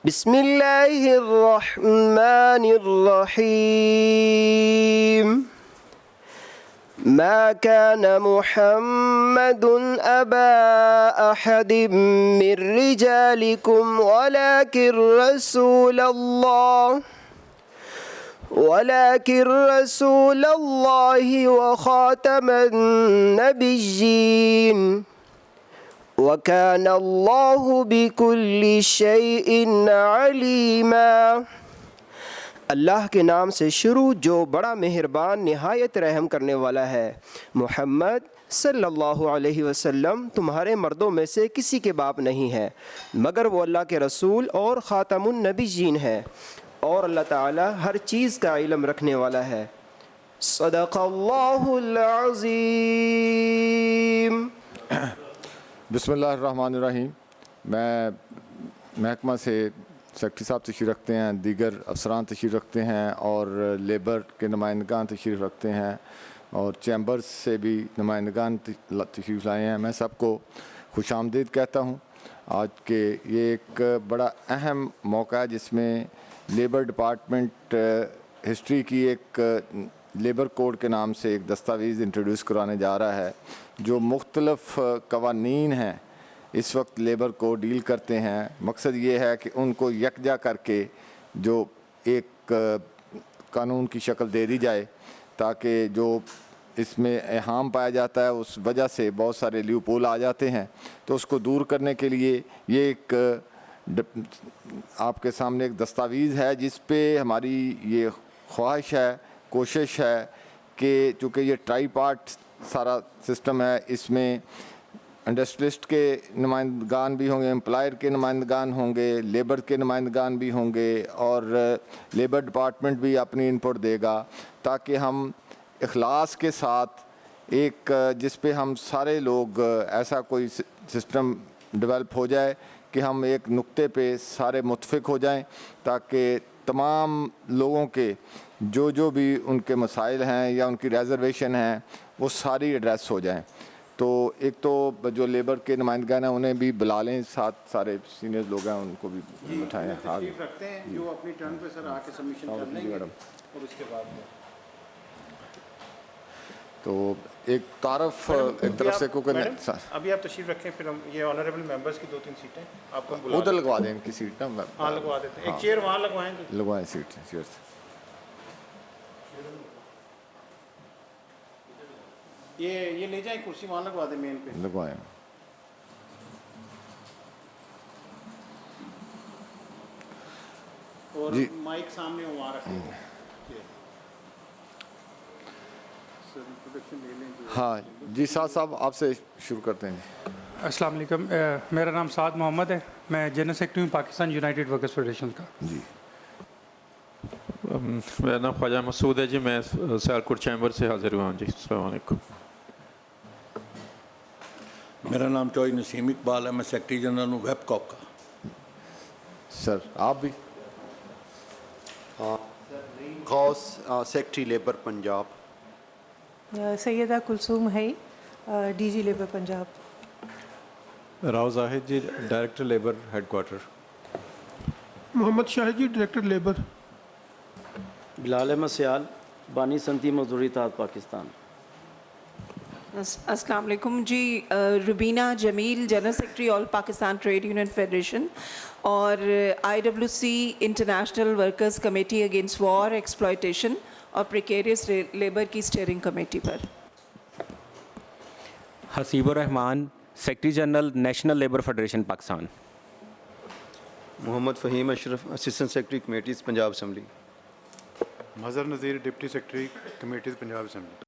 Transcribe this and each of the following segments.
बिस्मिल्लाहिर्रहमानिर्रहीम। मा कान मुहम्मदुन अबा अहदिम मिर रिजालिकुम वलाकिर रसूलल्लाहि व खातमन नबिय्यीन वकानल्लाहु बिकुल्लि शैइन अलीमा। अल्लाह के नाम से शुरू जो बड़ा मेहरबान निहायत रहम करने वाला है। मोहम्मद सल्लल्लाहु अलैहि वसल्लम तुम्हारे मर्दों में से किसी के बाप नहीं है मगर वो अल्लाह के रसूल और ख़ातमुन नबिय्यीन है और अल्लाह ताला हर चीज़ का इल्म रखने वाला है। सदक़ल्लाहुल अज़ीम। बिस्मिल्लाहिर्रहमानिर्रहीम। मैं महकमा से सेक्रेटरी साहब तशरीफ़ रखते हैं, दीगर अफसरान तशरीफ़ रखते हैं और लेबर के नुमाइंदगान तशरीफ़ रखते हैं और चैम्बर्स से भी नुमाइंदगान तशरीफ़ लाए हैं। मैं सबको खुशामदीद कहता हूँ। आज के ये एक बड़ा अहम मौका है जिसमें लेबर डिपार्टमेंट हिस्ट्री की एक लेबर कोड के नाम से एक दस्तावेज़ इंट्रोड्यूस कराने जा रहा है जो मुख्तलफ़ कवानीन हैं इस वक्त लेबर को डील करते हैं। मकसद ये है कि उनको यकजा करके जो एक कानून की शक्ल दे दी जाए ताकि जो इसमें अहम पाया जाता है उस वजह से बहुत सारे ल्यूपोल आ जाते हैं, तो उसको दूर करने के लिए ये एक आपके सामने एक दस्तावेज़ है जिस पे हमारी ये ख्वाहिश है, कोशिश है कि चूँकि ये ट्राई पार्ट सारा सिस्टम है, इसमें इंडस्ट्रियलिस्ट के नुमाइंदगान भी होंगे, एम्प्लॉयर के नुमाइंदगान होंगे, लेबर के नुमाइंदगान भी होंगे और लेबर डिपार्टमेंट भी अपनी इनपुट देगा ताकि हम इखलास के साथ एक जिस पे हम सारे लोग ऐसा कोई सिस्टम डेवलप हो जाए कि हम एक नुक्ते पे सारे मुत्फिक हो जाएं ताकि तमाम लोगों के जो भी उनके मसाइल हैं या उनकी रिजर्वेशन हैं वो सारी एड्रेस हो जाएं। तो एक तो जो लेबर के नुमाइंदगान हैं उन्हें भी बुला लें, साथ सारे सीनियर लोग हैं उनको भी बिठाएं। तशरीफ रखते हैं जो अपनी टर्न पे सर आके सबमिशन कर लेंगे और उसके बाद तो एक तारफ एक तरफ से को करना। अभी आप तशरीफ रखें, फिर हम ये ऑनरेबल मेंबर्स की 2-3 सीटें आपको उधर लगवा दें इनकी सीट ना। हाँ लगवा देते हैं, एक चेयर वहाँ लगवाएंगे, लगवाएं सीट से ये ले जाएं, कुर्सी वहाँ लगवा दें मेन पे लगवाएं। और माइक सामने वहाँ रखें। हाँ जी, साहब आपसे शुरू करते हैं। अस्सलाम वालेकुम, मेरा नाम साद मोहम्मद है, मैं जनरल सेक्रेटरी हूँ पाकिस्तान यूनाइटेड वर्कर्स फेडरेशन का। जी मेरा नाम ख्वाजा मसूद है जी, मैं सियालकोट चैम्बर से हाजिर हुआ हूँ जी। अस्सलाम वालेकुम। मेरा नाम चौधरी नसीम इकबाल है, मैं सेक्रेटरी जनरल हूँ वेबकॉप का। सर आप भी? Ghaus secretary labour Punjab. सैयदा कुलसूम है, DG labour Punjab. Rao Zahid ji, director labour headquarter. Mohammad Shahid ji, director labour. Bilal Ahmed Sial, बानी सनती मजदूरी ताद पाकिस्तान। अस्सलाम वालेकुम जी, Rubina Jamil, general secretary all Pakistan trade union federation और IWC international workers committee against war exploitation और प्रिकेरियस लेबर की स्टीयरिंग कमेटी पर। Hasibur Rahman, secretary general national labour federation Pakistan. Mohammad Faheem Ashraf, assistant secretary committees Punjab assembly. Mazhar Nazir, deputy secretary committees Punjab assembly.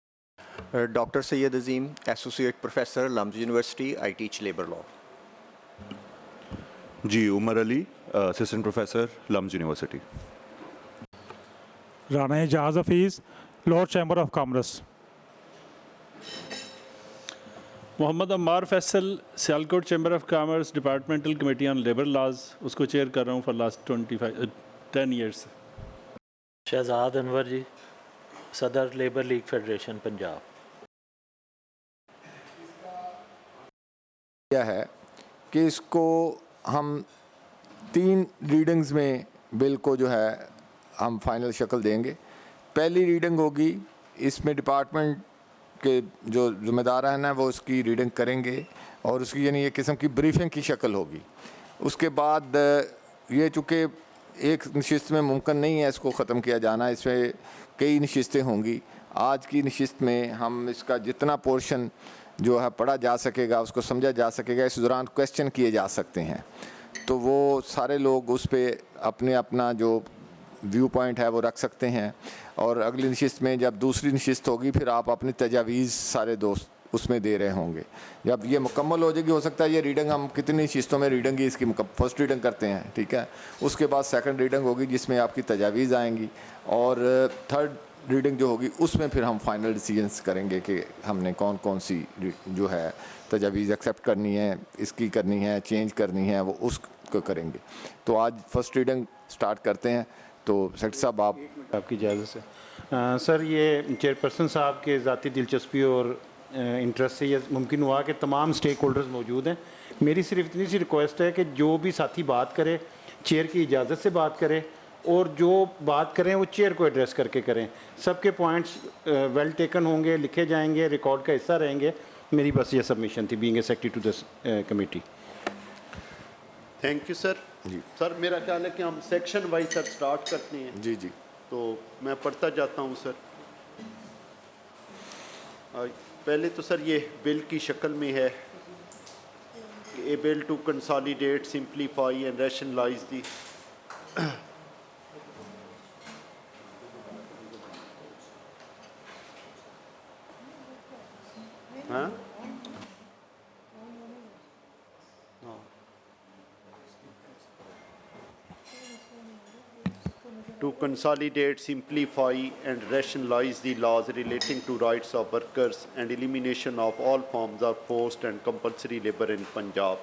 Doctor Syed Azeem, associate professor LUMS university, I teach labour law. जी Umar Ali, assistant professor LUMS university. Rana जहाज Hafeez, Lahore chamber of commerce. Mohammad Ammar Faisal, Sialkot chamber of commerce, departmental committee on labour laws, उसको chair कर रहा हूँ for last 10 years. Shahzad Anwar ji, सदर labour league federation Punjab. यह है कि इसको हम 3 रीडिंग्स में बिल को जो है हम फाइनल शक्ल देंगे। पहली रीडिंग होगी, इसमें डिपार्टमेंट के जो ज़िम्मेदार हैं ना वो उसकी रीडिंग करेंगे और उसकी यानी एक किस्म की ब्रीफिंग की शक्ल होगी। उसके बाद ये चूँकि एक नशिस्त में मुमकिन नहीं है इसको ख़त्म किया जाना, इसमें कई नशिस्तें होंगी। आज की नशिस्त में हम इसका जितना पोर्शन जो है पढ़ा जा सकेगा, उसको समझा जा सकेगा, इस दौरान क्वेश्चन किए जा सकते हैं, तो वो सारे लोग उस पर अपने अपना जो व्यू पॉइंट है वो रख सकते हैं। और अगली नशिस्त में जब दूसरी नशिस्त होगी फिर आप अपनी तजावीज़ सारे दोस्त उसमें दे रहे होंगे। जब ये मुकम्मल हो जाएगी, हो सकता है ये रीडिंग हम कितनी नशिस्तों में रीडिंग की इसकी फर्स्ट रीडिंग करते हैं, ठीक है, उसके बाद सेकंड रीडिंग होगी जिसमें आपकी तजावीज़ आएंगी और थर्ड रीडिंग जो होगी उसमें फिर हम फाइनल डिसीजंस करेंगे कि हमने कौन कौन सी जो है तजावीज़ एक्सेप्ट करनी है, इसकी करनी है, चेंज करनी है, वो उसको करेंगे। तो आज फर्स्ट रीडिंग स्टार्ट करते हैं। तो सेक्रेटरी साहब आप आपकी इजाज़त से सर, ये चेयरपर्सन साहब के ज़ाती दिलचस्पी और इंटरेस्ट से ये मुमकिन हुआ कि तमाम स्टेक होल्डर्स मौजूद हैं। मेरी सिर्फ इतनी सी रिक्वेस्ट है कि जो भी साथी बात करे चेयर की इजाज़त से बात करें और जो बात करें वो चेयर को एड्रेस करके करें। सबके पॉइंट्स वेल टेकन होंगे, लिखे जाएंगे, रिकॉर्ड का हिस्सा रहेंगे। मेरी बस ये सबमिशन थी being a secretary to this committee. Thank you sir. जी सर, मेरा ख्याल है कि हम सेक्शन वाइज सर स्टार्ट करते हैं। जी जी, तो मैं पढ़ता जाता हूँ सर। पहले तो सर ये बिल की शक्ल में है कि a bill to consolidate, simplify and rationalise the to consolidate, simplify and rationalize the laws relating to rights of workers and elimination of all forms of forced and compulsory labor in Punjab.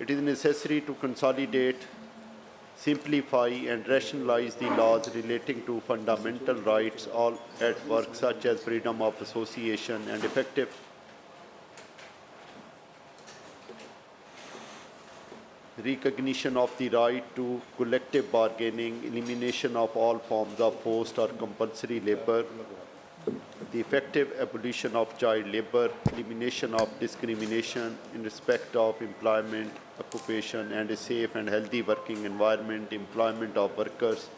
It is necessary to consolidate, simplify and rationalize the laws relating to fundamental rights all at work, such as freedom of association and effective recognition of the right to collective bargaining, elimination of all forms of forced or compulsory labor, the effective abolition of child labor, elimination of discrimination in respect of employment, occupation, and a safe and healthy working environment, employment of workers,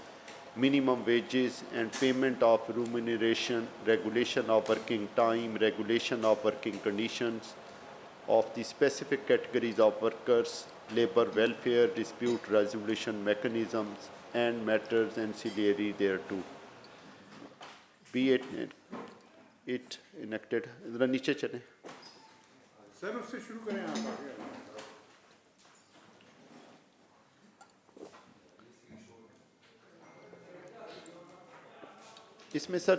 minimum wages and payment of remuneration, regulation of working time, regulation of working conditions of the specific categories of workers, labor welfare, dispute resolution mechanisms, and matters ancillary thereto. Be it enacted. जरा नीचे चलें। Sir उससे शुरू करें आप आगे। इसमें sir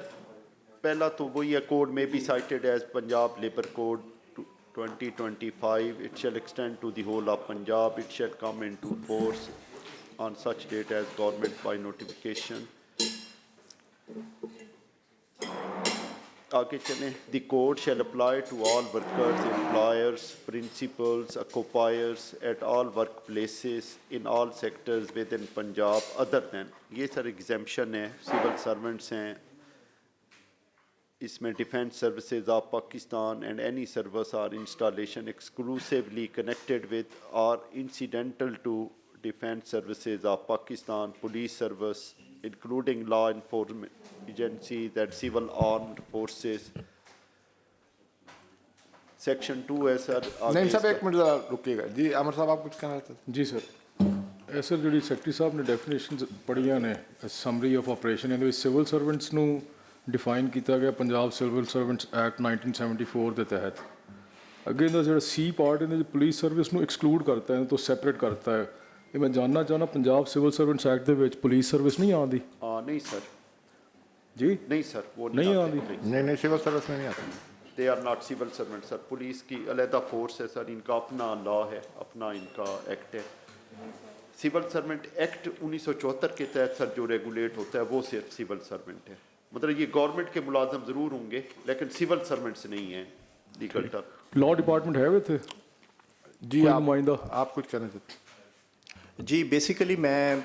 पहला तो वही है, कोड में भी cited as Punjab Labour Code 2025. It shall extend to the whole of Punjab. It shall come into force on such date as government by notification. आगे चलें। The code shall apply to all workers, employers, principals, occupiers at all workplaces in all sectors within Punjab other than, ये sir exemption है, civil servants हैं, इसमें defense services of Pakistan and any service or installation exclusively connected with or incidental to defense services of Pakistan, police service, including law enforcement agencies and civil armed forces. Section 2 है sir. नहीं साहब एक minute ज़रा रुकिएगा जी। अमर साहब आप कुछ कहना चाहते हैं? जी सर, सर जी सैकटरी साहब ने डेफिनेशन पढ़िया ने समरी ऑफ ऑपरेशन ਇਹਦੇ ਵਿੱਚ ਸਿਵਲ ਸਰਵੈਂਟਸ ਨੂੰ ਡਿਫਾਈਨ ਕੀਤਾ ਗਿਆ ਪੰਜਾਬ ਸਿਵਲ ਸਰਵੈਂਟਸ ਐਕਟ 1974 ਦੇ ਤਹਿਤ। ਅੱਗੇ ਇਹਦਾ ਜਿਹੜਾ ਸੀ ਪਾਰਟ ਇਹਦੇ ਵਿੱਚ ਪੁਲਿਸ ਸਰਵਿਸ ਨੂੰ ਐਕਸਕਲੂਡ ਕਰਤਾ ਹੈ, ਤੋਂ ਸੈਪਰੇਟ ਕਰਤਾ ਹੈ। ਇਹ ਮੈਂ ਜਾਨਣਾ ਚਾਹੁੰਦਾ ਪੰਜਾਬ ਸਿਵਲ ਸਰਵੈਂਟਸ ਐਕਟ ਦੇ ਵਿੱਚ ਪੁਲਿਸ ਸਰਵਿਸ ਨਹੀਂ ਆਉਂਦੀ? नहीं सर जी नहीं सर, वो नहीं आती। नहीं सिविल सर्विस में नहीं आती। They are not civil servant sir. Police की अलहदा फोर्स है सर, इनका अपना लॉ है, अपना इनका एक्ट है। सिविल सर्वेंट एक्ट 1974 के तहत सर जो रेगुलेट होता है वो सिर्फ सिविल सर्वेंट है। मतलब ये गवर्नमेंट के मुलाजम ज़रूर होंगे लेकिन सिविल सर्वेंट्स नहीं हैं लीगल टर्म। लॉ डिपार्टमेंट है वे थे जी, आप कुछ कहना चाहते हैं? जी बेसिकली मैं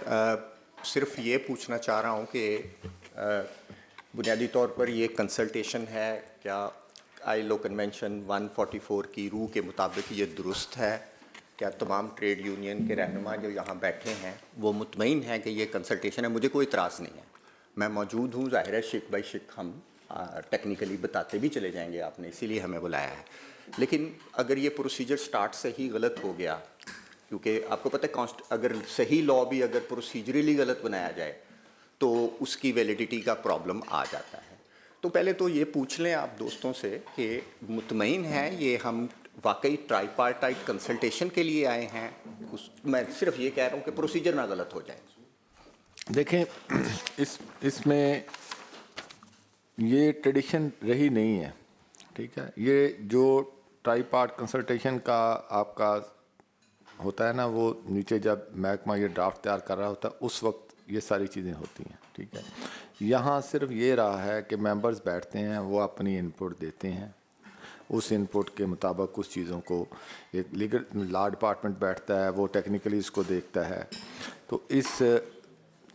सिर्फ ये पूछना चाह रहा हूँ कि बुनियादी तौर पर ये कंसल्टेशन है क्या आईएलओ कन्वेंशन 144 की रूह के मुताबिक ये दुरुस्त है? क्या तमाम ट्रेड यूनियन के रहनुमा जो यहाँ बैठे हैं वो मुतमईन हैं कि ये कंसल्टेशन है? मुझे कोई इतराज़ नहीं है, मैं मौजूद हूँ, ज़ाहिर है शिक बाई शिक हम टेक्निकली बताते भी चले जाएंगे, आपने इसीलिए हमें बुलाया है। लेकिन अगर ये प्रोसीजर स्टार्ट से ही गलत हो गया, क्योंकि आपको पता है अगर सही लॉ भी अगर प्रोसीजरली गलत बनाया जाए तो उसकी वैलिडिटी का प्रॉब्लम आ जाता है। तो पहले तो ये पूछ लें आप दोस्तों से कि मुतमईन हैं ये हम वाकई ट्राईपार्टाइट कंसल्टेशन के लिए आए हैं? मैं सिर्फ ये कह रहा हूँ कि प्रोसीजर ना गलत हो जाए। देखें, इसमें ये ट्रेडिशन रही नहीं है, ठीक है। ये जो ट्राईपार्ट कंसल्टेशन का आपका होता है ना, वो नीचे जब महकमा ये ड्राफ्ट तैयार कर रहा होता है उस वक्त ये सारी चीज़ें होती हैं, ठीक है। यहाँ सिर्फ ये रहा है कि मेंबर्स बैठते हैं, वो अपनी इनपुट देते हैं, उस इनपुट के मुताबिक कुछ चीज़ों को एक लीगल लॉ डिपार्टमेंट बैठता है, वो टेक्निकली इसको देखता है। तो इस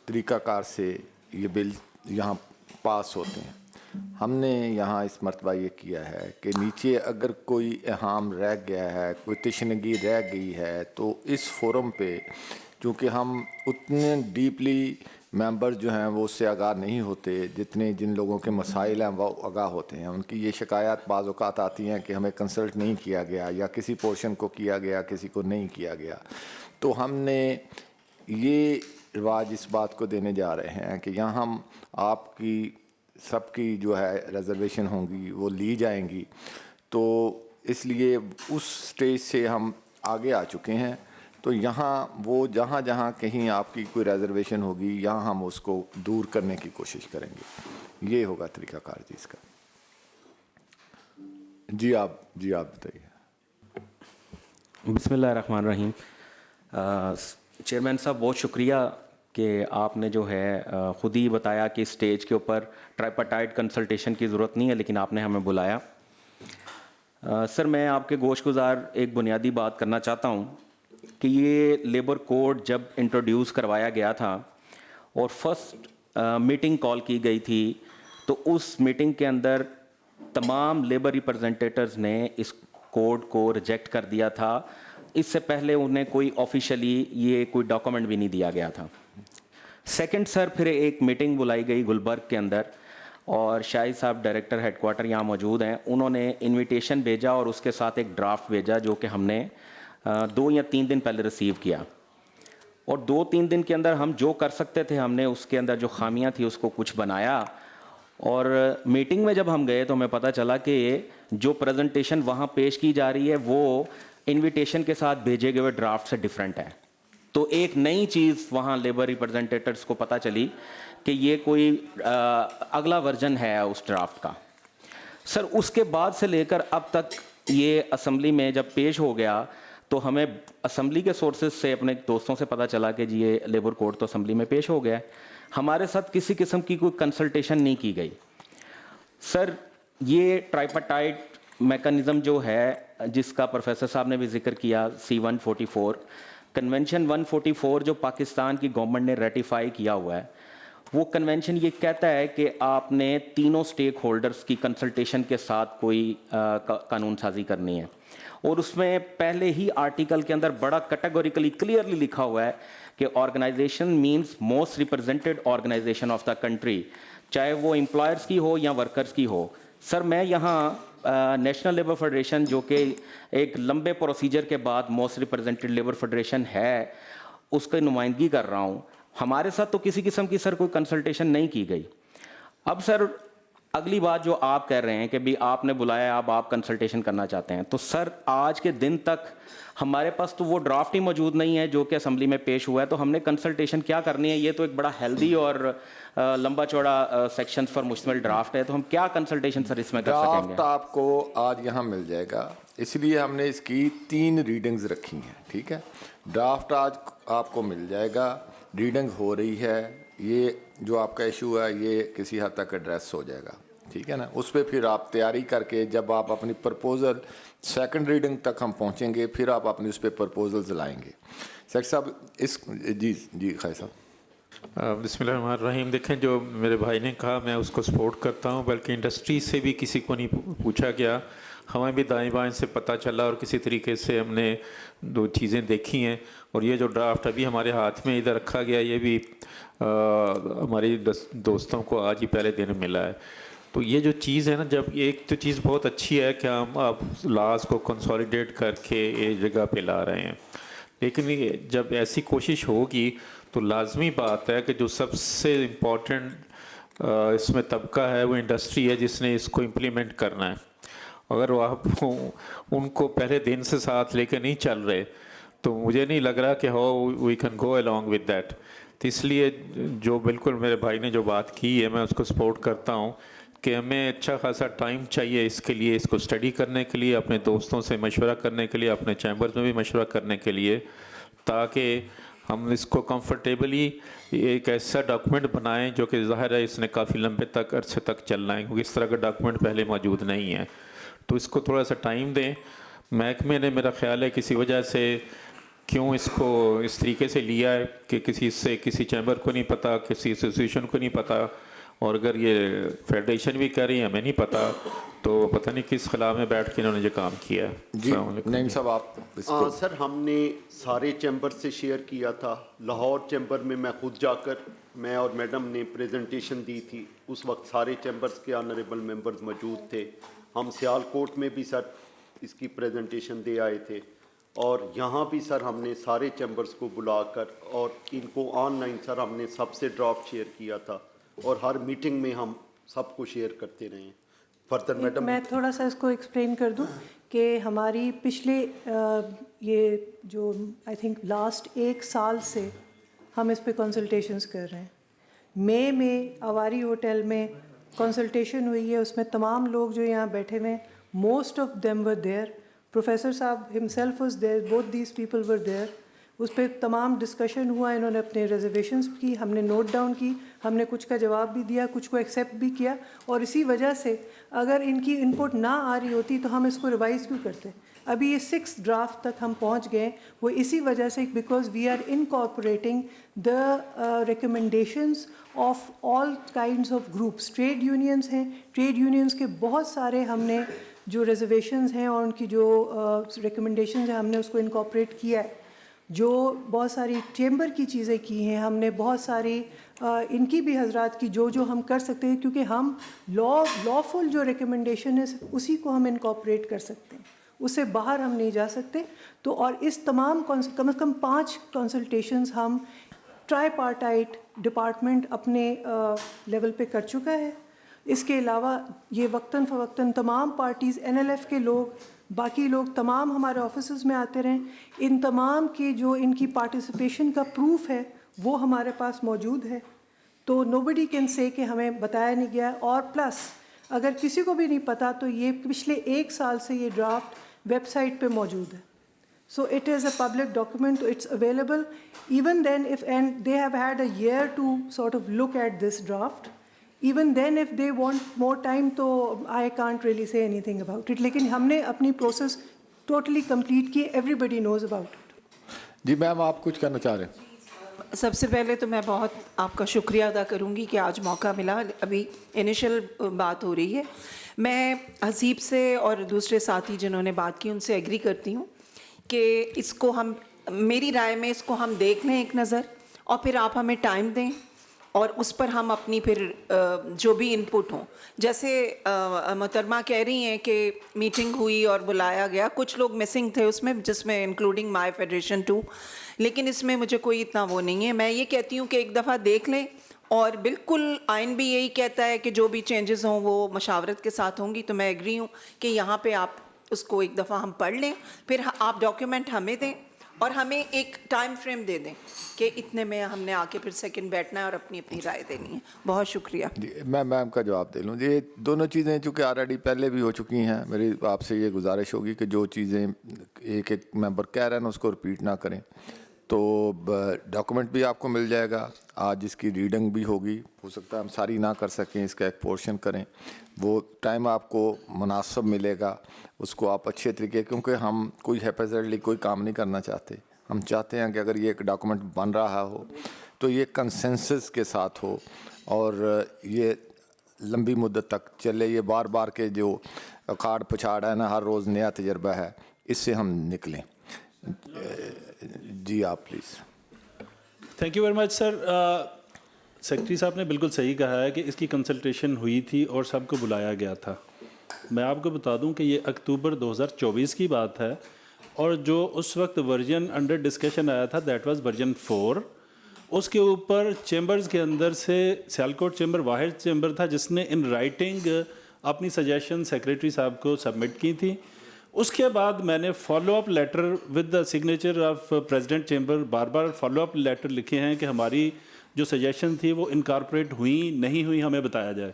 तरीक़ाकार से ये बिल यहाँ पास होते हैं। हमने यहाँ इस मरतबा ये किया है कि नीचे अगर कोई अहम रह गया है, कोई तशनगी रह गई है, तो इस फोरम पे चूँकि हम उतने डीपली मेंबर जो हैं वो उससे आगाह नहीं होते जितने जिन लोगों के मसाइल हैं वो आगाह होते हैं। उनकी ये शिकायत बाज़ औक़ात आती हैं कि हमें कंसल्ट नहीं किया गया, या किसी पोर्शन को किया गया, किसी को नहीं किया गया। तो हमने ये रिवाज इस बात को देने जा रहे हैं कि यहाँ हम आपकी सबकी जो है रिजर्वेशन होंगी वो ली जाएंगी। तो इसलिए उस स्टेज से हम आगे आ चुके हैं। तो यहाँ वो जहाँ जहाँ कहीं आपकी कोई रिजर्वेशन होगी, यहाँ हम उसको दूर करने की कोशिश करेंगे। ये होगा तरीक़ाकार जी इसका। जी आप बताइए। बिस्मिल्लाहिर्रहमानिर्रहीम। चेयरमैन साहब, बहुत शुक्रिया कि आपने जो है ख़ुद ही बताया कि स्टेज के ऊपर ट्राईपार्टाइट कंसल्टेशन की ज़रूरत नहीं है, लेकिन आपने हमें बुलाया। सर, मैं आपके गोशगुजार एक बुनियादी बात करना चाहता हूँ कि ये लेबर कोड जब इंट्रोड्यूस करवाया गया था और फर्स्ट मीटिंग कॉल की गई थी, तो उस मीटिंग के अंदर तमाम लेबर रिप्रेजेंटेटर्स ने इस कोड को रिजेक्ट कर दिया था। इससे पहले उन्हें कोई ऑफिशियली ये कोई डॉक्यूमेंट भी नहीं दिया गया था। सेकंड सर, फिर एक मीटिंग बुलाई गई गुलबर्ग के अंदर, और शाहिद साहब डायरेक्टर हेडक्वार्टर यहाँ मौजूद हैं। उन्होंने इनविटेशन भेजा और उसके साथ एक ड्राफ्ट भेजा जो कि हमने 2 या 3 दिन पहले रिसीव किया, और 2-3 दिन के अंदर हम जो कर सकते थे हमने उसके अंदर जो खामियां थी उसको कुछ बनाया। और मीटिंग में जब हम गए तो हमें पता चला कि जो प्रेजेंटेशन वहाँ पेश की जा रही है वो इनविटेशन के साथ भेजे गए ड्राफ्ट से डिफरेंट है। तो एक नई चीज़ वहाँ लेबर रिप्रेजेंटेटर्स को पता चली कि ये कोई अगला वर्जन है उस ड्राफ्ट का। सर, उसके बाद से लेकर अब तक ये असम्बली में जब पेश हो गया तो हमें असम्बली के सोर्सेज से अपने दोस्तों से पता चला कि जी ये लेबर कोड तो असम्बली में पेश हो गया है। हमारे साथ किसी किस्म की कोई कंसल्टेशन नहीं की गई। सर, ये ट्राईपार्टाइट मैकेनिज़्म जो है जिसका प्रोफेसर साहब ने भी जिक्र किया, C-144 कन्वेंशन 144 जो पाकिस्तान की गवर्नमेंट ने रेटिफाई किया हुआ है, वो कन्वेंशन ये कहता है कि आपने तीनों स्टेक होल्डर्स की कंसल्टेशन के साथ कोई कानून साजी करनी है। और उसमें पहले ही आर्टिकल के अंदर बड़ा कैटेगोरिकली क्लियरली लिखा हुआ है कि organization means most represented organization of the country, चाहे वो एम्प्लॉयर्स की हो या वर्कर्स की हो। सर, मैं यहाँ नेशनल लेबर फेडरेशन जो कि एक लंबे प्रोसीजर के बाद मोस्ट रिप्रेजेंटेड लेबर फेडरेशन है, उसकी नुमाइंदगी कर रहा हूँ। हमारे साथ तो किसी किस्म की सर कोई कंसल्टेशन नहीं की गई। अब सर, अगली बात जो आप कह रहे हैं कि भी आपने बुलाया, अब आप कंसल्टेशन करना चाहते हैं, तो सर आज के दिन तक हमारे पास तो वो ड्राफ्ट ही मौजूद नहीं है जो कि असम्बली में पेश हुआ है। तो हमने कंसल्टेशन क्या करनी है? ये तो एक बड़ा हेल्दी और लंबा चौड़ा सेक्शंस पर मुश्तमिल ड्राफ्ट है, तो हम क्या कंसल्टेशन सर इसमें कर सकेंगे? ड्राफ्ट आपको आज यहाँ मिल जाएगा, इसलिए हमने इसकी 3 रीडिंग्स रखी हैं, ठीक है। ड्राफ्ट आज आपको मिल जाएगा, रीडिंग हो रही है, ये जो आपका इशू है ये किसी हद तक एड्रेस हो जाएगा, ठीक ठीक है ना, उस पर फिर आप तैयारी करके जब आप अपनी प्रपोज़ल सेकंड रीडिंग तक हम पहुंचेंगे फिर आप अपनी उस पर प्रपोजल्स लाएंगे। सेक्रेटरी साहब इस जी खाई साहब। बिस्मिल्लाहिर्रहमानिर्रहीम। देखें, जो मेरे भाई ने कहा मैं उसको सपोर्ट करता हूँ, बल्कि इंडस्ट्री से भी किसी को नहीं पूछा गया, हमें भी दाएं बाएं से पता चला और किसी तरीके से हमने दो चीज़ें देखी हैं। और ये जो ड्राफ्ट अभी हमारे हाथ में इधर रखा गया, ये भी हमारी दोस्तों को आज ही पहले दिन मिला है। तो ये जो चीज़ है ना, जब एक तो चीज़ बहुत अच्छी है कि हम अब लॉज को कंसोलिडेट करके एक जगह पे ला रहे हैं, लेकिन जब ऐसी कोशिश होगी तो लाजमी बात है कि जो सबसे इम्पोर्टेंट इसमें तबका है वो इंडस्ट्री है जिसने इसको इम्प्लीमेंट करना है। अगर वो आप उनको पहले दिन से साथ लेके नहीं चल रहे तो मुझे नहीं लग रहा कि how we can go along with that. तो इसलिए जो बिल्कुल मेरे भाई ने जो बात की है मैं उसको सपोर्ट करता हूँ कि हमें अच्छा खासा टाइम चाहिए इसके लिए, इसको स्टडी करने के लिए, अपने दोस्तों से मशवरा करने के लिए, अपने चैम्बर्स में भी मशवरा करने के लिए, ताकि हम इसको कंफर्टेबली एक ऐसा डॉक्यूमेंट बनाएं जो कि ज़ाहिर है इसने काफ़ी लंबे तक अरसे तक चलना है, क्योंकि इस तरह का डॉक्यूमेंट पहले मौजूद नहीं है। तो इसको थोड़ा सा टाइम दें। महकमे ने मेरा ख़्याल है किसी वजह से क्यों इसको इस तरीके से लिया है कि किसी चैम्बर को नहीं पता, किसी एसोसिएशन को नहीं पता, और अगर ये फेडरेशन भी कह रही है हमें नहीं पता, तो पता नहीं किस खिला में बैठ के इन्होंने जो काम किया है। जी नहीं साहब आप इसको सर हमने सारे चैम्बर से शेयर किया था। लाहौर चैम्बर में मैं खुद जाकर मैं और मैडम ने प्रेजेंटेशन दी थी, उस वक्त सारे चैम्बर्स के ऑनरेबल मेंबर्स मौजूद थे। हम सियालकोट में भी सर इसकी प्रेजेंटेशन दे आए थे, और यहाँ भी सर हमने सारे चैम्बर्स को बुलाकर और इनको ऑनलाइन सर हमने सबसे ड्राफ्ट शेयर किया था, और हर मीटिंग में हम सबको शेयर करते रहे। फर्दर मैडम मैं थोड़ा सा इसको एक्सप्लेन कर दूं कि हमारी पिछले ये जो आई थिंक लास्ट 1 साल से हम इस पे कंसल्टेशंस कर रहे हैं। मई में अवारी होटल में कंसल्टेशन हुई है, उसमें तमाम लोग जो यहाँ बैठे हुए हैं, most of them were there, professor साहब himself was there, both these people were there. उस पर तमाम डिस्कशन हुआ, इन्होंने अपने रिजर्वेशंस की, हमने नोट डाउन की, हमने कुछ का जवाब भी दिया, कुछ को एक्सेप्ट भी किया। और इसी वजह से अगर इनकी इनपुट ना आ रही होती तो हम इसको रिवाइज़ क्यों करते। अभी ये 6th ड्राफ्ट तक हम पहुंच गए, वो इसी वजह से because we are incorporating the recommendations of all kinds of groups. Trade unions हैं, ट्रेड यूनियंस के बहुत सारे हमने जो रिजर्वेशंस हैं और उनकी जो रिकमेंडेशंस हैं हमने उसको इनकॉर्पोरेट किया है। जो बहुत सारी चेंबर की चीज़ें की हैं हमने, बहुत सारी इनकी भी हजरात की जो हम कर सकते हैं, क्योंकि हम लॉफुल जो रिकमेंडेशन है उसी को हम इनकॉर्पोरेट कर सकते हैं, उससे बाहर हम नहीं जा सकते। तो और इस तमाम कम से कम 5 कंसल्टेशंस हम ट्राईपार्टाइट डिपार्टमेंट अपने लेवल पे कर चुका है। इसके अलावा ये वक्तन फ़वक्तन तमाम पार्टीज़, NLF के लोग, बाकी लोग तमाम हमारे ऑफिसेज में आते रहें। इन तमाम के जो इनकी पार्टिसिपेशन का प्रूफ है वो हमारे पास मौजूद है, तो नोबडी कैन से कि हमें बताया नहीं गया। और प्लस अगर किसी को भी नहीं पता तो ये पिछले 1 साल से ये ड्राफ्ट वेबसाइट पे मौजूद है। So it is a public document, it's available. Even then, and they have had a year to sort of look at this draft. Even then, if they want more time, तो I can't really say anything about it. लेकिन हमने अपनी process totally complete की, everybody knows about it. जी ma'am आप कुछ कहना चाह रहे हैं? सबसे पहले तो मैं बहुत आपका शुक्रिया अदा करूंगी कि आज मौका मिला। अभी इनिशियल बात हो रही है, मैं हसीब से और दूसरे साथी जिन्होंने बात की उनसे एग्री करती हूँ कि इसको हम, मेरी राय में इसको हम देख लें एक नज़र, और फिर आप हमें टाइम दें और उस पर हम अपनी फिर जो भी इनपुट हों, जैसे मोहतरमा कह रही हैं कि मीटिंग हुई और बुलाया गया, कुछ लोग मिसिंग थे उसमें, जिसमें इंक्लूडिंग माय फेडरेशन टू, लेकिन इसमें मुझे कोई इतना वो नहीं है। मैं ये कहती हूँ कि एक दफ़ा देख लें, और बिल्कुल आइन भी यही कहता है कि जो भी चेंजेस हों वो मशावरत के साथ होंगी। तो मैं एग्री हूँ कि यहाँ पे आप उसको एक दफ़ा हम पढ़ लें, फिर आप डॉक्यूमेंट हमें दें और हमें एक टाइम फ्रेम दे दें कि इतने में हमने आके फिर सेकंड बैठना है और अपनी अपनी राय देनी है। बहुत शुक्रिया। मैं मैम का जवाब दे लूँ। ये दोनों चीज़ें चूँकि ऑलरेडी पहले भी हो चुकी हैं, मेरी आपसे ये गुजारिश होगी कि जो चीज़ें एक मेंबर कह रहे हैं उसको रिपीट ना करें। तो डॉक्यूमेंट भी आपको मिल जाएगा, आज इसकी रीडिंग भी होगी, हो सकता है हम सारी ना कर सकें, इसका एक पोर्शन करें, वो टाइम आपको मुनासिब मिलेगा, उसको आप अच्छे तरीके, क्योंकि हम कोई हैफेजली कोई काम नहीं करना चाहते, हम चाहते हैं कि अगर ये एक डॉक्यूमेंट बन रहा हो तो ये कंसेंसस के साथ हो और ये लंबी मुद्दत तक चले, ये बार बार के जो अखाड़ पछाड़ है ना, हर रोज़ नया तजर्बा है, इससे हम निकलें। जी आप please. Thank you very much sir. Secretary साहब ने बिल्कुल सही कहा है कि इसकी कंसल्टेशन हुई थी और सबको बुलाया गया था। मैं आपको बता दूं कि ये अक्टूबर 2024 की बात है और जो उस वक्त वर्जन अंडर डिस्कशन आया था दैट वाज वर्जन 4। उसके ऊपर चैम्बर्स के अंदर से सियालकोट चैम्बर वाहिद चैम्बर था जिसने इन राइटिंग अपनी सजेशन सेक्रेटरी साहब को सबमिट की थी। उसके बाद मैंने follow up later with the signature of president chamber bar bar follow up later लिखे हैं कि हमारी जो सजेशन थी वो इनकॉर्पोरेट हुई नहीं हुई हमें बताया जाए।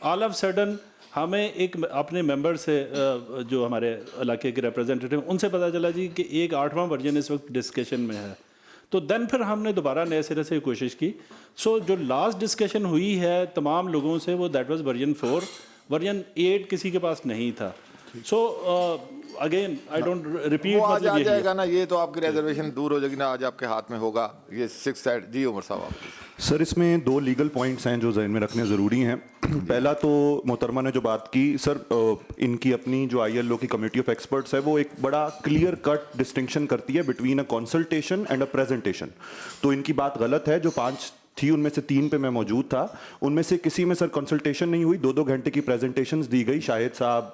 ऑल ऑफ सडन हमें एक अपने मेंबर से जो हमारे इलाके के रिप्रेजेंटेटिव उनसे पता चला जी कि एक 8वां वर्जन इस वक्त डिस्कशन में है। तो देन फिर हमने दोबारा नए सिरे से कोशिश की। सो जो लास्ट डिस्कशन हुई है तमाम लोगों से वो दैट वाज वर्जन 4, वर्जन 8 किसी के पास नहीं था। So again I don't repeat, वो आज आ जाएगा ना, ये तो आपकी रिजर्वेशन दूर हो जाएगी ना, आज आपके हाथ में होगा ये 6 साइड। जी उमर साहब आप। सर इसमें 2 लीगल पॉइंट्स हैं जो जहन में रखने ज़रूरी हैं। पहला तो मोहतरमा ने जो बात की सर, इनकी अपनी जो ILO की कमेटी ऑफ एक्सपर्ट्स है वो एक बड़ा क्लियर कट डिस्टिंक्शन करती है between a consultation and a presentation. तो इनकी बात गलत है। जो 5 थी उनमें से 3 पे मैं मौजूद था, उनमें से किसी में सर कंसल्टेशन नहीं हुई, 2-2 घंटे की प्रेजेंटेशंस दी गई। शाहिद साहब,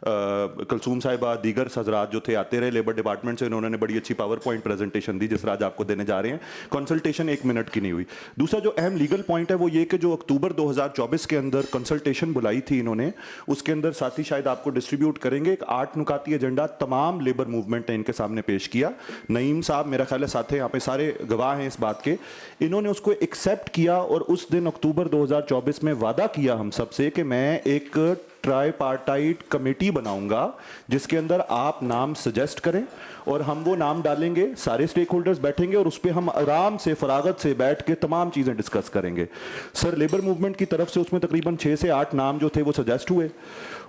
कलसूम साहिबा, दीगर हजरात जो थे आते रहे लेबर डिपार्टमेंट से, उन्होंने बड़ी अच्छी पावर पॉइंट प्रेजेंटेशन दी जिस आज आपको देने जा रहे हैं। कंसल्टेशन 1 मिनट की नहीं हुई। दूसरा जो अहम लीगल पॉइंट है वो ये कि जो अक्टूबर 2024 के अंदर कंसल्टेशन बुलाई थी इन्होंने, उसके अंदर साथी शायद आपको डिस्ट्रीब्यूट करेंगे, एक 8 नुकाती एजेंडा तमाम लेबर मूवमेंट ने इनके सामने पेश किया। नईम साहब मेरा ख्याल है साथ हैं, यहाँ पे सारे गवाह हैं इस बात के, इन्होंने उसको एक्सेप्ट किया और उस दिन अक्टूबर 2024 में वादा किया हम सबसे कि मैं एक ट्राईपार्टाइट कमेटी बनाऊंगा जिसके अंदर आप नाम सजेस्ट करें और हम वो नाम डालेंगे, सारे स्टेक होल्डर्स बैठेंगे और उस पर हम आराम से फरागत से बैठ के तमाम चीज़ें डिस्कस करेंगे। सर लेबर मूवमेंट की तरफ से उसमें तकरीबन 6 से 8 नाम जो थे वो सजेस्ट हुए।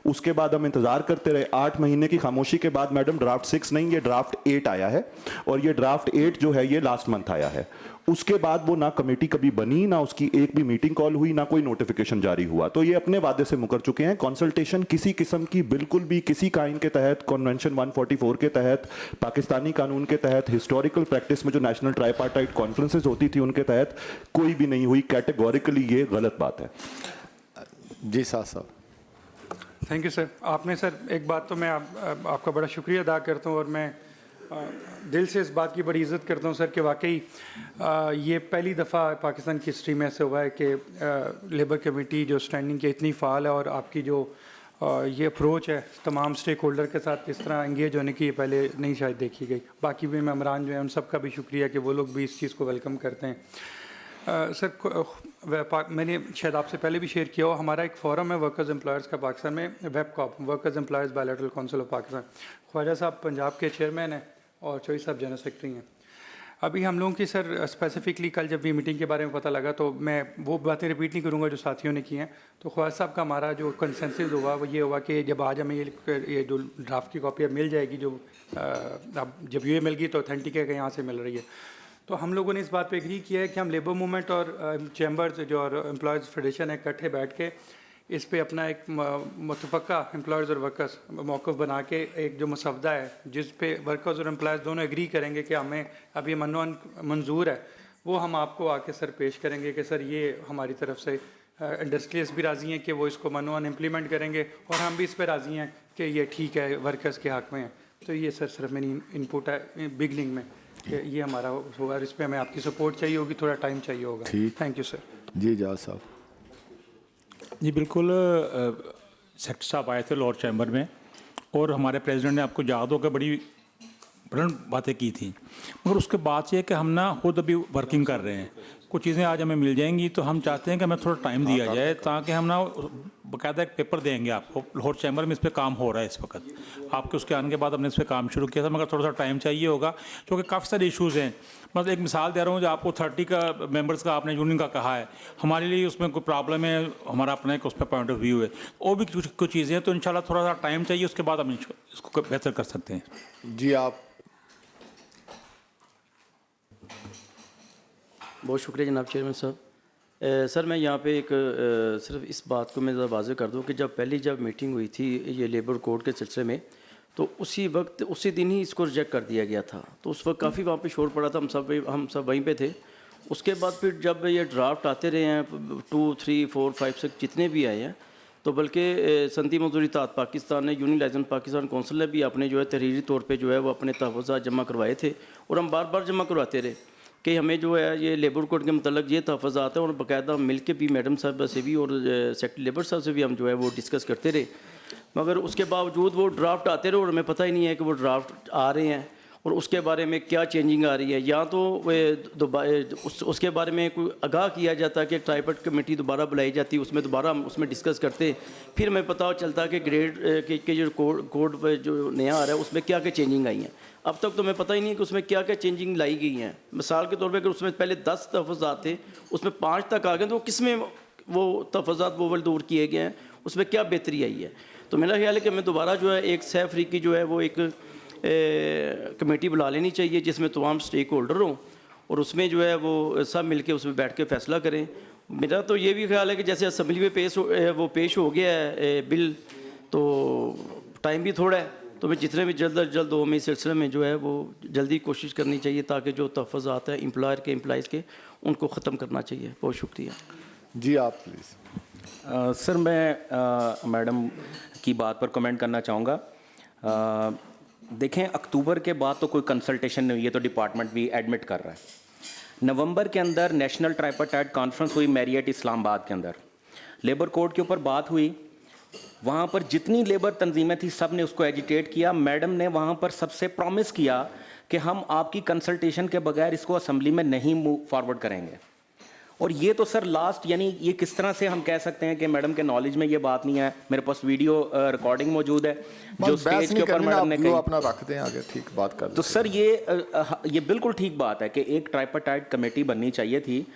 उसके बाद हम इंतज़ार करते रहे। 8 महीने की खामोशी के बाद मैडम ड्राफ्ट 6 नहीं, ये ड्राफ्ट 8 आया है और ये ड्राफ्ट 8 जो है ये लास्ट मंथ आया है। उसके बाद वो ना कमेटी कभी बनी, ना उसकी एक भी मीटिंग कॉल हुई, ना कोई नोटिफिकेशन जारी हुआ। तो ये अपने वादे से मुकर चुके हैं। कंसल्टेशन किसी किस्म की बिल्कुल भी किसी काइन के तहत, कन्वेंशन 144 के तहत, पाकिस्तानी कानून के तहत, हिस्टोरिकल प्रैक्टिस में जो नेशनल ट्राईपार्टाइट कॉन्फ्रेंसेज होती थी उनके तहत कोई भी नहीं हुई। कैटेगोरिकली ये गलत बात है। जी साहब। Thank you sir. आपने सर एक बात तो मैं आपका बड़ा शुक्रिया अदा करता हूँ और मैं दिल से इस बात की बड़ी इज़्ज़त करता हूँ सर कि वाकई ये पहली दफ़ा पाकिस्तान की हिस्ट्री में ऐसे हुआ है कि लेबर कमेटी जो स्टैंडिंग की इतनी फ़ाल है और आपकी जो ये अप्रोच है तमाम स्टेक होल्डर के साथ इस तरह इंगेज होने की पहले नहीं शायद देखी गई। बाकी भी मेम्बरान जो हैं उन सब का भी शुक्रिया कि वो लोग भी इस चीज़ को वेलकम करते हैं। सर मैंने शायद आपसे पहले भी शेयर किया हो, हमारा एक फोरम है वर्कर्स एम्प्लॉयर्स का पाकिस्तान में, वेबकॉप, workers employers bilateral council of Pakistan. Khawaja साहब पंजाब के चेयरमैन हैं और चौधरी साहब जनरल सेक्रेटरी हैं। अभी हम लोगों की सर स्पेसिफिकली कल जब भी मीटिंग के बारे में पता लगा तो मैं वो बातें रिपीट नहीं करूँगा जो साथियों ने की हैं। तो ख्वाजा साहब का हमारा जो कंसेंसस हुआ वो ये हुआ कि जब आज हमें ये जो ड्राफ्ट की कॉपी अब मिल जाएगी, जो अब जब ये मिल गई तो ऑथेंटिक है कि यहाँ से मिल रही है, तो हम लोगों ने इस बात पे एग्री किया है कि हम लेबर मूवमेंट और चैम्बर्स जो एम्प्लॉयज़ फेडरेशन है इकट्ठे बैठ के इस पे अपना एक मुतफ़क्का एम्प्लॉयज़ और वर्कर्स मौक़िफ़ बना के एक जो मसवदा है जिस पे वर्कर्स और एम्प्लॉयज़ दोनों एग्री करेंगे कि हमें अब ये मंजूर है, वो हम आपको आके सर पेश करेंगे कि सर ये हमारी तरफ से इंडस्ट्रियलिस्ट भी राज़ी हैं कि वो इसको मनोन इम्प्लीमेंट करेंगे और हम भी इस पर राज़ी हैं कि ये ठीक है, वर्कर्स के हक़ में है। तो ये सर सिर्फ मेरी इनपुट है बिगनिंग में कि ये हमारा होगा, इस पर हमें आपकी सपोर्ट चाहिए होगी, थोड़ा टाइम चाहिए होगा। Thank you sir. जी जाज साहब। जी बिल्कुल, सेक्रेटरी साहब आए थे लाहौर चैम्बर में और हमारे प्रेसिडेंट ने आपको याद होकर बड़ी ब्रिलियंट बातें की थी, मगर उसके बाद से कि हम ना खुद अभी वर्किंग कर रहे हैं, कुछ चीज़ें आज हमें मिल जाएंगी तो हम चाहते हैं कि हमें थोड़ा टाइम दिया जाए ताकि हम ना बाकायदा एक पेपर देंगे आपको, लाहौर चैम्बर में इस पर काम हो रहा है इस वक्त। आपके उसके आने के बाद हमने इस पर काम शुरू किया था, मगर थोड़ा सा टाइम चाहिए होगा क्योंकि काफ़ी सारे इश्यूज़ हैं। मतलब एक मिसाल दे रहा हूँ, जो आपको 30 का मेंबर्स का आपने यूनियन का कहा है, हमारे लिए उसमें कोई प्रॉब्लम है, हमारा अपना एक उस पर पॉइंट ऑफ व्यू है, वो भी कुछ चीज़ें हैं। तो इंशाल्लाह थोड़ा सा टाइम चाहिए, उसके बाद हम इसको बेहतर कर सकते हैं। जी आप। बहुत शुक्रिया जनाब चेयरमैन साहब। सर मैं यहाँ पे एक सिर्फ इस बात को मैं ज़रा वाज़ेह कर दूँ कि जब मीटिंग हुई थी ये लेबर कोड के सिलसिले में, तो उसी दिन ही इसको रिजेक्ट कर दिया गया था। तो उस वक्त काफ़ी वहाँ पे शोर पड़ा था, हम सब वहीं पे थे। उसके बाद फिर जब ये ड्राफ्ट आते रहे हैं 2, 3, 4, 5, 6 जितने भी आए हैं, तो बल्कि सनती मजदूरी ताहत पाकिस्तान ने, यूनियन लाइसेंस पाकिस्तान कौंसिल ने भी अपने जो है तहरीरी तौर पे जो है वो अपने तहफ़्फ़ुज़ात जमा करवाए थे, और हम बार बार जमा करवाते रहे कि हमें जो है ये लेबर कोड के मतलब ये तहफ़्फ़ुज़ात है, और बाकायदा मिल के भी मैडम साहब से भी और सेक्रेटरी लेबर साहब से भी हम जो है वो डिस्कस करते रहे। मगर उसके बावजूद वो ड्राफ्ट आते रहे और हमें पता ही नहीं है कि वो ड्राफ्ट आ रहे हैं और उसके बारे में क्या चेंजिंग आ रही है, या तो उसके बारे में कोई आगाह किया जाता कि ट्राइपार्ट कमेटी दोबारा बुलाई जाती, उसमें दोबारा हम उसमें डिस्कस करते, फिर हमें पता चलता कि ग्रेड के जो कोड जो नया आ रहा है उसमें क्या क्या चेंजिंग आई हैं। अब तक तो हमें पता ही नहीं कि उसमें क्या क्या चेंजिंग लाई गई हैं। मिसाल के तौर पर अगर उसमें पहले 10 तहफ़्फ़ुज़ात थे, उसमें 5 तक आ गए, तो किस में वो तहफ़्फ़ुज़ात वो दूर किए गए हैं, उसमें क्या बेहतरी आई है। तो मेरा ख्याल है कि हमें दोबारा जो है एक सह फ्री की जो है वो एक कमेटी बुला लेनी चाहिए जिसमें तमाम स्टेक होल्डर हों, और उसमें जो है वो सब मिल के उसमें बैठ के फ़ैसला करें। मेरा तो ये भी ख्याल है कि जैसे असम्बली में पेश हो गया है बिल, तो टाइम भी थोड़ा है, तो मैं जितने भी जल्द अज जल्द हो में इस सिलसिले में जो है वो जल्दी कोशिश करनी चाहिए ताकि जो तहफ़्फ़ुज़ात हैं एम्प्लॉयर के एम्प्लॉइज़ के, उनको ख़त्म करना चाहिए। बहुत शुक्रिया जी। आप प्लीज़। सर मैं मैडम की बात पर कमेंट करना चाहूँगा। देखें, अक्टूबर के बाद तो कोई कंसल्टेशन नहीं हुई है, तो डिपार्टमेंट भी एडमिट कर रहा है। नवंबर के अंदर नेशनल ट्राइपार्टाइट कॉन्फ्रेंस हुई मैरियट इस्लामाबाद के अंदर, लेबर कोड के ऊपर बात हुई। वहाँ पर जितनी लेबर तंजीमें थी सब ने उसको एजिटेट किया। मैडम ने वहाँ पर सबसे प्रॉमिस किया कि हम आपकी कंसल्टेशन के बगैर इसको असम्बली में नहीं मूव फॉरवर्ड करेंगे। और ये तो सर लास्ट, यानी ये किस तरह से हम कह सकते हैं कि मैडम के नॉलेज में ये बात नहीं है। मेरे पास वीडियो रिकॉर्डिंग मौजूद है जो स्टेज के ऊपर मैडम ने कही। अपना रख दें आगे, ठीक बात कर। तो सर ये बिल्कुल ठीक बात है कि एक ट्राइपार्टाइट कमेटी बननी चाहिए थी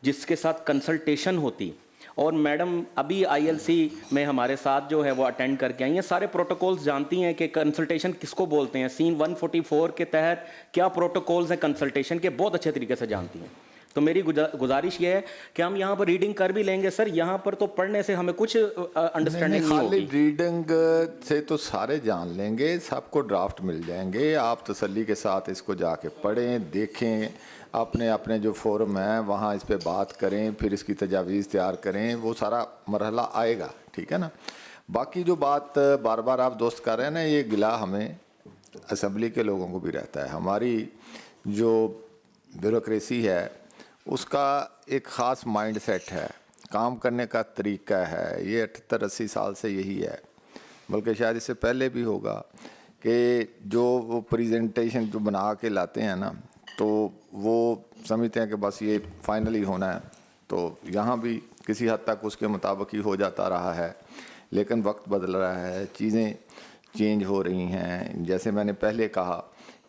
जिसके साथ कंसल्टेशन होती, और मैडम अभी आईएलसी में हमारे साथ जो है वो अटेंड करके आई हैं, सारे प्रोटोकॉल्स जानती हैं कि कंसल्टेशन किसको बोलते हैं। सीन 144 के तहत क्या प्रोटोकॉल्स हैं कंसल्टेशन के, बहुत अच्छे तरीके से जानती हैं। तो मेरी गुजारिश ये है कि हम यहाँ पर रीडिंग कर भी लेंगे सर, यहाँ पर तो पढ़ने से हमें कुछ अंडरस्टैंडिंग नहीं होगी। रीडिंग से तो सारे जान लेंगे, सबको ड्राफ्ट मिल जाएंगे। आप तसल्ली के साथ इसको जाके पढ़ें, देखें, अपने अपने जो फोरम है वहाँ इस पे बात करें, फिर इसकी तजावीज़ तैयार करें, वो सारा मरहला आएगा, ठीक है ना। बाकी जो बात बार बार आप दोस्त कर रहे हैं ना, ये गिला हमें असम्बली के लोगों को भी रहता है। हमारी जो ब्यूरोक्रेसी है उसका एक ख़ास माइंड सेट है, काम करने का तरीका है, ये 78-80 साल से यही है, बल्कि शायद इससे पहले भी होगा कि जो वो प्रेजेंटेशन जो बना के लाते हैं ना, तो वो समझते हैं कि बस ये फाइनली होना है। तो यहाँ भी किसी हद तक उसके मुताबिक ही हो जाता रहा है, लेकिन वक्त बदल रहा है, चीज़ें चेंज हो रही हैं। जैसे मैंने पहले कहा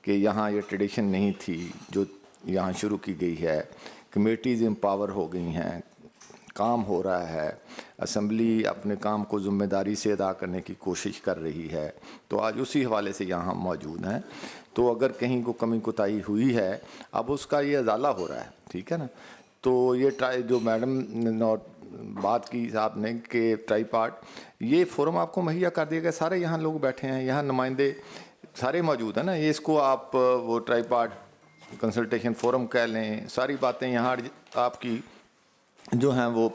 कि यहाँ ये ट्रेडिशन नहीं थी जो यहाँ शुरू की गई है, कमेटीज़ एम्पावर हो गई हैं, काम हो रहा है, असम्बली अपने काम को ज़िम्मेदारी से अदा करने की कोशिश कर रही है। तो आज उसी हवाले से यहाँ मौजूद हैं। तो अगर कहीं को कमी कोताही हुई है, अब उसका ये अजाला हो रहा है, ठीक है ना। तो ये जो मैडम ने बात की साहब ने कि ट्राईपार्ट, ये फोरम आपको मुहैया कर दिया गया, सारे यहाँ लोग बैठे हैं, यहाँ नुमाइंदे सारे मौजूद हैं ना। ये इसको आप वो ट्राईपार्ट कंसल्टेशन फोरम कह लें, सारी बातें यहाँ आपकी जो हैं वो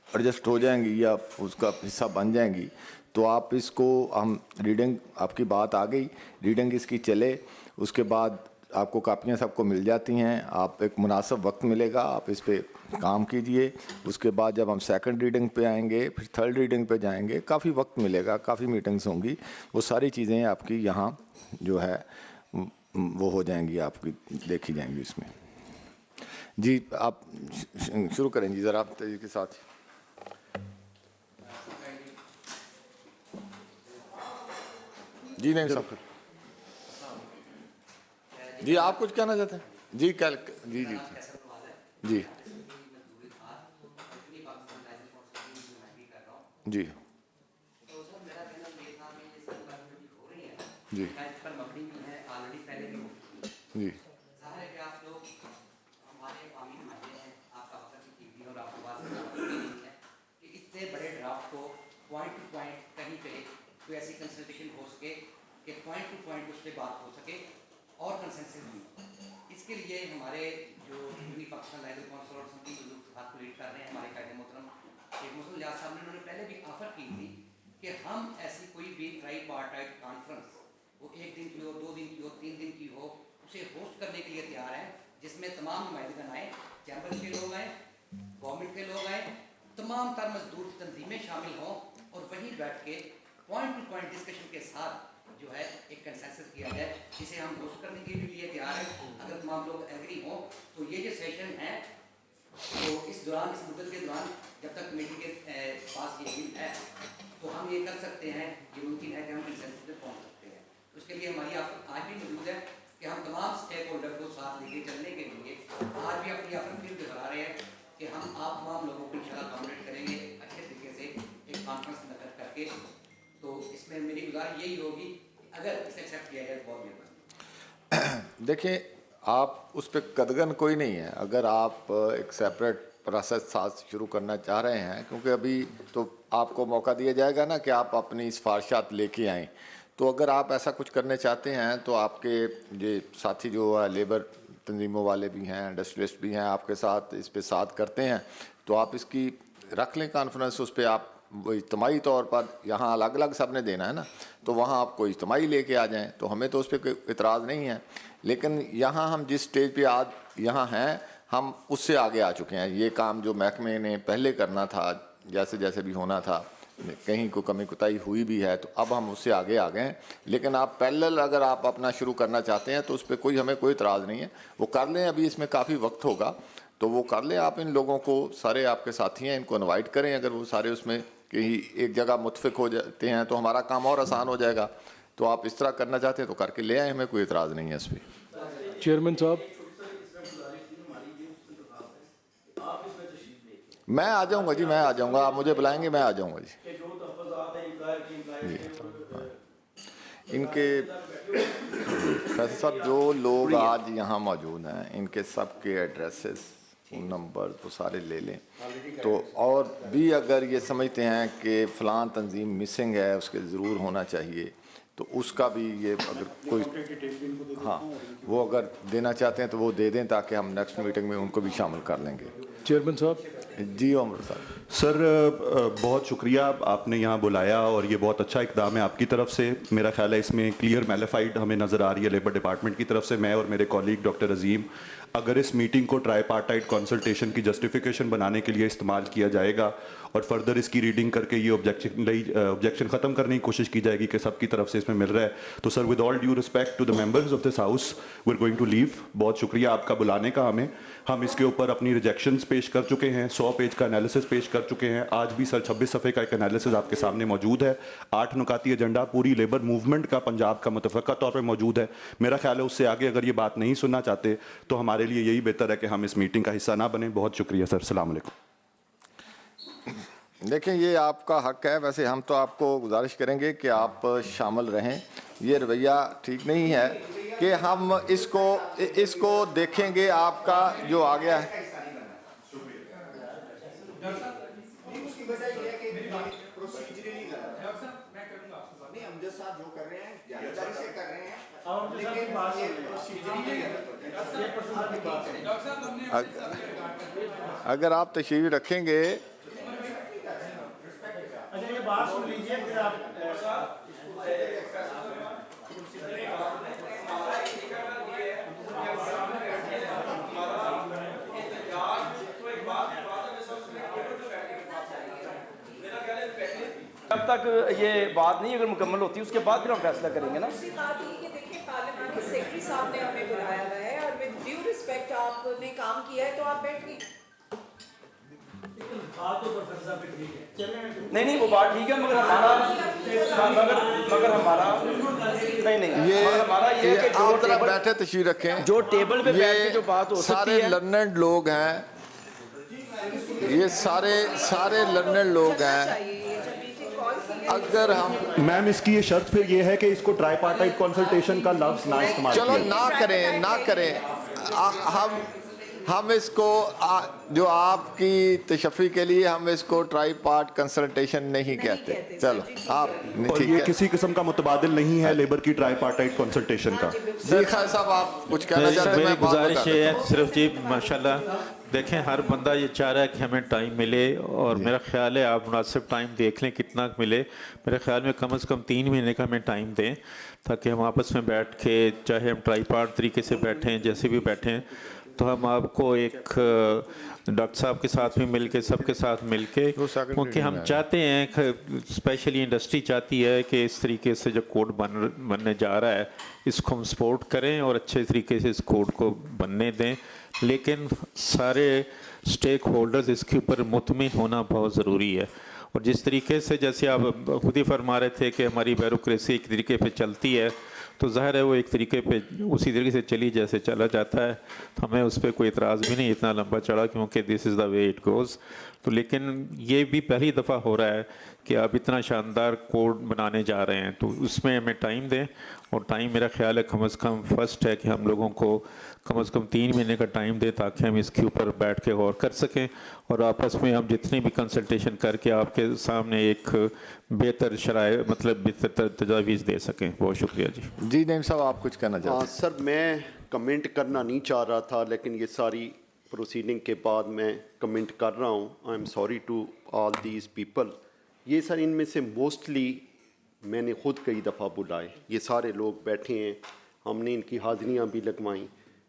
एडजस्ट हो जाएंगी या उसका हिस्सा बन जाएंगी। तो आप इसको, हम रीडिंग, आपकी बात आ गई, रीडिंग इसकी चले, उसके बाद आपको कापियाँ सबको मिल जाती हैं, आप एक मुनासिब वक्त मिलेगा, आप इस पे काम कीजिए। उसके बाद जब हम सेकंड रीडिंग पे आएंगे, फिर थर्ड रीडिंग पे जाएंगे, काफ़ी वक्त मिलेगा, काफ़ी मीटिंग्स होंगी, वो सारी चीज़ें आपकी यहाँ जो है वो हो जाएंगी, आपकी देखी जाएंगी इसमें। जी आप शुरू करें जी ज़रा, आप तेज़ी के साथ। जी नहीं सब जी आप कुछ कहना चाहते हैं? जी कल जी जी जी जी जी जी इतने बड़े ड्राफ्ट को पॉइंट टू पॉइंट कहीं पे कोई ऐसी कंसल्टेशन हो सके कि पॉइंट टू पॉइंट उस पर बात हो सके और कंसेंसस भी। इसके लिए हमारे जो यूनी पाकिस्तान लीगल काउंसिल और संघी बात को लीड कर रहे हैं हमारे कायदे मोहतरम शेख मुहम्मद लियाज़ साहब ने, उन्होंने पहले भी ऑफर की थी कि हम ऐसी कोई भी ट्राईपार्टाइट कॉन्फ्रेंस, वो 1 दिन की हो, 2 दिन की हो, 3 दिन की हो, उसे होस्ट करने के लिए तैयार हैं, जिसमें तमाम नुमाइंदगण आए, चैम्बर के लोग आए, गवर्नमेंट के लोग आए, तमाम तर मजदूर तंजीमें शामिल हों और वहीं बैठ के पॉइंट टू पॉइंट डिस्कशन के साथ जो है एक कंसेंसस किया जाए, जिसे हम होस्ट करने के लिए तैयार हैं। अगर तमाम लोग एग्री हों तो ये जो सेशन है तो इस दौरान, इस मुद्दत के दौरान जब तक कमेटी के पास ये बिल है तो हम ये कर सकते हैं, ये मुमकिन है कि हम कंसेंसस पे पहुँच सकते हैं। उसके लिए हमारी आज भी मौजूद है कि हम तमाम स्टेक होल्डर को साथ लेके चलने के लिए आज भी अपनी ऑफर फिर दोहरा रहे हैं कि हम आप तमाम लोगों को इंशाल्लाह अकोमोडेट करेंगे अच्छे तरीके से एक कॉन्फ्रेंस मुनक़्क़द करके। तो इसमें मेरी गुजारिश यही होगी कि अगर इसे एक्सेप्ट किया जाए तो बहुत मेहरबानी। देखिए आप उस पर कदगन कोई नहीं है, अगर आप एक सेपरेट प्रोसेस साथ शुरू करना चाह रहे हैं, क्योंकि अभी तो आपको मौका दिया जाएगा ना कि आप अपनी सिफारिशात लेके आएँ। तो अगर आप ऐसा कुछ करने चाहते हैं तो आपके ये साथी जो है लेबर तंजीमों वाले भी हैं, इंडस्ट्रियलिस्ट भी हैं, आपके साथ इस पे साथ करते हैं, तो आप इसकी रख लें कॉन्फ्रेंस। उस पर आप इज्तिमाई तौर पर, यहाँ अलग अलग सब ने देना है ना, तो वहाँ आप कोई इज्तिमाई लेके आ जाएं, तो हमें तो उस पर कोई इतराज़ नहीं है। लेकिन यहाँ हम जिस स्टेज पे आज यहाँ हैं, हम उससे आगे आ चुके हैं। ये काम जो महकमे ने पहले करना था, जैसे जैसे भी होना था, कहीं को कमी कुताही हुई भी है, तो अब हम उससे आगे आ गए हैं। लेकिन आप पैरेलल अगर आप अपना शुरू करना चाहते हैं तो उस पर कोई हमें कोई इतराज़ नहीं है, वो कर लें। अभी इसमें काफ़ी वक्त होगा तो वो कर लें। आप इन लोगों को, सारे आपके साथी हैं, इनको इनवाइट करें। अगर वो सारे उसमें कहीं एक जगह मुतफिक हो जाते हैं तो हमारा काम और आसान हो जाएगा। तो आप इस तरह करना चाहते हैं तो करके ले आए, हमें कोई इतराज़ नहीं है इस पर। चेयरमैन साहब, मैं आ जाऊँगा जी, मैं आ जाऊँगा, आप मुझे बुलाएंगे, मैं आ जाऊँगा जी। इनके फैसल साहब जो लोग आज यहाँ मौजूद हैं, इनके सब के एड्रेसेस, फ़ोन नंबर तो सारे ले लें। तो और भी अगर ये समझते हैं कि फ़लाँ तंजीम मिसिंग है, उसके ज़रूर होना चाहिए, तो उसका भी ये अगर कोई, हाँ, वो अगर देना चाहते हैं तो वो दे दें, ताकि हम नेक्स्ट मीटिंग में उनको भी शामिल कर लेंगे। चेयरमैन साहब। जी उमर साहब। सर बहुत शुक्रिया, आपने यहाँ बुलाया और ये बहुत अच्छा इकदाम है आपकी तरफ से। मेरा ख्याल है इसमें क्लियर मैलिफाइड हमें नज़र आ रही है लेबर डिपार्टमेंट की तरफ से। मैं और मेरे कॉलीग डॉक्टर अजीम, अगर इस मीटिंग को ट्राईपार्टाइट कंसल्टेशन की जस्टिफिकेशन बनाने के लिए इस्तेमाल किया जाएगा और फर्दर इसकी रीडिंग करके ये ऑब्जेक्शन ख़त्म करने की कोशिश की जाएगी कि सबकी तरफ से इसमें मिल रहा है, तो sir with all due respect to the members of this house, we are going to leave. बहुत शुक्रिया आपका बुलाने का हमें। हम इसके ऊपर अपनी रिजेक्शंस पेश कर चुके हैं, 100 पेज का एनालिसिस पेश कर चुके हैं। आज भी सर 26 सफ़े का एक एनालिसिस आपके सामने मौजूद है। 8 नुकाती एजेंडा पूरी लेबर मूवमेंट का पंजाब का मुतफ़क्का तौर पर मौजूद है। मेरा ख्याल है उससे आगे अगर ये बात नहीं सुनना चाहते तो हमारे लिए यही बेहतर है कि हम इस मीटिंग का हिस्सा ना बने। बहुत शुक्रिया सर, अस्सलाम वालेकुम। देखें, ये आपका हक है। वैसे हम तो आपको गुजारिश करेंगे कि आप शामिल रहें। ये रवैया ठीक नहीं है कि हम इसको देखेंगे आपका जो आ गया है। अगर आप तशरीफ रखेंगे, ये बात सुन लीजिए फिर आप जब तक ये बात नहीं अगर मुकम्मल होती उसके बाद फिर हम फैसला करेंगे ना। दूसरी बात ये कि देखिए पार्लियामेंट्री सेक्रेटरी साहब ने हमें बुलाया हुआ है और विद ड्यू रिस्पेक्ट आपने काम किया है तो आप बैठिए। नहीं वो बात ठीक है मगर हमारा ये आप जरा बैठे तशरीफ रखें। जो टेबल पे बैठ के जो बात हो सकती सारे है, लर्नड लोग हैं, ये सारे लर्नड लोग हैं। अगर हम मैम इसकी ये शर्त फिर ये है कि इसको ट्राईपार्टाइट कंसल्टेशन का लफ्ज ना इस्तेमाल चलो किया। ना करें हम इसको जो आपकी तशफ़ी के लिए हम इसको ट्राई पार्ट कंसल्टेशन नहीं कहते। चलो आप और ठीक ये है। किसी किस्म का मुतबादिल नहीं है लेबर की ट्राईपार्टाइट कंसल्टेशन का। जी खान साहब आप कुछ कहना चाहते हैं? मेरी मैं बात गुजारिश बता ये देता है हूं। सिर्फ जी माशाल्लाह देखें हर बंदा ये चाह रहा है कि हमें टाइम मिले और मेरा ख्याल है आप मुनासिब टाइम देख लें कितना मिले। मेरे ख्याल में कम से कम 3 महीने का हमें टाइम दें ताकि हम आपस में बैठ के चाहे हम ट्राईपार्ट तरीके से बैठें जैसे भी बैठें तो हम आपको एक डॉक्टर साहब के साथ भी मिल के सबके साथ मिल के क्योंकि हम चाहते हैं स्पेशली इंडस्ट्री चाहती है कि इस तरीके से जो कोड बनने जा रहा है इसको हम सपोर्ट करें और अच्छे तरीके से इस कोड को बनने दें, लेकिन सारे स्टेक होल्डर्स इसके ऊपर मुतमिन होना बहुत ज़रूरी है। और जिस तरीके से जैसे आप खुद ही फरमा रहे थे कि हमारी ब्यूरोक्रेसी एक तरीके पे चलती है तो ज़ाहिर है वो एक तरीके पे उसी तरीके से चली जैसे चला जाता है, तो हमें उस पर कोई इतराज़ भी नहीं इतना लंबा चढ़ा क्योंकि this is the way it goes. तो लेकिन ये भी पहली दफ़ा हो रहा है कि आप इतना शानदार कोड बनाने जा रहे हैं तो उसमें हमें टाइम दें और टाइम मेरा ख्याल है कम से कम फर्स्ट है कि हम लोगों को कम से कम 3 महीने का टाइम दें ताकि हम इसके ऊपर बैठ के गौर कर सकें और आपस में हम जितनी भी कंसल्टेशन करके आपके सामने एक बेहतर शराय मतलब बेहतर तजावीज़ दे सकें। बहुत शुक्रिया जी। जी नईम साहब आप कुछ कहना चाहते हैं? सर मैं कमेंट करना नहीं चाह रहा था लेकिन ये सारी प्रोसीडिंग के बाद मैं कमेंट कर रहा हूँ। I am sorry to all these people. ये सर इनमें से मोस्टली मैंने ख़ुद कई दफ़ा बुलाए, ये सारे लोग बैठे हैं, हमने इनकी हाज़िरियाँ भी लगवाईं।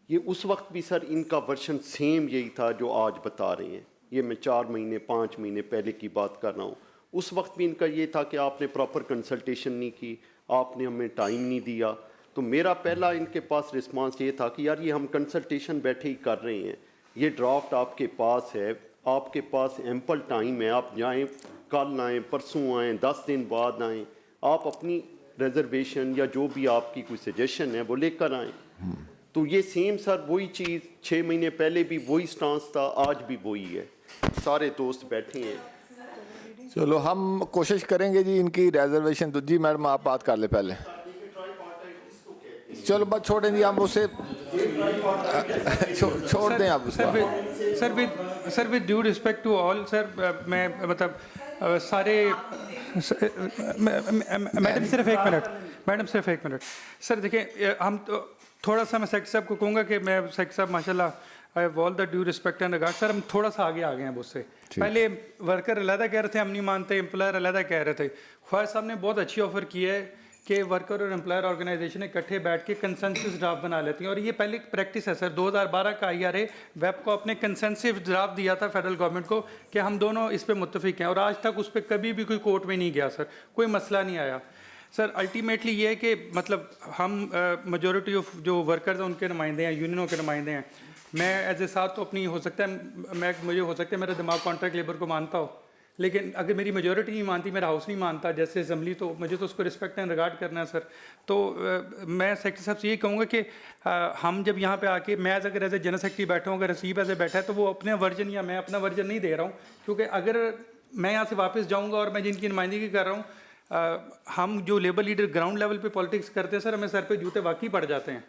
ये उस वक्त भी सर इनका वर्शन सेम यही था जो आज बता रहे हैं। ये मैं 4 महीने 5 महीने पहले की बात कर रहा हूँ। उस वक्त भी इनका ये था कि आपने प्रॉपर कंसल्टेशन नहीं की, आपने हमें टाइम नहीं दिया। तो मेरा पहला इनके पास रिस्पांस ये था कि यार ये हम कंसल्टेशन बैठे ही कर रहे हैं, ये ड्राफ्ट आपके पास है, आपके पास एम्पल टाइम है, आप जाएँ कल आएँ परसों आएँ 10 दिन बाद आएँ, आप अपनी रिजर्वेशन या जो भी आपकी कोई सजेशन है वो लेकर आएँ। तो ये सेम सर वही चीज़ 6 महीने पहले भी वही स्टांस था, आज भी वही है। सारे दोस्त बैठे हैं। चलो हम कोशिश करेंगे जी इनकी रिजर्वेशन। तो जी मैडम आप बात कर ले पहले। चलो बात छोड़ें जी, हम उसे छोड़ दें आप उसको। Sir with due respect to all sir मैं मतलब सारे मैडम सिर्फ एक मिनट सर देखिए हम तो थोड़ा सा मैं सेक्रेटरी साहब को कहूँगा कि मैं सेक्रेटरी साहब माशाल्लाह I have all the due respect and regard sir हम थोड़ा सा आगे आ गए हैं उससे। पहले वर्कर अलहदा कह रहे थे हम नहीं मानते, एम्प्लॉयर अलहदा कह रहे थे। ख्वाहिश साहब ने बहुत अच्छी ऑफर की है कि वर्कर और एम्प्लॉयर ऑर्गेनाइजेशन इकट्ठे बैठ के कंसेंसस ड्राफ्ट बना लेती हैं और ये पहली प्रैक्टिस है सर। 2012 का IRA वेबकॉप ने कंसेंसस ड्राफ्ट दिया था फेडरल गवर्नमेंट को कि हम दोनों इस पर मुत्तफिक हैं और आज तक उस पर कभी भी कोई कोर्ट में नहीं गया सर, कोई मसला नहीं आया सर। अल्टीमेटली ये है कि मतलब हम मेजॉरिटी ऑफ जो वर्कर्स हैं उनके नुमाइंदे हैं, यूनियनों के नुमाइंदे हैं। मैं एज ए साथ तो अपनी हो सकता है मुझे हो सकता है मेरा दिमाग कॉन्ट्रैक्ट लेबर को मानता हो, लेकिन अगर मेरी मेजॉरिटी नहीं मानती, मेरा हाउस नहीं मानता जैसे असम्बली, तो मुझे तो उसको रिस्पेक्ट एंड रिगार्ड करना है सर। तो मैं सेक्रेटरी साहब से ये कहूँगा कि हम जब यहाँ पे आके मैं अगर एज ए जनरल सेक्रेटरी बैठा हूँ, अगर रसीब एज ए बैठा है तो वो अपने वर्जन या मैं अपना वर्जन नहीं दे रहा हूँ, क्योंकि अगर मैं यहाँ से वापस जाऊँगा और मैं जिनकी नुमाइंदगी कर रहा हूँ हम जो लेबर लीडर ग्राउंड लेवल पे पॉलिटिक्स करते हैं सर, हमें सर पे जूते वाकई पड़ जाते हैं।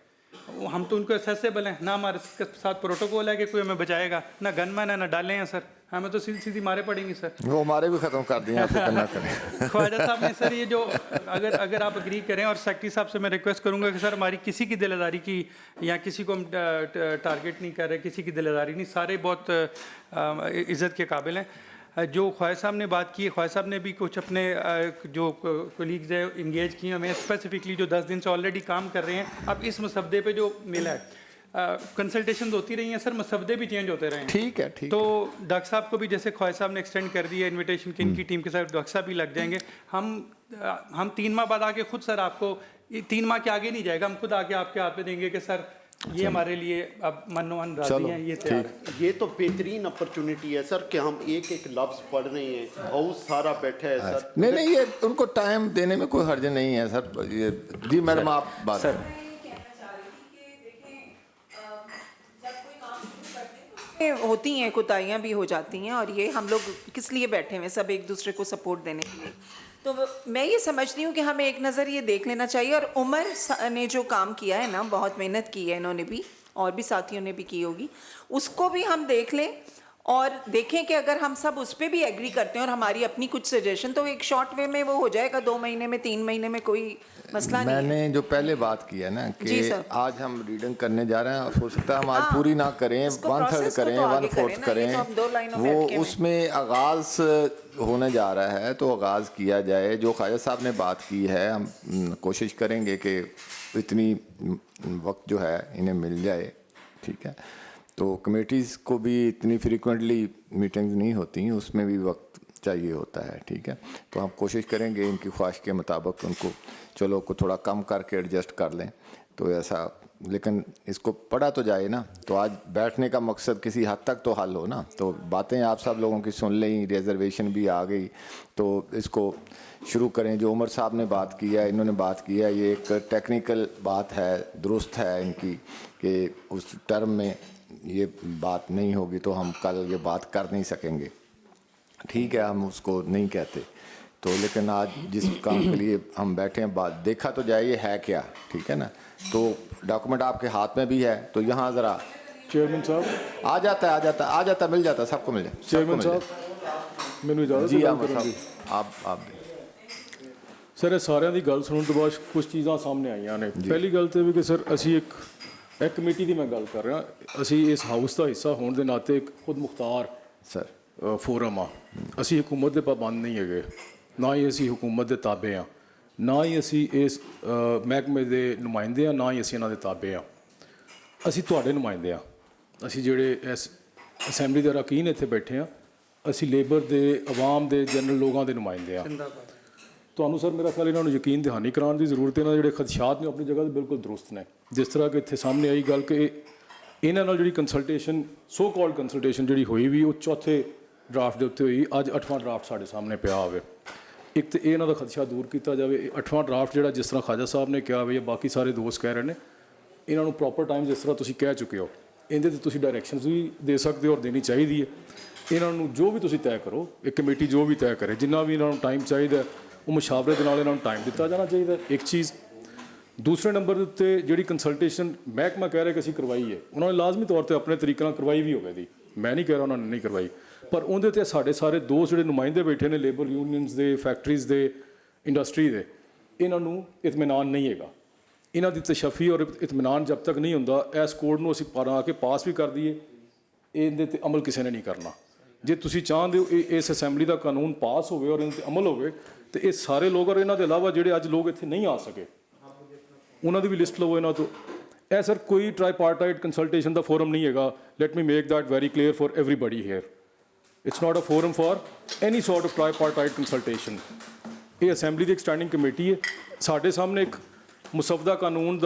हम तो उनको एक्सेसिबल हैं, ना हमारे साथ प्रोटोकॉल है कि कोई हमें बचाएगा, ना गनमैन है ना डाले हैं सर, हमें तो सीधी सीधी मारे पड़ेंगी सर। वो हमारे भी ख़त्म कर दिए, ना करें। ख्वाजा साहब ने सर ये जो अगर आप एग्री करें और सेक्रेटरी साहब से मैं रिक्वेस्ट करूंगा कि सर हमारी किसी की दिलदारी की या किसी को हम टारगेट नहीं कर रहे, किसी की दिलदारी नहीं, सारे बहुत इज़्ज़त के काबिल हैं। जो ख्वाजा साहब ने बात की, ख्वाजा साहब ने भी कुछ अपने जो कोलीग्स हैं इंगेज किए हमें स्पेसिफिकली जो 10 दिन से ऑलरेडी काम कर रहे हैं। अब इस मसवदे पे जो मिला है कंसल्टेशन होती रही हैं सर, मसवदे भी चेंज होते रहे हैं। ठीक है तो डॉक्टर साहब को भी जैसे ख्वाजा साहब ने एक्सटेंड कर दिया इन्विटेशन की, इनकी टीम के साथ डॉक्टर साहब भी लग जाएंगे। हम 3 माह बाद आके खुद सर आपको 3 माह के आगे नहीं जाएगा, हम खुद आके आपके हाथ में देंगे कि सर ये हमारे लिए अब मनोहन राजी चलो, हैं, ये तैयार है। ये तो बेहतरीन अपॉर्चुनिटी है सर कि हम एक एक लफ्ज़ पढ़ रहे हैं, हाउस सारा बैठा है सर। नहीं नहीं, ये उनको टाइम देने में कोई हर्ज नहीं है सर। ये जी मैडम आप बात सर होती हैं, कुताहियाँ भी हो जाती हैं, और ये हम लोग किस लिए बैठे हुए हैं, सब एक दूसरे को सपोर्ट देने के लिए। तो मैं ये समझती हूँ कि हमें एक नज़र ये देख लेना चाहिए, और उमर ने जो काम किया है ना, बहुत मेहनत की है इन्होंने भी, और भी साथियों ने भी की होगी, उसको भी हम देख लें और देखें कि अगर हम सब उस पर भी एग्री करते हैं और हमारी अपनी कुछ सजेशन, तो एक शॉर्ट वे में वो हो जाएगा, 2 महीने में 3 महीने में कोई मसला नहीं है। मैंने जो पहले बात की है ना कि आज हम रीडिंग करने जा रहे हैं, हो सकता है हम आज पूरी ना करें, 1/3 करें, 1/4 करें, वो उसमें आगाज़ होने जा रहा है तो आगाज़ किया जाए। जो ख्वाजा साहब ने बात की है, हम कोशिश करेंगे कि इतनी वक्त जो है इन्हें मिल जाए, ठीक है। तो कमेटीज़ को भी इतनी फ्रीक्वेंटली मीटिंग्स नहीं होती, उसमें भी वक्त चाहिए होता है, ठीक है। तो हम कोशिश करेंगे इनकी ख्वाहिश के मुताबिक उनको चलो को थोड़ा कम करके एडजस्ट कर लें, तो ऐसा, लेकिन इसको पढ़ा तो जाए ना। तो आज बैठने का मकसद किसी हद तक तो हल हो ना, तो बातें आप सब लोगों की सुन लें, रिजर्वेशन भी आ गई, तो इसको शुरू करें। जो उमर साहब ने बात की है, इन्होंने बात की है, ये एक टेक्निकल बात है, दुरुस्त है इनकी, कि उस टर्म में ये बात नहीं होगी तो हम कल ये बात कर नहीं सकेंगे, ठीक है, हम उसको नहीं कहते। तो लेकिन आज जिस काम के लिए हम बैठे हैं, बात देखा तो जाए ये है क्या, ठीक है ना। तो डॉक्यूमेंट आपके हाथ में भी है, तो यहाँ ज़रा चेयरमैन साहब आ जाता है, मिल जाता है, सबको मिल जाए। चेयरमैन साहब मैंने इजाज़त जी है आप सर, ਇਹ ਸਾਰਿਆਂ ਦੀ ਗੱਲ ਸੁਣਨ ਤੋਂ ਬਾਅਦ ਕੁਝ ਚੀਜ਼ਾਂ ਸਾਹਮਣੇ ਆਈਆਂ ਨੇ। ਪਹਿਲੀ ਗੱਲ ਤੇ ਵੀ ਕਿ ਸਰ ਅਸੀਂ ਇੱਕ ਕਮੇਟੀ ਦੀ ਮੈਂ ਗੱਲ ਕਰ ਰਿਹਾ, ਅਸੀਂ ਇਸ ਹਾਊਸ ਦਾ ਹਿੱਸਾ ਹੋਣ ਦੇ ਨਾਤੇ ਇੱਕ ਖੁਦ ਮੁਖਤਾਰ ਸਰ ਫੋਰਮ ਆ। ਅਸੀਂ ਹਕੂਮਤ ਦੇ ਪਾਬੰਦ ਨਹੀਂ ਹੈਗੇ, ਨਾ ਹੀ ਅਸੀਂ ਹਕੂਮਤ ਦੇ ਤਾਬੇ ਆ, ਨਾ ਹੀ ਅਸੀਂ ਇਸ ਮਹਿਕਮੇ ਦੇ ਨੁਮਾਇੰਦੇ ਆ, ਨਾ ਹੀ ਅਸੀਂ ਇਹਨਾਂ ਦੇ ਤਾਬੇ ਆ। ਅਸੀਂ ਤੁਹਾਡੇ ਨੁਮਾਇੰਦੇ ਆ, ਅਸੀਂ ਜਿਹੜੇ ਇਸ ਅਸੈਂਬਲੀ ਦੇ ਅਰਕਾਨ ਇੱਥੇ ਬੈਠੇ ਆ, ਅਸੀਂ ਲੇਬਰ ਦੇ, ਆਵਾਮ ਦੇ, ਜਨਰਲ ਲੋਕਾਂ ਦੇ ਨੁਮਾਇੰਦੇ ਆ। ਤੁਹਾਨੂੰ ਸਰ ਮੇਰਾ ਖਿਆਲ ਇਹਨਾਂ ਨੂੰ ਯਕੀਨ ਦਹਾਨੀ ਕਰਾਉਣ ਦੀ ਜ਼ਰੂਰਤ ਹੈ। ਇਹਨਾਂ ਦੇ ਜਿਹੜੇ ਖਦਸ਼ਾਤ ਨੇ ਆਪਣੀ ਜਗ੍ਹਾ 'ਤੇ ਬਿਲਕੁਲ ਦਰੁਸਤ ਨੇ। ਜਿਸ ਤਰ੍ਹਾਂ ਕਿ ਇੱਥੇ ਸਾਹਮਣੇ ਆਈ ਗੱਲ ਕਿ ਇਹਨਾਂ ਨਾਲ ਜਿਹੜੀ ਕੰਸਲਟੇਸ਼ਨ, ਸੋ ਕਾਲਡ ਕੰਸਲਟੇਸ਼ਨ ਜਿਹੜੀ ਹੋਈ ਵੀ, ਉਹ ਚੌਥੇ ਡਰਾਫਟ ਦੇ ਉੱਤੇ ਹੋਈ, ਅੱਜ 8ਵਾਂ ਡਰਾਫਟ ਸਾਡੇ ਸਾਹਮਣੇ ਪਿਆ ਹੋਵੇ। ਇੱਕ ਤਾਂ ਇਹ ਇਹਨਾਂ ਦਾ ਖਦਸ਼ਾ ਦੂਰ ਕੀਤਾ ਜਾਵੇ। 8ਵਾਂ ਡਰਾਫਟ ਜਿਹੜਾ, ਜਿਸ ਤਰ੍ਹਾਂ ਖਾਜਾ ਸਾਹਿਬ ਨੇ ਕਿਹਾ ਹੋਵੇ ਜਾਂ ਬਾਕੀ ਸਾਰੇ ਦੋਸਤ ਕਹਿ ਰਹੇ ਨੇ, ਇਹਨਾਂ ਨੂੰ ਪ੍ਰੋਪਰ ਟਾਈਮ, ਜਿਸ ਤਰ੍ਹਾਂ ਤੁਸੀਂ ਕਹਿ ਚੁੱਕੇ ਹੋ, ਇਹਦੇ 'ਤੇ ਤੁਸੀਂ ਡਾਇਰੈਕਸ਼ਨਸ ਵੀ ਦੇ ਸਕਦੇ ਹੋ ਔਰ ਦੇਣੀ ਚਾਹੀਦੀ ਹੈ। ਇਹਨਾਂ ਨੂੰ ਜੋ ਵੀ ਤੁਸੀਂ ਤੈਅ ਕਰੋ, ਇੱਕ ਕਮੇਟੀ ਜੋ ਵੀ ਤੈਅ ਕਰੇ, ਜਿੰਨਾ ਵੀ ਇਹਨਾਂ ਨੂੰ ਟਾਈਮ ਚਾਹੀਦਾ ਉਹ ਮੁਸ਼ਾਵਰੇ ਦੇ ਨਾਲ ਇਹਨਾਂ ਨੂੰ ਟਾਈਮ ਦਿੱਤਾ ਜਾਣਾ ਚਾਹੀਦਾ, ਇੱਕ ਚੀਜ਼। ਦੂਸਰੇ ਨੰਬਰ ਦੇ ਉੱਤੇ ਜਿਹੜੀ ਕੰਸਲਟੇਸ਼ਨ ਮਹਿਕਮਾ ਕਹਿ ਰਿਹਾ ਕਿ ਅਸੀਂ ਕਰਵਾਈ ਹੈ, ਉਹਨਾਂ ਨੇ ਲਾਜ਼ਮੀ ਤੌਰ 'ਤੇ ਆਪਣੇ ਤਰੀਕੇ ਨਾਲ ਕਰਵਾਈ ਵੀ ਹੋਵੇ ਦੀ, ਮੈਂ ਨਹੀਂ ਕਹਿ ਰਿਹਾ ਉਹਨਾਂ ਨੇ ਨਹੀਂ ਕਰਵਾਈ, ਪਰ ਉਹਦੇ 'ਤੇ ਸਾਡੇ ਸਾਰੇ ਦੋਸਤ ਜਿਹੜੇ ਨੁਮਾਇੰਦੇ ਬੈਠੇ ਨੇ ਲੇਬਰ ਯੂਨੀਅਨਸ ਦੇ, ਫੈਕਟਰੀਜ਼ ਦੇ, ਇੰਡਸਟਰੀ ਦੇ, ਇਹਨਾਂ ਨੂੰ ਇਤਮੀਨਾਨ ਨਹੀਂ ਹੈਗਾ। ਇਹਨਾਂ ਦੀ ਤਸ਼ੱਫੀ ਔਰ ਇਤਮੀਨਾਨ ਜਦ ਤੱਕ ਨਹੀਂ ਹੁੰਦਾ, ਇਸ ਕੋਡ ਨੂੰ ਅਸੀਂ ਬਣਾ ਕੇ ਪਾਸ ਵੀ ਕਰ ਦਈਏ, ਇਹਦੇ 'ਤੇ ਅਮਲ ਕਿਸੇ ਨੇ ਨਹੀਂ ਕਰਨਾ। ਜੇ ਤੁਸੀਂ ਚਾਹੁੰਦੇ ਹੋ ਇਸ ਅਸੈਂਬਲੀ ਦਾ ਕਾਨੂੰਨ ਪਾਸ ਹੋਵੇ ਔਰ ਇਹਦੇ 'ਤੇ ਅਮਲ ਹੋਵੇ, ਤੇ ਇਹ ਸਾਰੇ ਲੋਕ ਔਰ ਇਹਨਾਂ ਦੇ ਇਲਾਵਾ ਜਿਹੜੇ ਅੱਜ ਲੋਕ ਇੱਥੇ ਨਹੀਂ ਆ ਸਕੇ, ਉਹਨਾਂ ਦੀ ਵੀ ਲਿਸਟ ਲਵੋ ਇਹਨਾਂ ਤੋਂ। ਇਹ ਸਰ ਕੋਈ ਟ੍ਰਾਈਪਾਰਟਾਈਟ ਕੰਸਲਟੇਸ਼ਨ ਦਾ ਫੋਰਮ ਨਹੀਂ ਹੈਗਾ। Let me make that very clear for everybody here. It's not a forum for any sort of tripartite consultation. ਇਹ ਅਸੈਂਬਲੀ ਦੀ ਇੱਕ ਸਟੈਂਡਿੰਗ ਕਮੇਟੀ ਹੈ। ਸਾਡੇ ਸਾਹਮਣੇ ਇੱਕ ਮੁਸਵਦਾ ਕਾਨੂੰਨ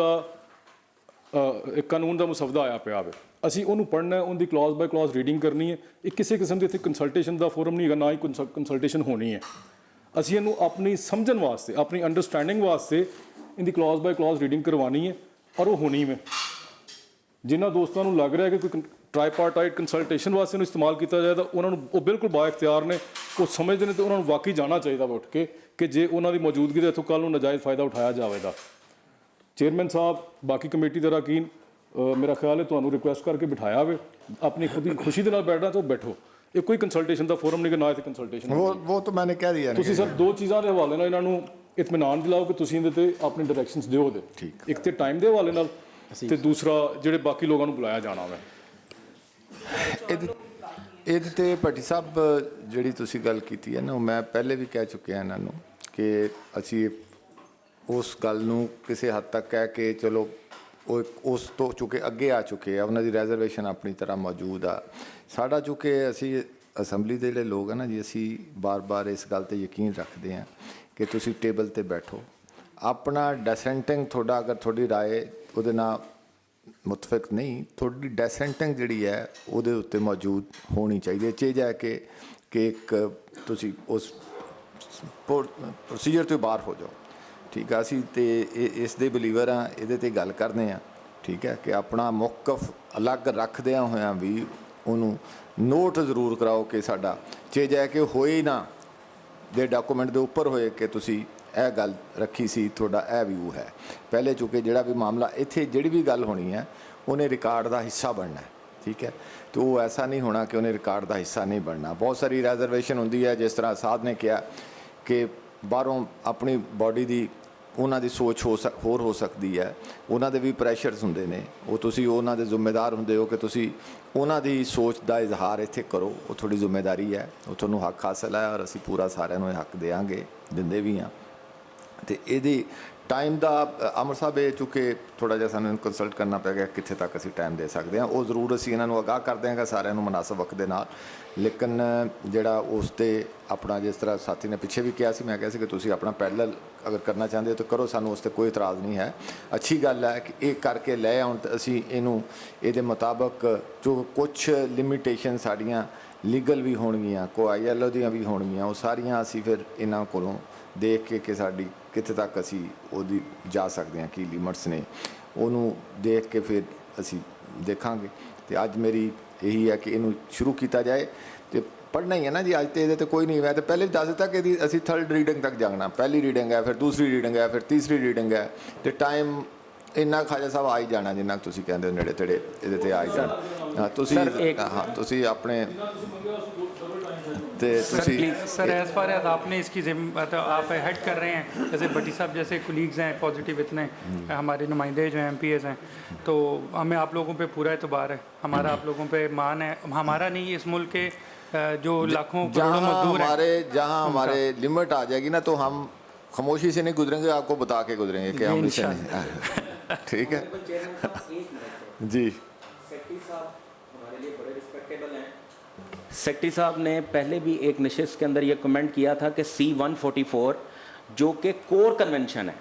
ਦਾ ਮੁਸਵਦਾ ਆਇਆ ਪਿਆ ਵੇ, ਅਸੀਂ ਉਹਨੂੰ ਪੜ੍ਹਨਾ ਹੈ, ਉਹਦੀ ਕਲੌਜ਼ ਬਾਈ ਕਲੌਜ਼ ਰੀਡਿੰਗ ਕਰਨੀ ਹੈ। ਇਹ ਕਿਸੇ ਕਿਸਮ ਦੀ ਇੱਥੇ ਕੰਸਲਟੇਸ਼ਨ ਦਾ ਫੋਰਮ ਨਹੀਂ ਹੈਗਾ, ਨਾ ਹੀ ਕੰਸਲਟੇਸ਼ਨ ਹੋਣੀ ਹੈ। ਅਸੀਂ ਇਹਨੂੰ ਆਪਣੀ ਸਮਝਣ ਵਾਸਤੇ, ਆਪਣੀ ਅੰਡਰਸਟੈਂਡਿੰਗ ਵਾਸਤੇ ਇਹਦੀ ਕਲੌਜ਼ ਬਾਈ ਕਲੌਜ਼ ਰੀਡਿੰਗ ਕਰਵਾਉਣੀ ਹੈ, ਔਰ ਉਹ ਹੋਣੀ ਹੈ। ਜਿਨ੍ਹਾਂ ਦੋਸਤਾਂ ਨੂੰ ਲੱਗ ਰਿਹਾ ਕਿ ਕੋਈ ਟ੍ਰਾਈਪਾਰਟਾਈਟ ਕੰਸਲਟੇਸ਼ਨ ਵਾਸਤੇ ਨੂੰ ਇਸਤੇਮਾਲ ਕੀਤਾ ਜਾਏ, ਤਾਂ ਉਹਨਾਂ ਨੂੰ, ਉਹ ਬਿਲਕੁਲ ਬਾਇਖਤਿਆਰ ਨੇ, ਉਹ ਸਮਝਦੇ ਨੇ, ਤੇ ਉਹਨਾਂ ਨੂੰ ਵਾਕਈ ਜਾਣਾ ਚਾਹੀਦਾ ਵਾ ਉੱਠ ਕੇ ਕਿ ਜੇ ਉਹਨਾਂ ਦੀ ਮੌਜੂਦਗੀ ਦਾ ਇੱਥੋਂ ਕੱਲ੍ਹ ਨੂੰ ਨਾਜਾਇਜ਼ ਫਾਇਦਾ ਉਠਾਇਆ ਜਾਵੇਗਾ। ਚੇਅਰਮੈਨ ਸਾਹਿਬ, ਬਾਕੀ ਕਮੇਟੀ ਦੇ ਅਰਕਾਨ, ਮੇਰਾ ਖਿਆਲ ਹੈ ਤੁਹਾਨੂੰ ਰਿਕੁਐਸਟ ਕਰਕੇ ਬਿਠਾਇਆ ਹੋਵੇ, ਆਪਣੀ ਖੁਦ ਦੀ ਖੁਸ਼ੀ ਦੇ ਨਾਲ ਬੈਠਣਾ ਤਾਂ ਬੈਠੋ। ਇਹ ਕੋਈ ਕੰਸਲਟੇਸ਼ਨ ਦਾ ਫੋਰਮ ਨਹੀਂ ਕਿ ਨਾ ਇੱਥੇ ਕੰਸਲਟੇਸ਼ਨ। ਉਹ ਤਾਂ ਮੈਨੇ ਕਹਿ ਦਿਆ। ਤੁਸੀਂ ਸਰ ਦੋ ਚੀਜ਼ਾਂ ਦੇ ਹਵਾਲੇ ਨਾਲ ਇਹਨਾਂ ਨੂੰ ਇਤਮੀਨਾਨ ਦਿਲਾਓ ਕਿ ਤੁਸੀਂ ਇਹਦੇ 'ਤੇ ਆਪਣੇ ਡਾਇਰੈਕਸ਼ਨਸ ਦਿਓ ਦੇ, ਇੱਕ ਤਾਂ ਟਾਈਮ ਦੇ ਹਵਾਲੇ ਨਾਲ, ਤੇ ਦੂਸਰਾ ਜਿਹੜੇ ਬਾਕੀ ਲੋਕਾਂ ਨੂੰ ਬੁਲਾਇਆ ਜਾਣਾ ਵਾ। ਇਹਦੇ 'ਤੇ ਭੱਟੀ ਸਾਹਿਬ ਜਿਹੜੀ ਤੁਸੀਂ ਗੱਲ ਕੀਤੀ ਹੈ ਨਾ, ਉਹ ਮੈਂ ਪਹਿਲੇ ਵੀ ਕਹਿ ਚੁੱਕਿਆ ਇਹਨਾਂ ਨੂੰ ਕਿ ਅਸੀਂ ਉਸ ਗੱਲ ਨੂੰ ਕਿਸੇ ਹੱਦ ਤੱਕ ਕਹਿ ਕੇ ਚਲੋ ਉਹ ਉਸ ਤੋਂ ਚੁੱਕੇ ਅੱਗੇ ਆ ਚੁੱਕੇ ਆ, ਉਹਨਾਂ ਦੀ ਰਿਜ਼ਰਵੇਸ਼ਨ ਆਪਣੀ ਤਰ੍ਹਾਂ ਮੌਜੂਦ ਆ। ਸਾਡਾ ਚੁੱਕੇ ਅਸੀਂ ਅਸੈਂਬਲੀ ਦੇ ਜਿਹੜੇ ਲੋਕ ਆ ਨਾ ਜੀ, ਅਸੀਂ ਬਾਰ-ਬਾਰ ਇਸ ਗੱਲ 'ਤੇ ਯਕੀਨ ਰੱਖਦੇ ਹਾਂ ਕਿ ਤੁਸੀਂ ਟੇਬਲ 'ਤੇ ਬੈਠੋ, ਆਪਣਾ ਡਿਸੈਂਟਿੰਗ ਤੁਹਾਡਾ, ਅਗਰ ਤੁਹਾਡੀ ਰਾਏ ਉਹਦੇ ਨਾਲ ਮੁਤਫਿਕ ਨਹੀਂ, ਤੁਹਾਡੀ ਡੈਸੈਂਟਿੰਗ ਜਿਹੜੀ ਹੈ ਉਹਦੇ ਉੱਤੇ ਮੌਜੂਦ ਹੋਣੀ ਚਾਹੀਦੀ ਹੈ। ਚੀਜ਼ ਹੈ ਕਿ ਇੱਕ ਤੁਸੀਂ ਉਸ ਪ੍ਰੋਸੀਜਰ ਤੋਂ ਬਾਹਰ ਹੋ ਜਾਓ, ਠੀਕ ਆ। ਅਸੀਂ ਤੇ ਇਸ ਦੇ ਬਲੀਵਰ ਹਾਂ, ਇਹਦੇ ਤੇ ਗੱਲ ਕਰਦੇ ਹਾਂ, ਠੀਕ ਹੈ, ਕਿ ਆਪਣਾ ਮੌਕਫ ਅਲੱਗ ਰੱਖਦਿਆਂ ਹੋਇਆਂ ਵੀ ਉਹਨੂੰ ਨੋਟ ਜ਼ਰੂਰ ਕਰਾਓ ਕਿ ਸਾਡਾ ਚੀਜ਼ ਹੈ ਕਿ ਹੋਏ ਨਾ ਦੇ ਡਾਕੂਮੈਂਟ ਦੇ ਉੱਪਰ ਹੋਏ ਕਿ ਤੁਸੀਂ ਇਹ ਗੱਲ ਰੱਖੀ ਸੀ, ਤੁਹਾਡਾ ਇਹ ਵਿਊ ਹੈ। ਪਹਿਲੇ ਚੁੱਕੇ ਜਿਹੜਾ ਵੀ ਮਾਮਲਾ ਇੱਥੇ ਜਿਹੜੀ ਵੀ ਗੱਲ ਹੋਣੀ ਹੈ ਉਹਨੇ ਰਿਕਾਰਡ ਦਾ ਹਿੱਸਾ ਬਣਨਾ ਹੈ, ਠੀਕ ਹੈ। ਤੇ ਉਹ ਐਸਾ ਨਹੀਂ ਹੋਣਾ ਕਿ ਉਹਨੇ ਰਿਕਾਰਡ ਦਾ ਹਿੱਸਾ ਨਹੀਂ ਬਣਨਾ। ਬਹੁਤ ਸਾਰੀ ਰਿਜ਼ਰਵੇਸ਼ਨ ਹੁੰਦੀ ਹੈ, ਜਿਸ ਤਰ੍ਹਾਂ ਸਾਧ ਨੇ ਕਿਹਾ ਕਿ ਬਾਹਰੋਂ ਆਪਣੀ ਬਾਡੀ ਦੀ ਉਹਨਾਂ ਦੀ ਸੋਚ ਹੋਰ ਹੋ ਸਕਦੀ ਹੈ, ਉਹਨਾਂ ਦੇ ਵੀ ਪ੍ਰੈਸ਼ਰਸ ਹੁੰਦੇ ਨੇ, ਉਹ ਤੁਸੀਂ ਉਹਨਾਂ ਦੇ ਜ਼ਿੰਮੇਦਾਰ ਹੁੰਦੇ ਹੋ ਕਿ ਤੁਸੀਂ ਉਹਨਾਂ ਦੀ ਸੋਚ ਦਾ ਇਜ਼ਹਾਰ ਇੱਥੇ ਕਰੋ, ਉਹ ਤੁਹਾਡੀ ਜ਼ਿੰਮੇਵਾਰੀ ਹੈ, ਉਹ ਤੁਹਾਨੂੰ ਹੱਕ ਹਾਸਲ ਹੈ ਔਰ ਅਸੀਂ ਪੂਰਾ ਸਾਰਿਆਂ ਨੂੰ ਇਹ ਹੱਕ ਦੇਵਾਂਗੇ, ਦਿੰਦੇ ਵੀ ਹਾਂ। ਤੇ ਇਹਦੀ ਟਾਈਮ ਦਾ ਅਮਰ ਸਾਹਿਬ ਇਹ ਚੁੱਕੇ ਥੋੜ੍ਹਾ ਜਿਹਾ ਸਾਨੂੰ ਕੰਸਲਟ ਕਰਨਾ ਪੈ ਗਿਆ ਕਿੱਥੇ ਤੱਕ ਅਸੀਂ ਟਾਈਮ ਦੇ ਸਕਦੇ ਹਾਂ, ਉਹ ਜ਼ਰੂਰ ਅਸੀਂ ਇਹਨਾਂ ਨੂੰ ਆਗਾਹ ਕਰ ਦਿਆਂਗੇ ਸਾਰਿਆਂ ਨੂੰ ਮੁਨਾਸਬ ਵਕਤ ਦੇ ਨਾਲ। ਲੇਕਿਨ ਜਿਹੜਾ ਉਸ 'ਤੇ ਆਪਣਾ ਜਿਸ ਤਰ੍ਹਾਂ ਸਾਥੀ ਨੇ ਪਿੱਛੇ ਵੀ ਕਿਹਾ ਸੀ, ਮੈਂ ਕਿਹਾ ਸੀ ਕਿ ਤੁਸੀਂ ਆਪਣਾ ਪੈਰਲਲ ਅਗਰ ਕਰਨਾ ਚਾਹੁੰਦੇ ਹੋ ਤਾਂ ਕਰੋ, ਸਾਨੂੰ ਉਸ 'ਤੇ ਕੋਈ ਇਤਰਾਜ਼ ਨਹੀਂ ਹੈ। ਅੱਛੀ ਗੱਲ ਹੈ ਕਿ ਇਹ ਕਰਕੇ ਲੈ ਆਉਣ ਤਾਂ ਅਸੀਂ ਇਹਨੂੰ ਇਹਦੇ ਮੁਤਾਬਕ ਜੋ ਕੁਛ ਲਿਮਿਟੇਸ਼ਨ ਸਾਡੀਆਂ ਲੀਗਲ ਵੀ ਹੋਣਗੀਆਂ, ਕੋਈ ILO ਦੀਆਂ ਵੀ ਹੋਣਗੀਆਂ, ਉਹ ਸਾਰੀਆਂ ਅਸੀਂ ਫਿਰ ਇਹਨਾਂ ਕੋਲੋਂ ਦੇਖ ਕੇ ਕਿ ਸਾਡੀ ਕਿੱਥੇ ਤੱਕ ਅਸੀਂ ਉਹਦੀ ਜਾ ਸਕਦੇ ਹਾਂ, ਕੀ ਲਿਮਟਸ ਨੇ, ਉਹਨੂੰ ਦੇਖ ਕੇ ਫਿਰ ਅਸੀਂ ਦੇਖਾਂਗੇ। ਤੇ ਅੱਜ ਮੇਰੀ ਇਹੀ ਹੈ ਕਿ ਇਹਨੂੰ ਸ਼ੁਰੂ ਕੀਤਾ ਜਾਏ ਤੇ ਪੜ੍ਹਨਾ ਹੀ ਹੈ ਨਾ ਜੀ। ਅੱਜ ਤੇ ਇਹਦੇ ਤੇ ਕੋਈ ਨਹੀਂ, ਮੈਂ ਤਾਂ ਪਹਿਲੇ ਵੀ ਦੱਸ ਦਿੱਤਾ ਕਿ ਇਹਦੀ ਅਸੀਂ 3rd ਰੀਡਿੰਗ ਤੱਕ ਜਾਣਾ। ਪਹਿਲੀ ਰੀਡਿੰਗ ਹੈ, ਫਿਰ ਦੂਸਰੀ ਰੀਡਿੰਗ ਹੈ, ਫਿਰ ਤੀਸਰੀ ਰੀਡਿੰਗ ਹੈ, ਤੇ ਟਾਈਮ ਇੰਨਾ ਖਾਜਾ ਸਾਹਿਬ ਆ ਹੀ ਜਾਣਾ ਜਿੰਨਾ ਤੁਸੀਂ ਕਹਿੰਦੇ ਹੋ, ਨੇੜੇ ਤੇੜੇ ਇਹਦੇ ਤੇ ਆ ਹੀ ਜਾਣਾ। ਹਾਂ ਤੁਸੀਂ ਹਾਂ ਤੁਸੀਂ ਆਪਣੇ सर एज फार एज आपने इसकी आप हेड कर रहे हैं, जैसे भट्टी साहब जैसे कुलीग्स हैं पॉजिटिव, इतने हमारे नुमाइंदे जो हैं MPs हैं, तो हमें आप लोगों पे पूरा एतबार है, हमारा आप लोगों पे मान है। हमारा नहीं, इस मुल्क के जो लाखों करोड़ों मजदूर हैं, जहाँ हमारे लिमिट आ जाएगी ना तो हम खामोशी से नहीं गुजरेंगे, आपको बता के गुजरेंगे कि हम इसे नहीं। ठीक है जी। सेक्रेटरी साहब ने पहले भी एक नशिस्त के अंदर ये कमेंट किया था कि C-144 जो कि कोर कन्वेंशन है,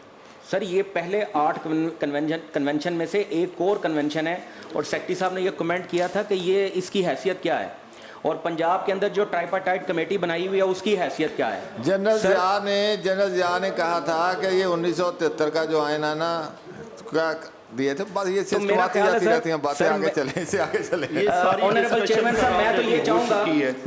सर ये पहले 8 कन्वेंशन में से एक कोर कन्वेंशन है, और सेक्रेटरी साहब ने ये कमेंट किया था कि ये इसकी हैसियत क्या है, और पंजाब के अंदर जो ट्राइपार्टाइट कमेटी बनाई हुई है उसकी हैसियत क्या है। जनरल ज़िया ने कहा था कि ये 1973 का जो आइन है ना क्या दिए थे, बस ये सिर्फ बातें जाती रहती हैं, बातें आगे चले इससे आगे चले। ऑनरेबल चेयरमैन साहब,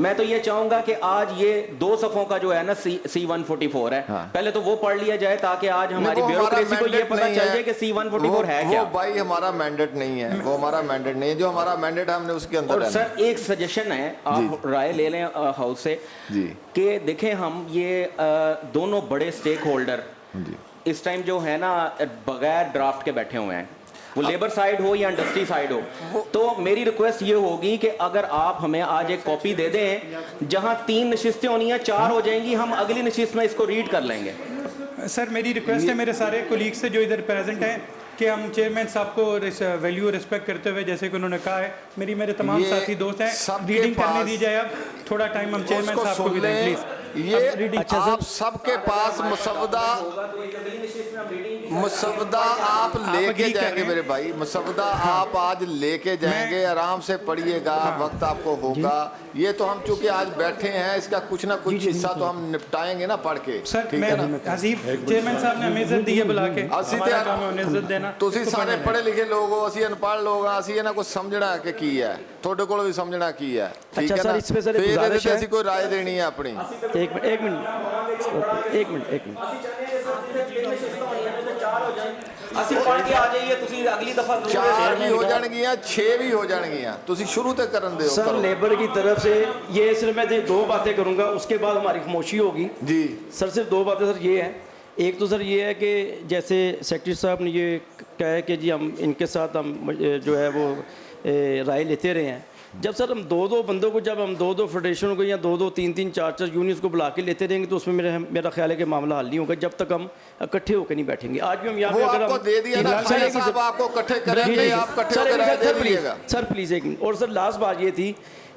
मैं तो ये चाहूंगा कि आज ये 2 सफ़ों का जो है ना C-144 है, पहले तो वो पढ़ लिया जाए ताकि आज हमारी ब्यूरोक्रेसी को ये पता चल जाए कि C-144 है क्या। वो भाई हमारा मैंडेट नहीं है, वो हमारा मैंडेट नहीं है, जो हमारा मैंडेट है हमने उसके अंदर। और सर एक सजेशन है, आप राय ले लें हाउस से कि देखें हम ये दोनों बड़े स्टेक होल्डर इस टाइम जो है ना बगैर ड्राफ्ट के बैठे हुए हैं, वो लेबर साइड हो या इंडस्ट्री साइड हो, तो मेरी रिक्वेस्ट ये होगी कि अगर आप हमें आज एक कॉपी दे दें, जहां 3 नशिस्तें होनी है 4 हो जाएंगी, हम अगली नशिस्त में इसको रीड कर लेंगे। सर मेरी रिक्वेस्ट है मेरे सारे कोलीग से जो इधर प्रेजेंट हैं कि हम चेयरमैन साहब को वैल्यू रिस्पेक्ट करते हुए, जैसे कि उन्होंने कहा है, मेरे तमाम साथी दोस्त हैं, रीडिंग करने दी जाए। अब थोड़ा टाइम हम चेयरमैन साहब को भी दें प्लीज़। ये आप सबके पास मुसवदा आप लेके जाएंगे मेरे भाई, मुसवदा आप आज लेके जाएंगे, आराम से पढ़िएगा, वक्त आपको होगा। ये तो हम चूंकि आज बैठे हैं, इसका कुछ ना कुछ हिस्सा तो हम निपटाएंगे ना पढ़ के। ठीक है ना हसीब चेयरमैन साहब ने हमें इज्जत दी है बुला के, हमारा काम है उन्हें इज्जत देना। ਤੁਸੀਂ ਸਾਰੇ ਪੜ੍ਹੇ ਲਿਖੇ ਲੋਕ ਹੋ, ਅਸੀਂ ਅਨਪੜ੍ਹ ਲੋਕ ਆ, ਅਸੀਂ ਇਹਨਾਂ ਕੁਝ ਸਮਝਣਾ ਕਿ ਕੀ ਹੈ, ਤੁਹਾਡੇ ਕੋਲ ਵੀ ਸਮਝਣਾ ਕੀ ਹੈ, ਠੀਕ ਹੈ ਨਾ। ਫਿਰ ਇਹਦੇ ਤੇ ਅਸੀਂ ਕੋਈ ਰਾਏ ਦੇਣੀ ਹੈ ਆਪਣੀ। एक मिनट ਅਸੀਂ ਪੜ੍ਹ ਕੇ ਆ ਜਾਈਏ, ਤੁਸੀਂ ਅਗਲੀ ਦਫਾ 4 भी हो जाएंगियां, 6 भी हो जाएंगियां, तुसी शुरू तक करन दो। सर लेबर की तरफ से ये सिर्फ मैं 2 बातें करूंगा, उसके बाद हमारी खामोशी होगी जी। सर सिर्फ 2 बातें सर ये है, एक तो सर ये है कि जैसे सेक्रेटरी साहब ने ये कहा है कि जी हम इनके साथ हम जो है वो राय लेते रहे हैं। जब सर हम 2-2 बंदों को, जब हम 2-2 फेडरेशनों को या 2-2, 3-3, 4-4 यूनियंस को बुला के लेते रहेंगे तो उसमें मेरा ख्याल है कि मामला हल नहीं होगा जब तक हम इकट्ठे होकर नहीं बैठेंगे। आज भी हम यहाँ पे अगर आपको दे दिया ना साहब, आपको इकट्ठे करेंगे, आप इकट्ठे होकर दे दीजिएगा सर प्लीज़ एक मिनट। और सर लास्ट बात ये थी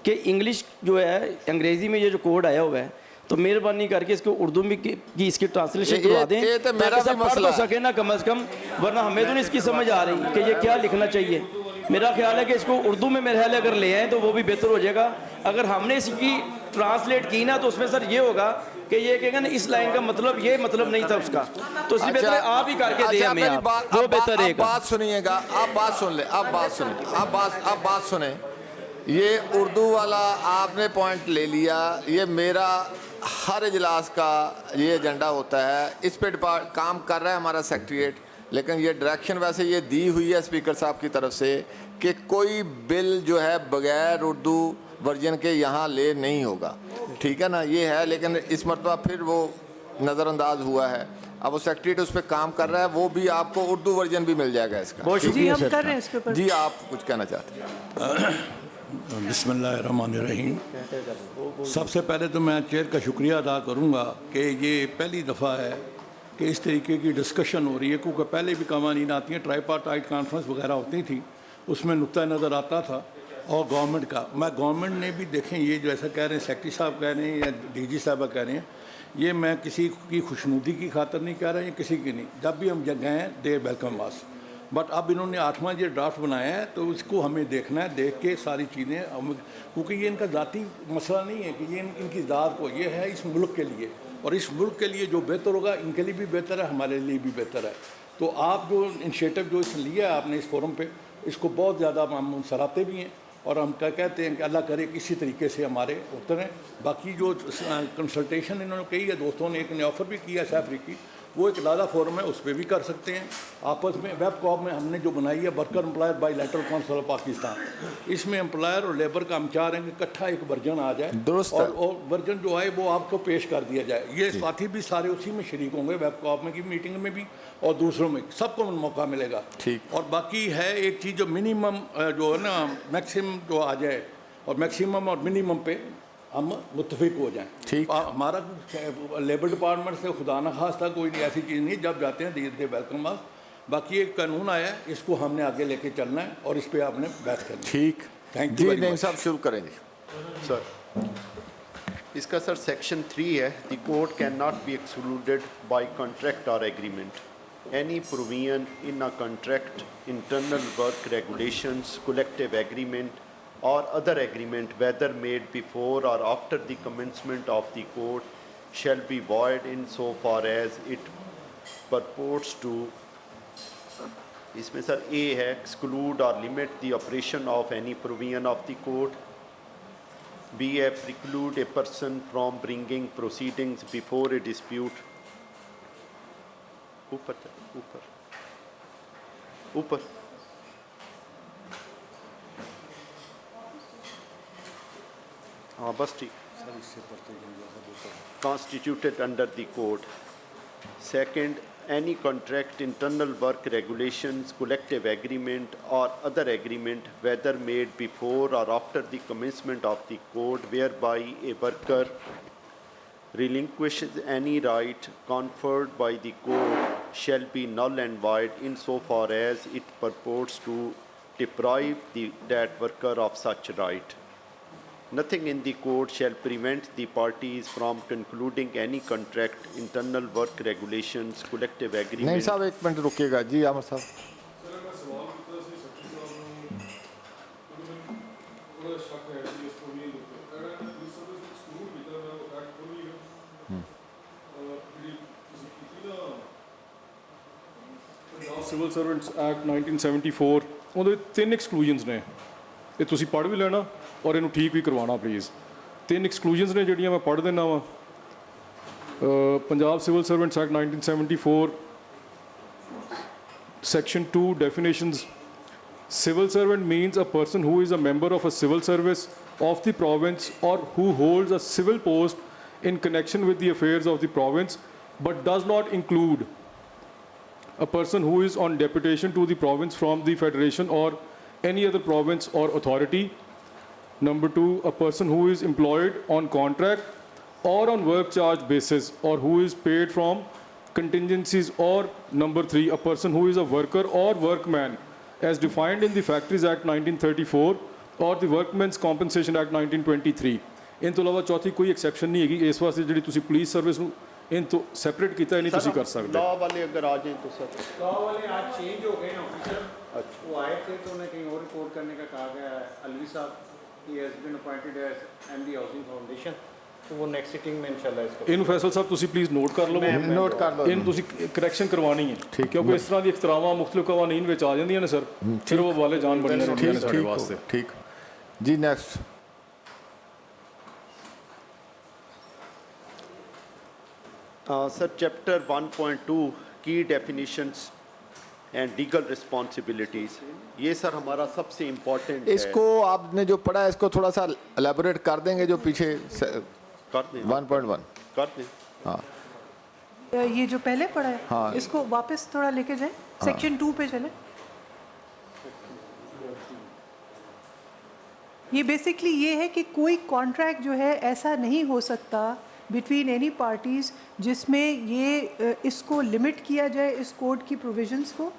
कि इंग्लिश जो है, अंग्रेज़ी में ये जो कोड आया हुआ है, तो मेहरबानी करके इसको उर्दू में की इसकी ट्रांसलेशन करवा दें ये तो मेरा ताकि भी सब पढ़ मसला तो सके ना कम से कम, वरना हमें तो नहीं इसकी समझ आ रही कि ये क्या लिखना चाहिए। मेरा ख्याल है कि इसको उर्दू में मेरे ख्याल है अगर ले आए तो वो भी बेहतर हो जाएगा। अगर हमने इसकी ट्रांसलेट की ना तो उसमें सर ये होगा कि ये कहेगा ना इस लाइन का मतलब ये मतलब नहीं था उसका, तो इसलिए बेहतर है आप ही करके दें हमें, आप वो बेहतर रहेगा। बात सुनिएगा, आप बात सुन ले, आप बात सुने, आप बात सुने। ये उर्दू वाला आपने पॉइंट ले लिया, ये मेरा हर इजलास का ये एजेंडा होता है, इस पे काम कर रहा है हमारा सेक्रेटरीट, लेकिन ये डायरेक्शन वैसे ये दी हुई है स्पीकर साहब की तरफ से कि कोई बिल जो है बगैर उर्दू वर्जन के यहाँ ले नहीं होगा, ठीक है ना, ये है। लेकिन इस मरतबा फिर वो नज़रअंदाज हुआ है, अब वो सेक्रेटरीट उस पर काम कर रहा है, वो भी आपको उर्दू वर्जन भी मिल जाएगा इसका। बहुत शुक्रिया सर। हम कर रहे हैं इसके ऊपर। जी आप कुछ कहना चाहते हैं? बिस्मिल्लाहिर्रहमानिर्रहीम। सबसे पहले तो मैं चेयर का शुक्रिया अदा करूँगा कि ये पहली दफ़ा है कि इस तरीके की डिस्कशन हो रही है, क्योंकि पहले भी कवानीन आती हैं, ट्राईपार्टाइट कॉन्फ्रेंस वगैरह होती थी, उसमें नुक्ता नज़र आता था। और गवर्नमेंट का, मैं गवर्नमेंट ने भी देखें, ये जो ऐसा कह रहे हैं सेक्रेटरी साहब कह रहे हैं या डीजी साहबा कह रहे हैं, ये मैं किसी की खुशनुदी की खातर नहीं कह रहा, ये किसी की नहीं, जब भी हम गए हैं दे वेलकम वास। बट अब इन्होंने 8वां ये ड्राफ्ट बनाया है तो इसको हमें देखना है, देख के सारी चीज़ें, क्योंकि ये इनका ज़ाती मसला नहीं है कि ये इनकी ज़ात को, ये है इस मुल्क के लिए, और इस मुल्क के लिए जो बेहतर होगा इनके लिए भी बेहतर है, हमारे लिए भी बेहतर है। तो आप जो इनिशिएटिव जो इसने लिया है आपने इस फोरम पे, इसको बहुत ज़्यादा हम सराहते भी हैं, और हम क्या कहते हैं कि अल्लाह करे किसी तरीके से हमारे उतरें। बाकी जो कंसल्टेशन इन्होंने कही है, दोस्तों ने एक ने ऑफ़र भी किया है अफ्रीकी, वो एक लादा फोरम है, उस पर भी कर सकते हैं आपस में। वेब कॉप में हमने जो बनाई है worker employer bilateral council of Pakistan, इसमें एम्प्लॉयर और लेबर का हम चाह रहे हैं कि इकट्ठा एक वर्जन आ जाए, और वर्जन जो आए वो आपको पेश कर दिया जाए। ये साथी भी सारे उसी में शरीक होंगे, वेब कॉप में की मीटिंग में भी और दूसरों में, सबको मौका मिलेगा। ठीक। और बाकी है एक चीज़ जो मिनिमम जो है ना, मैक्सिमम जो आ जाए, और मैक्सिमम और मिनिमम पे हम मुत्तफिक हो जाएं। ठीक। हमारा लेबर डिपार्टमेंट से खुदा न खास्ता कोई ऐसी चीज़ नहीं, जब जाते हैं दे वेलकम वास। बाकी एक कानून आया है, इसको हमने आगे लेके चलना है और इस पर आपने बहस करनी है। ठीक, थैंक यू। जी साहब शुरू करेंगे सर। इसका सर सेक्शन 3 है, the court cannot be excluded by contract और agreement. Any provision in a contract, internal work regulations, collective agreement or other agreement, whether made before or after the commencement of the court, shall be void in so far as it purports to, इसमें sir A है, exclude or limit the operation of any provision of the court. B है, preclude a person from bringing proceedings before a dispute. ऊपर हाँ बस ठीक। Constituted under the code. Second, any contract, internal work regulations, collective agreement or other agreement, whether made before or after the commencement of the code, whereby a worker relinquishes any right conferred by the code, shall be null and void insofar as it purports to deprive that worker of such right. Nothing in the code shall prevent the parties from concluding any contract, internal work regulations, collective agreement. नहीं साहब एक minute रुकिएगा जी आमर साहब। Civil servants act 1974 ਉਹਦੇ 3 ਐਕਸਕਲੂਜਨਸ ਨੇ, ਇਹ ਤੁਸੀਂ ਪੜ੍ਹ ਵੀ ਲੈਣਾ ਔਰ ਇਹਨੂੰ ਠੀਕ ਵੀ ਕਰਵਾਉਣਾ ਪਲੀਜ਼। 3 ਐਕਸਕਲੂਜਨਸ ਨੇ ਜਿਹੜੀਆਂ ਮੈਂ ਪੜ੍ਹ ਦਿੰਦਾ ਵਾਂ। Punjab civil servants act 1974 Section 2 definitions. Civil servant means a person who is a member of a civil service of the province or who holds a civil post in connection with the affairs of the province, but does not include a person who is on deputation to the province from the federation or any other province or authority. Number 2, a person who is employed on contract or on work charge basis or who is paid from contingencies, or number 3, a person who is a worker or workman as defined in the Factories Act 1934 or the Workmen's Compensation Act 1923. इन तो इलावा चौथी कोई एक्सैप्शन नहीं है इस वास्ते जी तुम police service नूं इन तो सैपरेट किया नहीं तुम कर सकते। लॉ वाले अगर आ जाएं तो सर लॉ वाले आज चेंज हो गए हैं ऑफिसर। अच्छा वो आए थे तो उन्हें कहीं और रिपोर्ट करने का कहा गया है। अलवी साहब he has been appointed as MD housing foundation, तो वो नेक्स्ट सिटिंग में इंशाल्लाह इसको इन फैसल साहब तुम प्लीज़ नोट कर लो, नोट कर लो, इन तुम करैक्शन करवानी है क्योंकि इस तरह की इख्तरावां मुख्तलिफ कवानीन में आ जांदियां ने सर, फिर वो वाले जान बड़ी रहंदियां ने साडे वास्ते। ठीक जी, नेक्स्ट सर चैप्टर 1.2 की डेफिनेशंस एंड लीगल रिस्पॉन्सिबिलिटीज़, ये सर हमारा सबसे इम्पोर्टेंट इसको आपने जो पढ़ा है इसको थोड़ा सा एलेबोरेट कर देंगे, जो पीछे कर दें 1.1 कर दें। हाँ ये जो पहले पढ़ा है हाँ। इसको वापस थोड़ा लेके जाएं, सेक्शन 2 पे चले। ये बेसिकली ये है कि कोई कॉन्ट्रैक्ट जो है ऐसा नहीं हो सकता बिटवीन एनी पार्टीज़ जिसमें ये इसको लिमिट किया जाए इस कोड की प्रोविजंस को,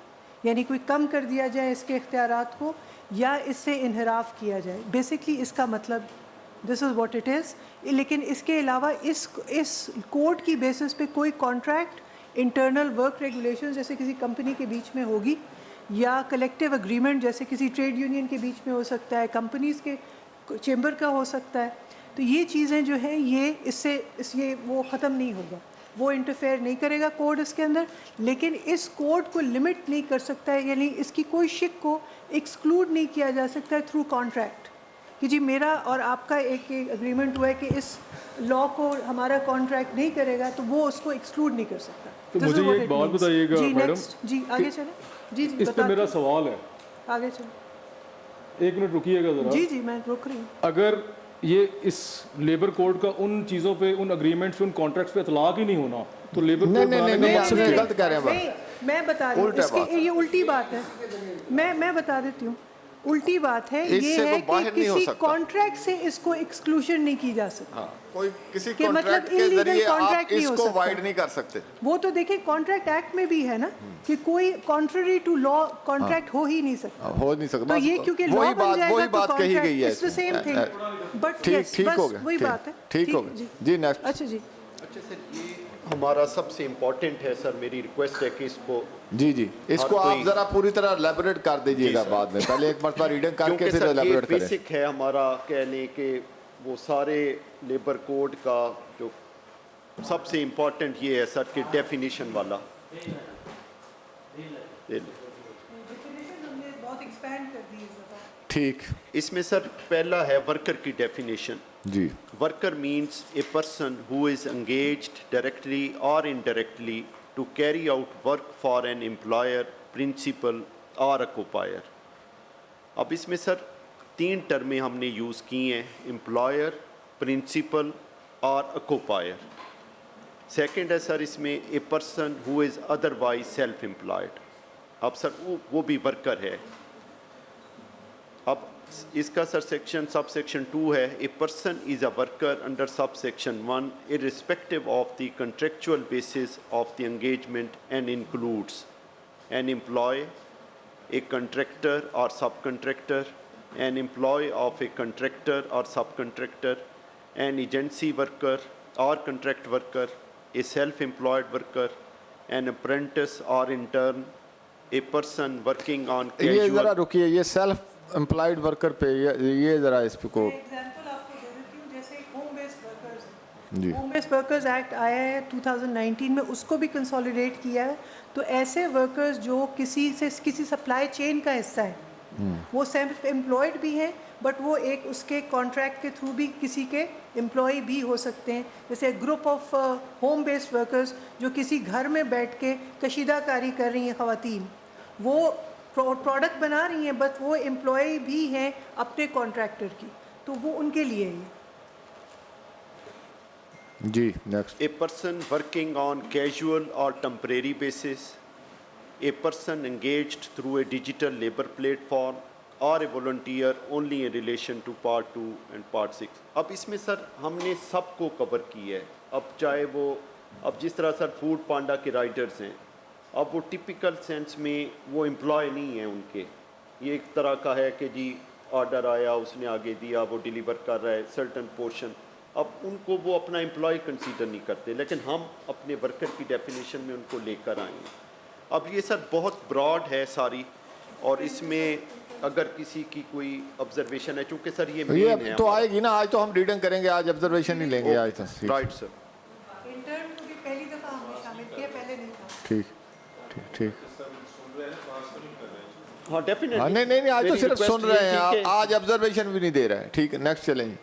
यानी कोई कम कर दिया जाए इसके इख्तियारात को या इससे इन्हराफ किया जाए। बेसिकली इसका मतलब this is what it is. लेकिन इसके अलावा इस कोड की बेसिस पे कोई कॉन्ट्रैक्ट इंटरनल वर्क रेगुलेशंस जैसे किसी कंपनी के बीच में होगी या कलेक्टिव एग्रीमेंट जैसे किसी ट्रेड यूनियन के बीच में हो सकता है, कंपनीज़ के चेंबर का हो सकता है। तो ये चीज़ें जो हैं ये वो ख़त्म नहीं होगा, वो इंटरफेयर नहीं करेगा कोड इसके अंदर, लेकिन इस कोड को लिमिट नहीं कर सकता है, यानी इसकी कोई शिक को एक्सक्लूड नहीं किया जा सकता है थ्रू कॉन्ट्रैक्ट कि जी मेरा और आपका एक एग्रीमेंट हुआ है कि इस लॉ को हमारा कॉन्ट्रैक्ट नहीं करेगा, तो वो उसको एक्सक्लूड नहीं कर सकता। तो मुझे ये एक बात बताइएगा मैडम जी आगे चलें। जी इस पे मेरा सवाल है, आगे चलें। एक मिनट रुकिएगा ज़रा। जी जी मैं रुक रही हूँ। अगर ये इस लेबर कोड का उन चीज़ों पे, उन अग्रीमेंट्स पे, उन कॉन्ट्रैक्ट्स पे इतलाक ही नहीं होना तो लेबर कोड गलत कह रहे हैं। मैं बता रही हूँ, ये उल्टी बात है। मैं बता देती हूँ, उल्टी बात है। ये है कि किसी कॉन्ट्रैक्ट से इसको एक्सक्लूजन नहीं की जा सकती। कोई किसी मतलब कॉन्ट्रैक्ट के जरिए आप इसको वाइड नहीं कर सकते। वो तो देखिए कॉन्ट्रैक्ट एक्ट में भी है ना कि कोई कॉन्ट्ररी टू लॉ कॉन्ट्रैक्ट हो ही नहीं सकता। हो नहीं सकता। तो ये क्योंकि लॉ बन जाएगा वही बात कही गई है। It's the same thing, but ठीक हो गया, वही बात है। ठीक हो गया जी। नेक्स्ट। अच्छा जी, अच्छा सर ये हमारा सबसे इम्पोर्टेंट है सर, मेरी रिक्वेस्ट है कि इसको जी इसको आप जरा पूरी तरह एलेबोरेट कर दीजिएगा बाद में, पहले एक मरतबा रीडिंग करके फिर एलेबोरेट करें। बेसिक है हमारा, कह लें कि वो सारे लेबर कोड का जो सबसे इम्पोर्टेंट ये है सर कि डेफिनेशन वाला बहुत एक्सपैंड कर दी है। ठीक, इसमें सर पहला है वर्कर की डेफिनेशन। जी, worker means a person who is engaged directly और indirectly to carry out work for an employer, principal और अकोपायर। अब इसमें सर 3 टर्में हमने यूज़ की हैं, एम्प्लॉयर, प्रिंसिपल और अकोपायर। सेकंड है सर इसमें ए person who is otherwise self employed. अब सर वो भी वर्कर है। अब इसका सर सब सेक्शन 2 है, a person is a worker under sub section 1 irrespective of the contractual basis of the engagement and includes an employee, a contractor और sub contractor, an employee of a contractor और sub contractor, an agency worker और contract worker, a self employed worker, an apprentice और intern, a person working on ये जरा रुकिए, ये self employed worker पे ये जरा इस पे को एग्जांपल आपको दे देती हूँ। जैसे होम बेस्ड वर्कर्स जी, होम बेस्ड वर्कर्स एक्ट आया है 2019 में, उसको भी कंसोलिडेट किया है। तो ऐसे वर्कर्स जो किसी सप्लाई चेन का हिस्सा है, वो सेल्फ एम्प्लॉयड भी हैं बट वो एक उसके कॉन्ट्रैक्ट के थ्रू भी किसी के एम्प्लॉय भी हो सकते हैं। जैसे group of home based workers जो किसी घर में बैठ के कशीदाकारी कर रही हैं ख़वातीन, वो प्रोडक्ट बना रही हैं बट वो एम्प्लॉय भी हैं अपने कॉन्ट्रैक्टर की, तो वो उनके लिए ही जी। Next, a person working on casual और temporary basis, a person engaged through a digital labour platform और a volunteer only in relation to part 2 and part 6। अब इसमें सर हमने सबको कवर किया है। अब चाहे वो, अब जिस तरह सर फूड पांडा के राइडर्स हैं, अब वो टिपिकल सेंस में वो एम्प्लॉय नहीं है उनके, ये एक तरह का है कि जी ऑर्डर आया, उसने आगे दिया, वो डिलीवर कर रहा है सर्टन पोर्शन, अब उनको वो अपना एम्प्लॉय कंसीडर नहीं करते, लेकिन हम अपने वर्कर की डेफिनेशन में उनको लेकर आएंगे। अब ये सर बहुत ब्रॉड है सारी, और इसमें अगर किसी की कोई ऑब्जर्वेशन है, चूँकि सर ये मेन है तो आएगी ना, आज तो हम रीडिंग करेंगे, आज ऑब्जर्वेशन नहीं लेंगे आज तो। राइट सर, इंटर्न को भी पहली दफ़ा हमने शामिल किया, पहले नहीं था। ठीक ठीक ठीक। हाँ डेफिनेटली। हाँ नहीं, आज तो सिर्फ सुन रहे हैं, आज ऑब्जर्वेशन भी नहीं दे रहे हैं। ठीक है, नेक्स्ट चलेंगे।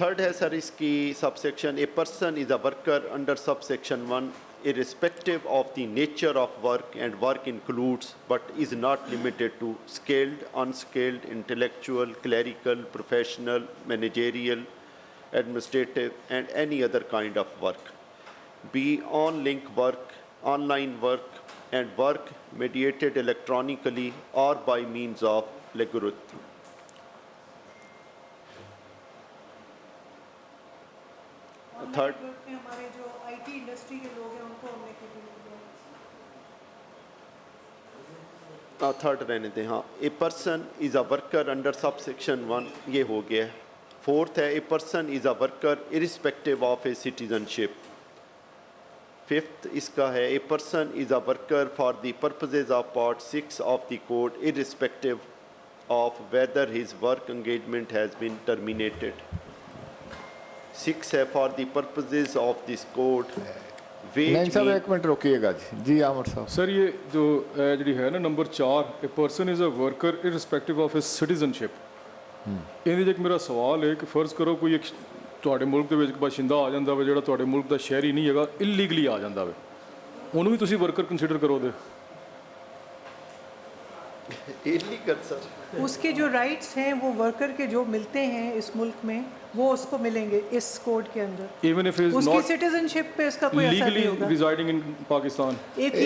थर्ड है सर इसकी subsection, A person is a worker under subsection 1 irrespective of the nature of work, and work includes but is not limited to skilled, unskilled, intellectual, clerical, professional, managerial, administrative, and any other kind of work. Be on-link work, online work, and work mediated electronically or by means of algorithm. Third, हमारे जो IT industry के लोग हैं उनको हमने third रहने दें। हाँ, a person is a worker under subsection 1, ये हो गया है। फोर्थ है, a person is a worker irrespective of a citizenship. Fifth इसका है, a person is a worker for the purposes of part 6 of the code irrespective of whether his work engagement has been terminated. 6 है, for the purposes of this code नहीं सब एक minute रोकिएगा जी आमर साहब। Sir ये जो जी है ना number 4, A person is a worker irrespective of his citizenship, ਇਹਦੇ 'ਚ ਇੱਕ ਮੇਰਾ ਸਵਾਲ ਹੈ ਕਿ ਫਰਜ਼ ਕਰੋ ਕੋਈ ਇੱਕ ਤੁਹਾਡੇ ਮੁਲਕ ਦੇ ਵਿੱਚ ਬਾਸ਼ਿੰਦਾ ਆ ਜਾਂਦਾ ਵਾ ਜਿਹੜਾ ਤੁਹਾਡੇ ਮੁਲਕ ਦਾ ਸ਼ਹਿਰੀ ਨਹੀਂ ਹੈਗਾ, ਇਲੀਗਲੀ ਆ ਜਾਂਦਾ ਵਾ, ਉਹਨੂੰ ਵੀ ਤੁਸੀਂ ਵਰਕਰ ਕੰਸੀਡਰ ਕਰੋਗੇ? इलीगल सर, उसके जो राइट्स हैं वो वर्कर के जो मिलते हैं इस मुल्क में वो उसको मिलेंगे इस कोड के अंदर। इवन इफ इज उसकी नॉट सिटीजनशिप पे इसका कोई असर नहीं होगा। रिजाइडिंग इन पाकिस्तान। ਇਹ ਤੇ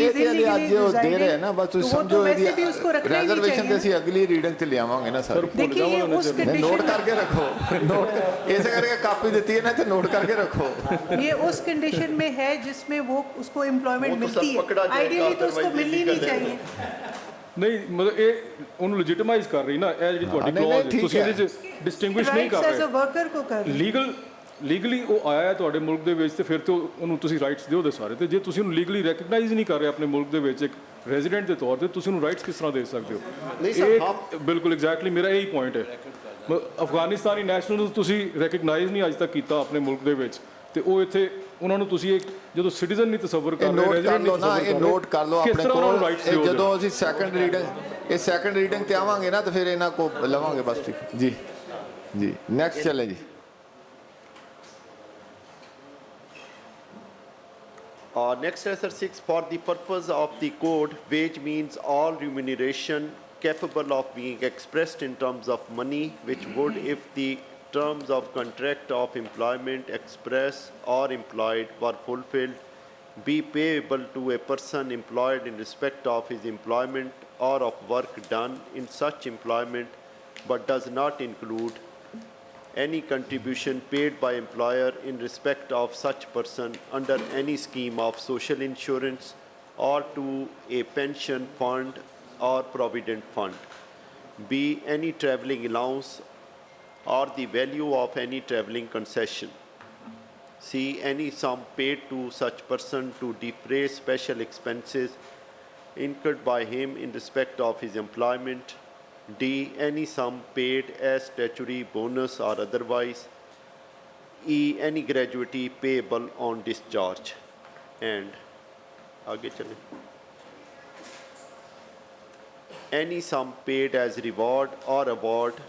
ਅੱਜ ਜੋ ਦੇ ਰਹੇ हैं ना बस ਤੁਸੀਂ समझो वैसे भी उसको रखना ही नहीं रिजर्वेशन ਤੇ चाहिए। ਅਸੀਂ ਅਗਲੀ ਰੀਡਿੰਗ ਤੇ ਲਿਆਵਾਂਗੇ ਨਾ ਸਰ। देखिए ये उस नोट कंडीशन करके रखो, नोट ऐसे करके कापी देती है ना तो नोट करके रखो। ये उस कंडीशन में है जिसमें वो उसको एम्प्लॉयमेंट वो तो मिलती सब पकड़ा है, जाएगा, आइडियली तो उसको otherwise मिलनी नहीं illegal है। चाहिए। ਨਹੀਂ ਮਤਲਬ ਇਹ ਉਹਨੂੰ ਲੈਜਿਟਮਾਈਜ਼ ਕਰ ਰਹੀ ਨਾ, ਇਹ ਜਿਹੜੀ ਤੁਹਾਡੀ ਨਹੀਂ, ਕਲੌਜ਼ ਠੀਕ ਤੁਸੀਂ ਹੈ। ਇਹਦੇ 'ਚ ਡਿਸਟਿੰਗੁਇਸ਼ ਨਹੀਂ राइट्स ਕਰ एज अ ਰਹੇ। वर्कर को कर रहे हैं। ਲੀਗਲੀ ਉਹ ਆਇਆ ਹੈ ਤੁਹਾਡੇ ਮੁਲਕ ਦੇ ਵਿੱਚ ਤੇ ਫਿਰ ਤੇ ਉਹਨੂੰ ਤੁਸੀਂ ਰਾਈਟਸ ਦਿਓ ਦੇ ਸਾਰੇ, ਤੇ ਜੇ ਤੁਸੀਂ ਉਹਨੂੰ ਲੀਗਲੀ ਰੈਕਗਨਾਈਜ਼ ਨਹੀਂ ਕਰ ਰਹੇ ਆਪਣੇ ਮੁਲਕ ਦੇ ਵਿੱਚ ਇੱਕ ਰੈਜ਼ੀਡੈਂਟ ਦੇ ਤੌਰ ਤੇ, ਤੁਸੀਂ ਉਹਨੂੰ ਰਾਈਟਸ ਕਿਸ ਤਰ੍ਹਾਂ ਦੇ ਸਕਦੇ ਹੋ? ਨਹੀਂ ਸਰ, ਇਹ ਬਿਲਕੁਲ ਐਗਜ਼ੈਕਟਲੀ ਮੇਰਾ ਇਹੀ ਪੁਆਇੰਟ ਹੈ। ਅਫਗਾਨਿਸਤਾਨੀ ਨੈਸ਼ਨਲ ਨੂੰ ਤੁਸੀਂ ਰੈਕਗਨਾਈਜ਼ ਨਹੀਂ ਅੱਜ ਤੱਕ ਕੀਤਾ ਆਪਣੇ ਮੁਲਕ ਦੇ ਵਿੱਚ, ਤੇ ਉਹ ਇੱਥੇ ਉਹਨਾਂ ਨੂੰ ਤੁਸੀਂ ਇੱਕ ਜਦੋਂ ਸਿਟੀਜ਼ਨ ਨਹੀਂ ਤਸੱਵਰ ਕਰ ਰਹੇ, ਨੋਟ ਕਰ resident ਲਓ ਨਹੀਂ ਨਾ, ਤਸੱਵਰ ਇਹ ਕਰ ਰਹੇ, ਨੋਟ ਕਰ ਲਓ ਕਿਸ ਆਪਣੇ ਤਰ੍ਹਾਂ ਉਹਨਾਂ ਨੂੰ ਕੋਲ। rights ਇਹ ਦਿਓਗੇ? ਜਦੋਂ ਅਸੀਂ ਸੈਕੰਡ ਰੀਡਿੰਗ ਤੇ ਆਵਾਂਗੇ ਨਾ ਤਾਂ ਫਿਰ ਇਹਨਾਂ ਕੋ ਲਵਾਂਗੇ ਬਸ। ਠੀਕ ਜੀ ਜੀ ਨੈਕਸਟ ਚਲੇ ਜੀ। Next है sir 6, for the purpose of the code, wage means all remuneration capable of being expressed in terms of money, which would, if the terms of contract of employment express or implied were fulfilled, be payable to a person employed in respect of his employment or of work done in such employment, but does not include any contribution paid by employer in respect of such person under any scheme of social insurance or to a pension fund or provident fund. B, any travelling allowance or the value of any travelling concession. C, any sum paid to such person to defray special expenses incurred by him in respect of his employment. D, any sum paid as statutory bonus or otherwise. E, any gratuity payable on discharge. And आगे चलें, any sum paid as reward or award,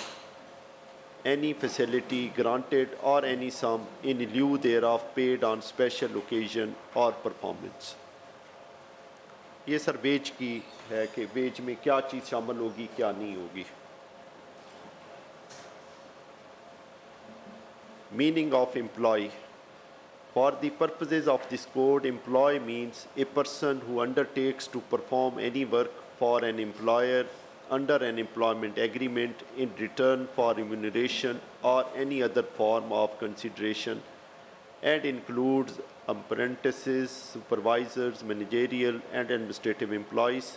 any facility granted or any sum in lieu thereof paid on special occasion or performance. ये sir veg की है कि veg में क्या चीज़ शामिल होगी क्या नहीं होगी। Meaning of employ, for the purposes of this code, employee means a person who undertakes to perform any work for an employer under an employment agreement in return for remuneration or any other form of consideration, and includes apprentices, supervisors, managerial and administrative employees.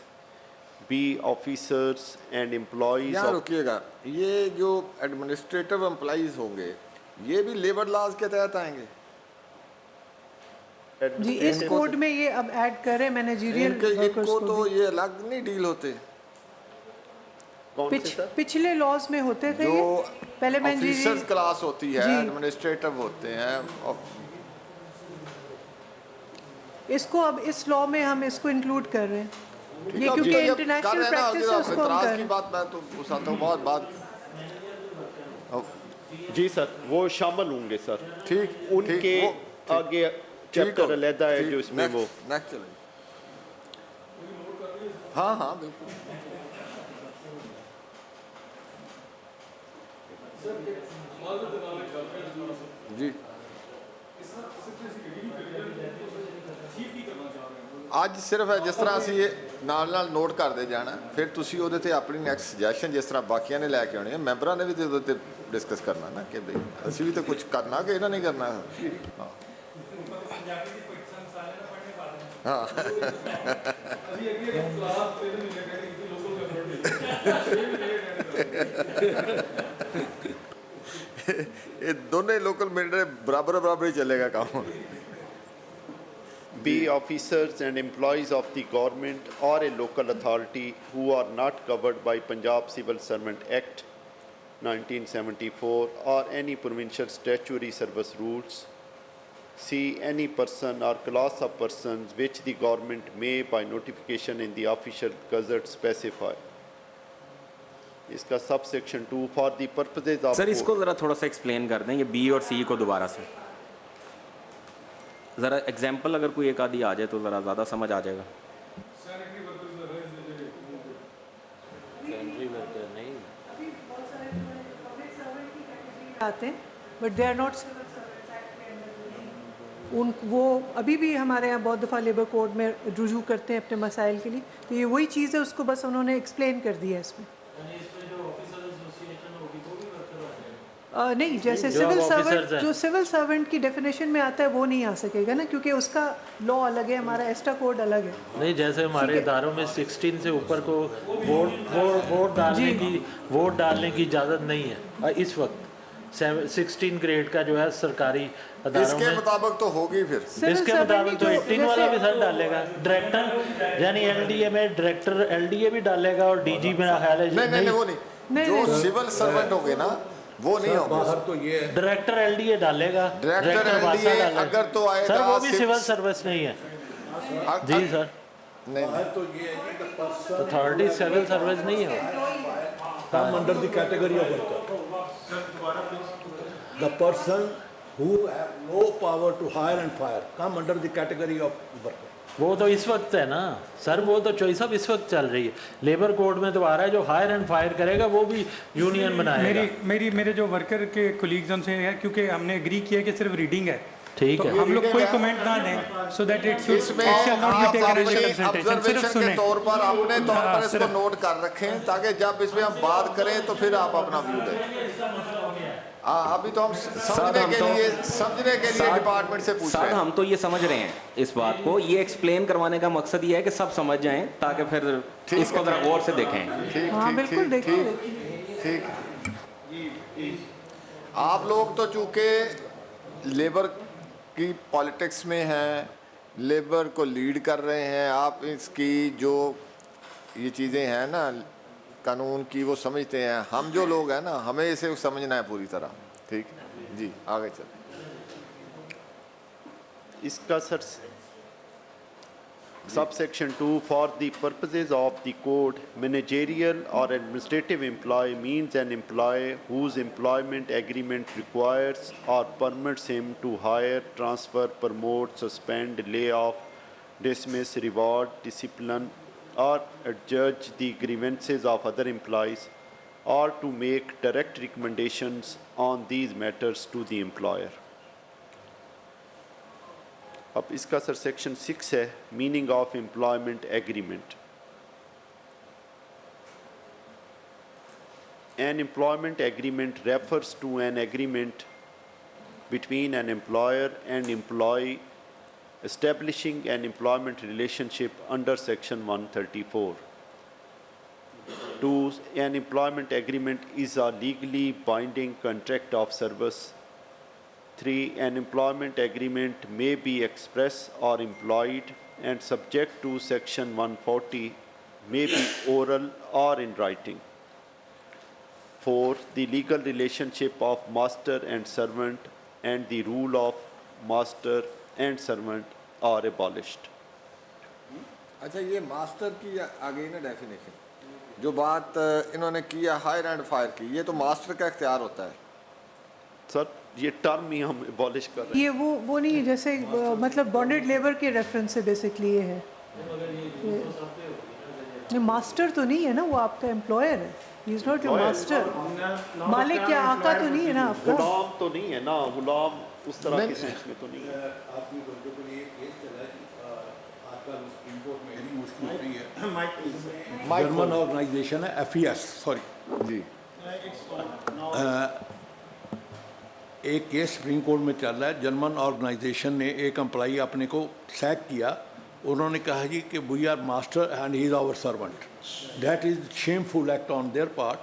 B officers and employees यहाँ रुकिएगा, ये जो administrative employees होंगे ये भी labour laws के तहत आएंगे? जी, इस कोड में ये अब ऐड करें मैनेजरियल वर्कर्स को को तो भी। ये अलग नहीं डील होते? पिछले लॉज में होते थे ये, पहले ऑफिसर्स क्लास होती है, जी। एडमिनिस्ट्रेटिव होते हैं। इसको अब इस लॉ में हम इसको इंक्लूड कर रहे हैं, ठीक ये है, क्योंकि जब कर इंटरनेशनल रहे हैं ना, प्रैक्टिस है अगर उसको हम इतराज कर की रहे हैं। बात मैं तो उठाता हूँ बहुत बात। जी सर, वो शामिल होंगे सर, ठीक, उनके आगे चैप्टर अलहदा है जो इसमें वो नेक्स्ट चलें। हाँ हाँ बिल्कुल। जी, ਅੱਜ ਸਿਰਫ ਹੈ ਜਿਸ ਤਰ੍ਹਾਂ ਅਸੀਂ ਇਹ ਨਾਲ ਨਾਲ ਨੋਟ ਕਰਦੇ ਜਾਣਾ, ਫਿਰ ਤੁਸੀਂ ਉਹਦੇ ਤੇ ਆਪਣੀ ਨੈਕਸਟ ਸੁਜੈਸ਼ਨ ਜਿਸ ਤਰ੍ਹਾਂ ਬਾਕੀਆਂ ਨੇ ਲੈ ਕੇ ਆਉਣੀ ਹੈ, ਮੈਂਬਰਾਂ ਨੇ ਵੀ ਤੇ ਉਹਦੇ ਤੇ ਡਿਸਕਸ ਕਰਨਾ ਨਾ ਕਿ ਬਈ ਅਸੀਂ ਵੀ ਤਾਂ ਕੁਝ ਕਰਨਾ ਕਿ ਇਹਨਾਂ ਨਹੀਂ ਕਰਨਾ। ਹਾਂ ਇਹ ਦੋਨੇ ਲੋਕਲ ਮਿਲਟਰੀ ਬਰਾਬਰ ਬਰਾਬਰ ਹੀ ਚੱਲੇਗਾ ਕੰਮ। be officers and employees of the government or a local authority who are not covered by Punjab Civil Servant Act 1974 or any provincial statutory service rules. C. Any person or class of persons which the government may by notification in the official gazette specify. इसका sub section 2 for the purposes of sir इसको ज़रा थोड़ा सा explain कर दें, ये B और सी को दोबारा से ज़रा एग्जाम्पल अगर कोई एक आधी आ जाए तो ज़रा ज़्यादा समझ आ जाएगा। आते हैं बट दे आर नॉट उन वो अभी भी हमारे यहाँ बहुत दफ़ा लेबर कोड में रुजू करते हैं अपने मसाइल के लिए, तो ये वही चीज़ है, उसको बस उन्होंने एक्सप्लेन कर दिया इसमें। नहीं, जैसे सिविल सर्वेंट, जो सिविल सर्वेंट की डेफिनेशन में आता है वो नहीं आ सकेगा ना, क्योंकि उसका लॉ अलग है, हमारा एस्टा कोड अलग है। नहीं, जैसे हमारे इदारों में 16 से ऊपर को वोट डालने की इजाज़त नहीं है इस वक्त। 16 ग्रेड का जो है सरकारी अदारों इसके में मुताबिक तो होगी, फिर इसके मुताबिक तो 18 वाला भी सर डालेगा। डायरेक्टर यानी एलडीए में डायरेक्टर एलडीए भी डालेगा और डीजी में ख्याल है नहीं वो नहीं, जो सिविल सर्वेंट हो गए ना वो नहीं होगा। बाहर तो ये डायरेक्टर एलडीए डालेगा, डायरेक्टर एलडीए अगर तो आएगा सर वो भी सिविल सर्विस नहीं है जी सर, बाहर तो ये है कि अथॉरिटी सिविल सर्विस नहीं है, come under the category of worker. The person who have no power to hire and fire come under the category of worker. वो तो इस वक्त है ना सर, वो तो चॉइस अब इस वक्त चल रही है। लेबर कोड में तो आ रहा है जो हायर एंड फायर करेगा वो भी यूनियन बनाएगा। मेरे जो वर्कर के कोलीग्स उनसे है, क्योंकि हमने एग्री किया कि सिर्फ रीडिंग है, ठीक है, तो हम लोग कोई कमेंट ना दें, so that it should not be taken as consultation. सिर्फ के सुने तौर पर अपने तौर पर इसको नोट कर रखें, ताकि जब इसमें हम बात करें तो फिर आप अपना व्यू दें। अभी तो हम समझने के लिए डिपार्टमेंट से पूछ रहे हैं। हम तो ये समझ रहे हैं इस बात को, ये एक्सप्लेन करवाने का मकसद ये है कि सब समझ जाएं, ताकि फिर इसको जरा गौर से देखें। हाँ बिल्कुल देखिए। ठीक, आप लोग तो चूँकि लेबर की पॉलिटिक्स में हैं, लेबर को लीड कर रहे हैं, आप इसकी जो ये चीज़ें हैं ना कानून की वो समझते हैं। हम जो लोग हैं ना हमें इसे समझना है पूरी तरह। ठीक जी, आगे चलें। इसका sir subsection 2 for the purposes of the code, managerial or administrative employee means an employee whose employment agreement requires or permits him to hire, transfer, promote, suspend, lay off, dismiss, reward, discipline or adjudge the grievances of other employees, or to make direct recommendations on these matters to the employer. अब इसका sir section 6 है, meaning of employment agreement. An employment agreement refers to an agreement between an employer and employee establishing an employment relationship under section 134. 2. An employment agreement is a legally binding contract of service. 3. An employment agreement may be express or implied and subject to Section 140, may be oral or in writing. 4. The legal relationship of master and servant and the rule of master and servant are abolished. अच्छा, ये master की आ गई ना definition, जो बात इन्होंने की है हायर एंड फायर की, ये तो मास्टर का इख्तियार होता है सर। ये टर्म ही हम एबॉलिश कर रहे हैं। ये वो नहीं, जैसे मतलब बॉन्डेड लेबर के रेफरेंस से बेसिकली ये है। ये मास्टर तो नहीं है ना, वो आपका एम्प्लॉयर है, he is not your master. मालिक या आका तो नहीं है ना आपका। गुलाम तो नहीं है ना, गुलाम उस तरह की सेंस में तो नहीं है। आपकी बंदों के लिए केस चला है कि आजकल सुप्रीम कोर्ट में बड़ी मुश्किल हो रही है। जर्मन ऑर्गेनाइजेशन है FES, सॉरी जी, एक केस सुप्रीम कोर्ट में चल रहा है। जर्मन ऑर्गेनाइजेशन ने एक एम्प्लॉई अपने को सैक किया, उन्होंने कहा जी कि we are master and he is our servant. That is shameful act on their part.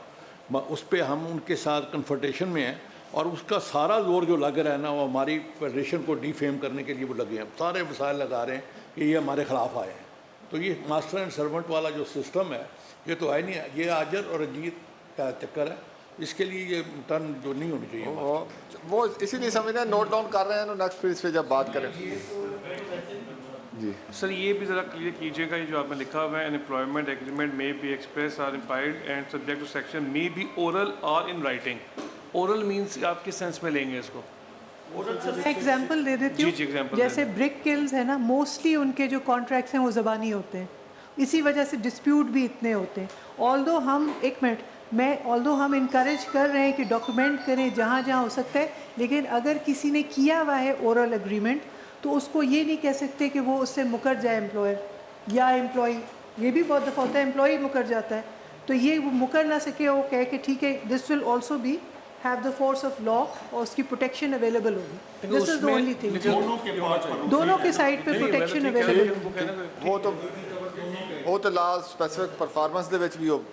उस पर हम उनके साथ कन्फ्रंटेशन में हैं और उसका सारा जोर जो लग रहा है ना, वो हमारी फेडरेशन को डिफेम करने के लिए वो लगे हैं। सारे वसाइल लगा रहे हैं कि ये हमारे ख़िलाफ़ आए हैं। तो ये मास्टर एंड सर्वेंट वाला जो सिस्टम है, ये तो है नहीं है, ये आजर और अजीत का चक्कर है। इसके लिए ये टर्न जो नहीं होनी चाहिए वो इसीलिए समझना, नोट डाउन कर रहे हैं ना, नेक्स्ट पेज पे जब बात करें। जी सर, ये भी ज़रा क्लियर कीजिएगा, ये जो आपने लिखा हुआ है, an employment agreement may be express और implied and subject to section may be oral और इन राइटिंग। ओरल मीन्स आप किस सेंस में लेंगे इसको? एग्जाम्पल दे देती हूँ, जैसे ब्रिक किल्स है ना, मोस्टली उनके जो कॉन्ट्रैक्ट्स हैं वो ज़बानी होते हैं, इसी वजह से डिस्प्यूट भी इतने होते हैं। ऑल्दो हम इनकरेज कर रहे हैं कि डॉक्यूमेंट करें जहाँ जहाँ हो सकता है, लेकिन अगर किसी ने किया हुआ है ओरल एग्रीमेंट तो उसको ये नहीं कह सकते कि वो उससे मुकर जाए एम्प्लॉयर या एम्प्लॉई। ये भी बहुत दफ़ा होता है, एम्प्लॉई मुकर जाता है, तो ये वो मुकर ना सके, वो कह के ठीक है this will also be have the force of law और उसकी प्रोटेक्शन अवेलेबल होगी। This is the only thing, दोनों के साइड पे प्रोटेक्शन अवेलेबल होगी। वो तो ला स्पेसिफिक परफॉर्मेंस दे विच भी हो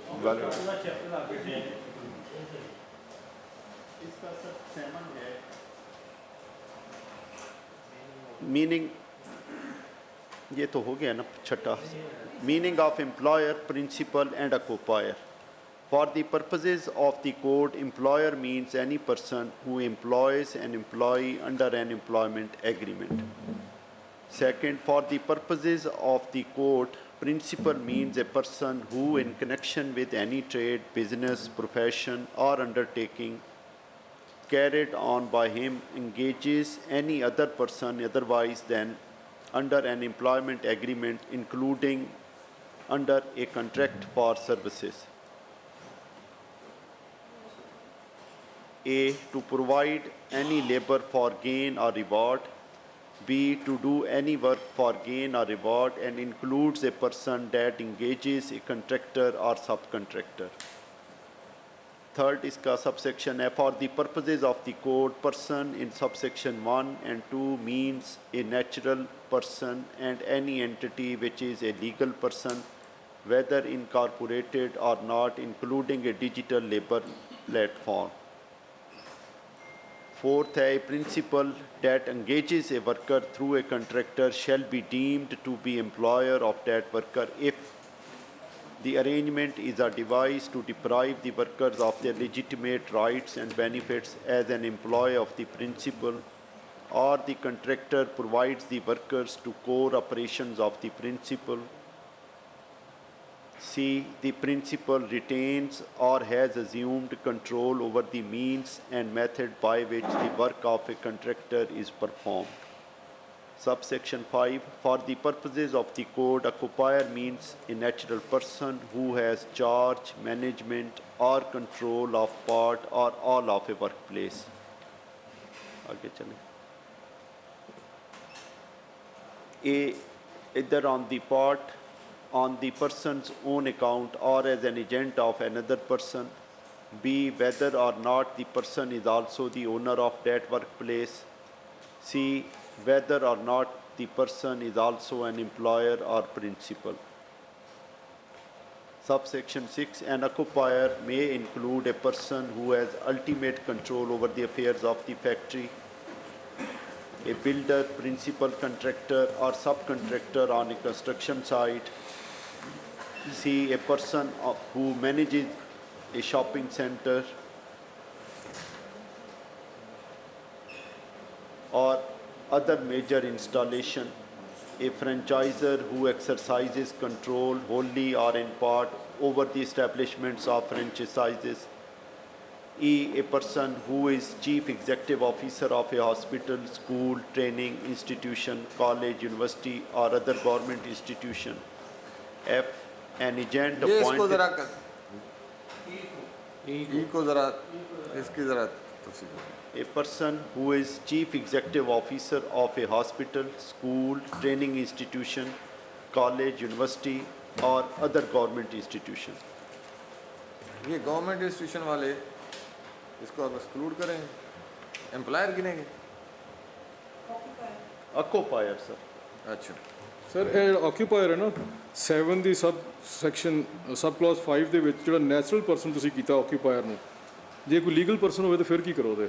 मीनिंग, ये तो हो गया ना छठा। Meaning of employer, principal and occupier. For the purposes of the code, employer means any person who employs an employee under an employment agreement. Second, for the purposes of the code, principal means a person who, in connection with any trade, business, profession, or undertaking carried on by him, engages any other person otherwise than under an employment agreement, including under a contract for services. A, to provide any labor for gain or reward. B, to do any work for gain or reward and includes a person that engages a contractor or subcontractor. Third, इसका subsection है, for the purposes of the code, person in subsection 1 and 2 means a natural person and any entity which is a legal person, whether incorporated or not, including a digital labor platform. Fourth, a principal that engages a worker through a contractor shall be deemed to be employer of that worker if the arrangement is a device to deprive the workers of their legitimate rights and benefits as an employee of the principal, or the contractor provides the workers to core operations of the principal. C, the principal retains or has assumed control over the means and method by which the work of a contractor is performed. Subsection 5, for the purposes of the code, occupier means a natural person who has charge, management or control of part or all of a workplace. आगे चलें। A, either on the part, on the person's own account or as an agent of another person. B, whether or not the person is also the owner of that workplace. C, whether or not the person is also an employer or principal. Subsection 6, an occupier may include a person who has ultimate control over the affairs of the factory, a builder, principal contractor or subcontractor on a construction site. C, a person who manages a shopping center or other major installation, a franchisor who exercises control wholly or in part over the establishments of franchises. E, a person who is chief executive officer of a hospital, school, training institution, college, university or other government institution. F, an agent appointed. A person who is chief executive officer of a hospital, school, training institution, college, university or other government institution. ये government institution वाले इसको आप exclude करें, employer गिनेंगे। Occupier, sir. अच्छा sir ਇਹ ਆਕਿਊਪਾਇਰ ਹੈ ਨਾ 7 ਦੀ sub section ਸਬ class 5 ਦੇ ਵਿੱਚ ਜਿਹੜਾ ਨੈਚੁਰਲ ਪਰਸਨ ਤੁਸੀਂ ਕੀਤਾ ਆਕਿਊਪਾਇਰ ਨੂੰ, ਜੇ ਕੋਈ ਲੀਗਲ ਪਰਸਨ ਹੋਵੇ ਤਾਂ ਫਿਰ ਕੀ ਕਰੋਗੇ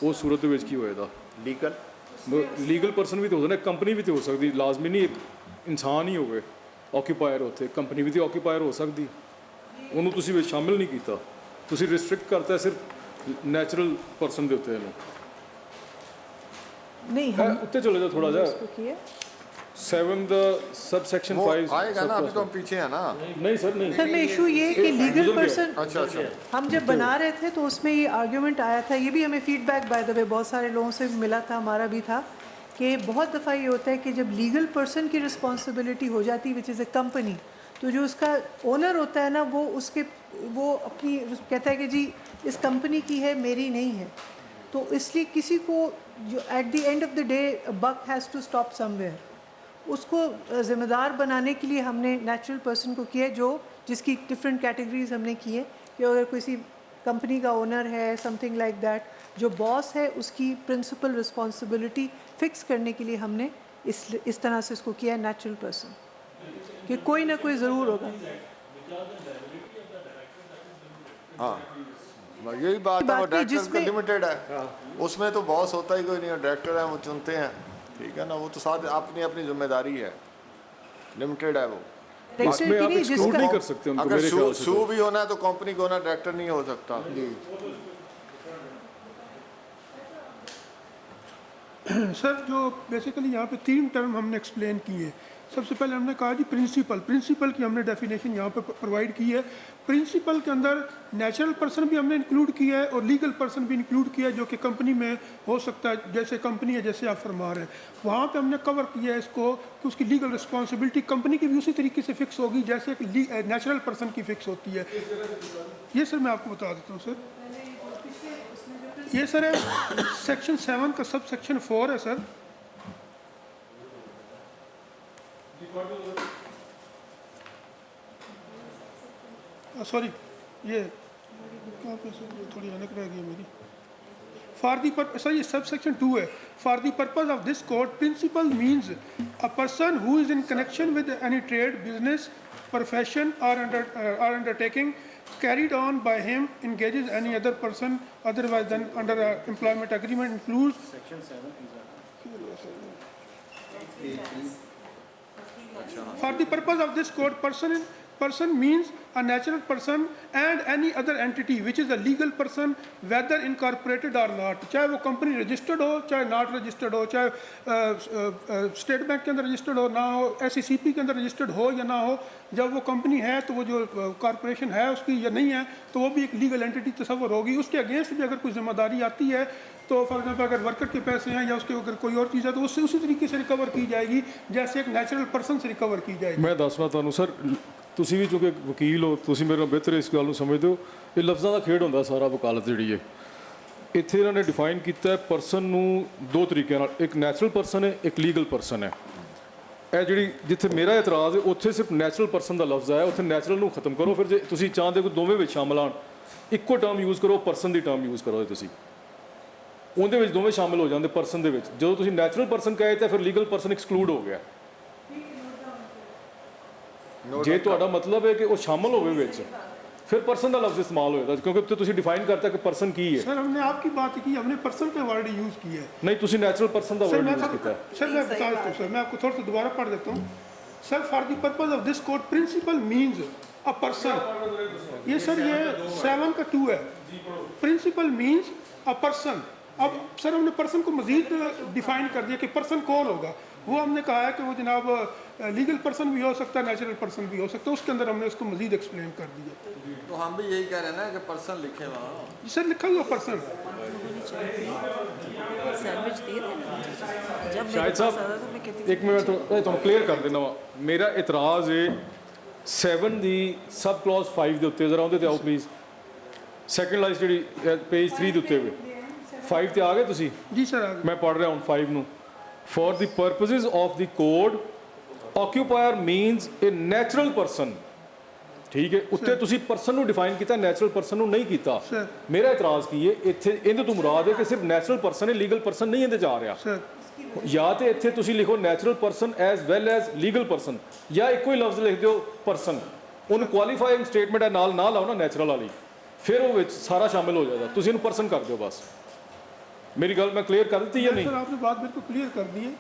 ਉਸ ਸੂਰਤ ਦੇ ਵਿੱਚ? ਕੀ ਹੋਏਗਾ? ਲੀਗਲ ਪਰਸਨ ਵੀ ਤਾਂ ਹੋ ਸਕਦਾ, ਕੰਪਨੀ ਵੀ ਤਾਂ ਹੋ ਸਕਦੀ, ਲਾਜ਼ਮੀ ਨਹੀਂ ਇੱਕ ਇਨਸਾਨ ਹੀ ਹੋਵੇ ਆਕਿਊਪਾਇਰ, ਉੱਥੇ ਕੰਪਨੀ ਵੀ ਤਾਂ ਆਕਿਊਪਾਇਰ ਹੋ ਸਕਦੀ, ਉਹਨੂੰ ਤੁਸੀਂ ਵਿੱਚ ਸ਼ਾਮਿਲ ਨਹੀਂ ਕੀਤਾ, ਤੁਸੀਂ ਰਿਸਟ੍ਰਿਕਟ ਕਰਤਾ ਸਿਰਫ ਨੈਚੁਰਲ ਪਰਸਨ ਦੇ ਉੱਤੇ ਇਹਨੂੰ। नहीं हम ਉੱਤੇ ਚਲੇ ਜਾਓ ਥੋੜਾ ਜਿਹਾ 7 द सबसेक्शन 5 आएगा ना, अभी तो हम पीछे हैं ना। नहीं सर नहीं सर में इशू ये कि लीगल पर्सन, अच्छा हम जब बना रहे थे तो उसमें ये आर्ग्यूमेंट आया था, ये भी हमें फीडबैक बाय द वे बहुत सारे लोगों से मिला था, हमारा भी था, कि बहुत दफ़ा ये होता है कि जब लीगल पर्सन की रिस्पॉन्सिबिलिटी हो जाती है विच इज़ ए कंपनी, तो जो उसका ओनर होता है ना वो अपनी कहता है कि जी इस कंपनी की है, मेरी नहीं है। तो इसलिए किसी को जो at the end of the day buck has to stop somewhere, उसको ज़िम्मेदार बनाने के लिए हमने नेचुरल पर्सन को किया, जो जिसकी डिफरेंट कैटेगरीज हमने की है कि अगर किसी कंपनी का ओनर है समथिंग लाइक दैट, जो बॉस है उसकी प्रिंसिपल रिस्पॉन्सिबिलिटी फिक्स करने के लिए हमने इस तरह से इसको किया है नेचुरल पर्सन, कि कोई ना कोई ज़रूर होगा। हाँ यही बात है, वो डायरेक्टर लिमिटेड है, उसमें तो बॉस होता ही कोई नहीं है, डायरेक्टर है वो चुनते हैं, ठीक है ना, वो तो साथ अपनी अपनी जिम्मेदारी है, लिमिटेड है वो, इसमें आप एक्सक्लूड नहीं कर सकते उनको। अगर शू भी होना है तो कंपनी को होना, डायरेक्टर नहीं हो सकता। सर जो बेसिकली यहाँ पे 3 टर्म हमने एक्सप्लेन किए। सबसे पहले हमने कहा जी प्रिंसिपल की हमने डेफिनेशन यहाँ पर प्रोवाइड की है। प्रिंसिपल के अंदर नेचुरल पर्सन भी हमने इंक्लूड किया है और लीगल पर्सन भी इंक्लूड किया है, जो कि कंपनी में हो सकता है, जैसे कंपनी है जैसे आप फरमा रहे हैं, वहाँ पे हमने कवर किया है इसको कि उसकी लीगल रिस्पॉन्सिबिलिटी कंपनी की भी उसी तरीके से फिक्स होगी जैसे एक नेचुरल पर्सन की फिक्स होती है। ये सर मैं आपको बता देता हूँ सर, ये सर है सेक्शन 7 का सब सेक्शन 4 है सर। सॉरी ये कहाँ पे सर, थोड़ी अनक रह गई मेरी। फॉर दी पर्पस, सर ये सब सेक्शन 2 है। For the purpose of this code, principal means a person who is in connection with any trade, business, profession और undertaking carried on by him engages any other person otherwise than under an employment agreement includes section 7 for the purpose of this code, person means a natural person and any other entity which is a legal person whether incorporated or not, चाहे वो company registered हो चाहे not registered हो, चाहे state bank के अंदर registered हो ना हो, SECP के अंदर रजिस्टर्ड हो या ना हो, जब वो कंपनी है तो वो जो कॉरपोरेशन है उसकी या नहीं है तो वो भी एक लीगल एंटिटी तस्वर होगी। उसके अगेंस्ट भी अगर कोई जिम्मेदारी आती है तो फॉर एग्जाम्पल अगर वर्कर के पैसे हैं या उसके अगर कोई और चीज़ है तो उससे उसी तरीके से रिकवर की जाएगी जैसे एक नेचुरल पर्सन से रिकवर की जाएगी। मैं दसना ਤੁਹਾਨੂੰ ਸਰ, ਤੁਸੀਂ ਵੀ ਚूंकि ਵਕੀਲ ਹੋ, ਤੁਸੀਂ ਮੇਰੇ ਨਾਲ ਬਿਹਤਰ ਇਸ ਗੱਲ ਨੂੰ ਸਮਝਦੇ ਹੋ, ਇਹ ਲਫ਼ਜ਼ਾਂ ਦਾ ਖੇਡ ਹੁੰਦਾ ਸਾਰਾ ਵਕਾਲਤ ਜਿਹੜੀ ਹੈ। ਇੱਥੇ ਇਹਨਾਂ ਨੇ ਡਿਫਾਈਨ ਕੀਤਾ ਹੈ ਪਰਸਨ ਨੂੰ 2 ਤਰੀਕਿਆਂ ਨਾਲ, ਇੱਕ ਨੈਚੁਰਲ ਪਰਸਨ ਹੈ, ਇੱਕ ਲੀਗਲ ਪਰਸਨ ਹੈ। ਇਹ ਜਿਹੜੀ ਜਿੱਥੇ ਮੇਰਾ ਇਤਰਾਜ਼ ਹੈ ਉੱਥੇ ਸਿਰਫ ਨੈਚੁਰਲ ਪਰਸਨ ਦਾ ਲਫ਼ਜ਼ ਆਇਆ, ਉੱਥੇ ਨੈਚੁਰਲ ਨੂੰ ਖਤਮ ਕਰੋ। ਫਿਰ ਜੇ ਤੁਸੀਂ ਚਾਹੁੰਦੇ ਕੋਈ ਦੋਵੇਂ ਵਿੱਚ ਸ਼ਾਮਲ ਆਉਣ, ਇੱਕੋ ਟਰਮ ਯੂਜ਼ ਕਰੋ, ਪਰਸਨ ਦੀ ਟਰਮ ਯੂਜ਼ ਕਰੋ, ਤੁਸੀਂ ਉਹਦੇ ਵਿੱਚ ਦੋਵੇਂ ਸ਼ਾਮਿਲ ਹੋ ਜਾਂਦੇ ਪਰਸਨ ਦੇ ਵਿੱਚ। ਜਦੋਂ ਤੁਸੀਂ ਨੈਚੁਰਲ ਪਰਸਨ ਕਹੇ ਤਾਂ ਫਿਰ ਲੀਗਲ ਪਰਸਨ ਐਕਸਕਲੂਡ ਹੋ ਗਿਆ। ਜੇ ਤੁਹਾਡਾ ਮਤਲਬ ਹੈ ਕਿ ਉਹ ਸ਼ਾਮਲ ਹੋਵੇ ਵਿੱਚ फिर पर्सन का लफ्ज इस्तेमाल होएगा क्योंकि तो तुसी डिफाइन करता कि पर्सन की है। सर हमने आपकी बात की, हमने पर्सन का वर्ड यूज़ किया है। नहीं तुसी नेचुरल पर्सन का वर्ड यूज़ किया है। सर मैं बता देता हूँ सर, मैं आपको थोड़ा सा दोबारा पढ़ देता हूँ। Sir for the purpose of this code principal means a person, ये सर ये 7 का 2 है। Principal means a person. अब सर हमने पर्सन को मजीद डिफाइन कर दिया कि पर्सन कौन होगा। वो हमने कहा है कि वो जनाब लीगल पर्सन भी हो सकता है, नेचुरल पर्सन भी हो सकता है, उसके अंदर हमने उसको मजीद एक्सप्लेन कर दिया। तो हम भी यही कह रहे हैं ना कि पर्सन लिखे वहाँ। सर लिखा हुआ पर्सन। शाहिद साहब एक मिनट तो क्लियर कर देना वा, मेरा इतराज़ है 7 ਦੀ सब क्लॉज 5 ਦੇ ਉੱਤੇ, जरा ਉਹਦੇ ਤੇ ਆਓ ਪਲੀਜ਼। ਸੈਕੰਡ ਲਾਈਨ ਜਿਹੜੀ ਪੇਜ 3 ਦੇ ਉੱਤੇ ਵੇ 5 ਤੇ ਆ ਗਏ ਤੁਸੀਂ? ਜੀ ਸਰ ਆ ਗਏ। ਮੈਂ ਪੜ੍ਹ ਰਿਹਾ ਹੁਣ 5 ਨੂੰ। For the purposes of the code, occupier means a natural person। ਠੀਕ ਹੈ, ਉੱਤੇ ਤੁਸੀਂ ਪਰਸਨ ਨੂੰ ਡਿਫਾਈਨ ਕੀਤਾ, ਨੈਚੁਰਲ ਪਰਸਨ ਨੂੰ ਨਹੀਂ ਕੀਤਾ। ਮੇਰਾ ਇਤਰਾਜ਼ ਕੀ ਹੈ ਇੱਥੇ, ਇਹਦੇ ਤੋਂ ਮੁਰਾਦ ਹੈ ਕਿ ਸਿਰਫ ਨੈਚੁਰਲ ਪਰਸਨ ਹੈ, ਲੀਗਲ ਪਰਸਨ ਨਹੀਂ ਇਹਦੇ 'ਚ ਆ ਰਿਹਾ। ਜਾਂ ਤੇ ਇੱਥੇ ਤੁਸੀਂ ਲਿਖੋ natural person as well as legal person, ਜਾਂ ਇੱਕੋ ਹੀ ਲਫ਼ਜ਼ ਲਿਖ ਦਿਓ ਪਰਸਨ। ਉਹਨੂੰ ਕੁਆਲੀਫਾਈਂਗ ਸਟੇਟਮੈਂਟ ਹੈ ਨਾਲ ਨਾ ਲਾਓ ਨਾ ਨੈਚੁਰਲ ਵਾਲੀ, ਫਿਰ ਉਹ ਵਿੱਚ ਸਾਰਾ ਸ਼ਾਮਿਲ ਹੋ ਜਾਏਗਾ। ਤੁਸੀਂ ਇਹਨੂੰ ਪਰਸਨ ਕਰ ਦਿਓ बस। मेरी गल मैं क्लियर कर दी या नहीं? सर आपने बात बिल्कुल क्लियर कर दी है।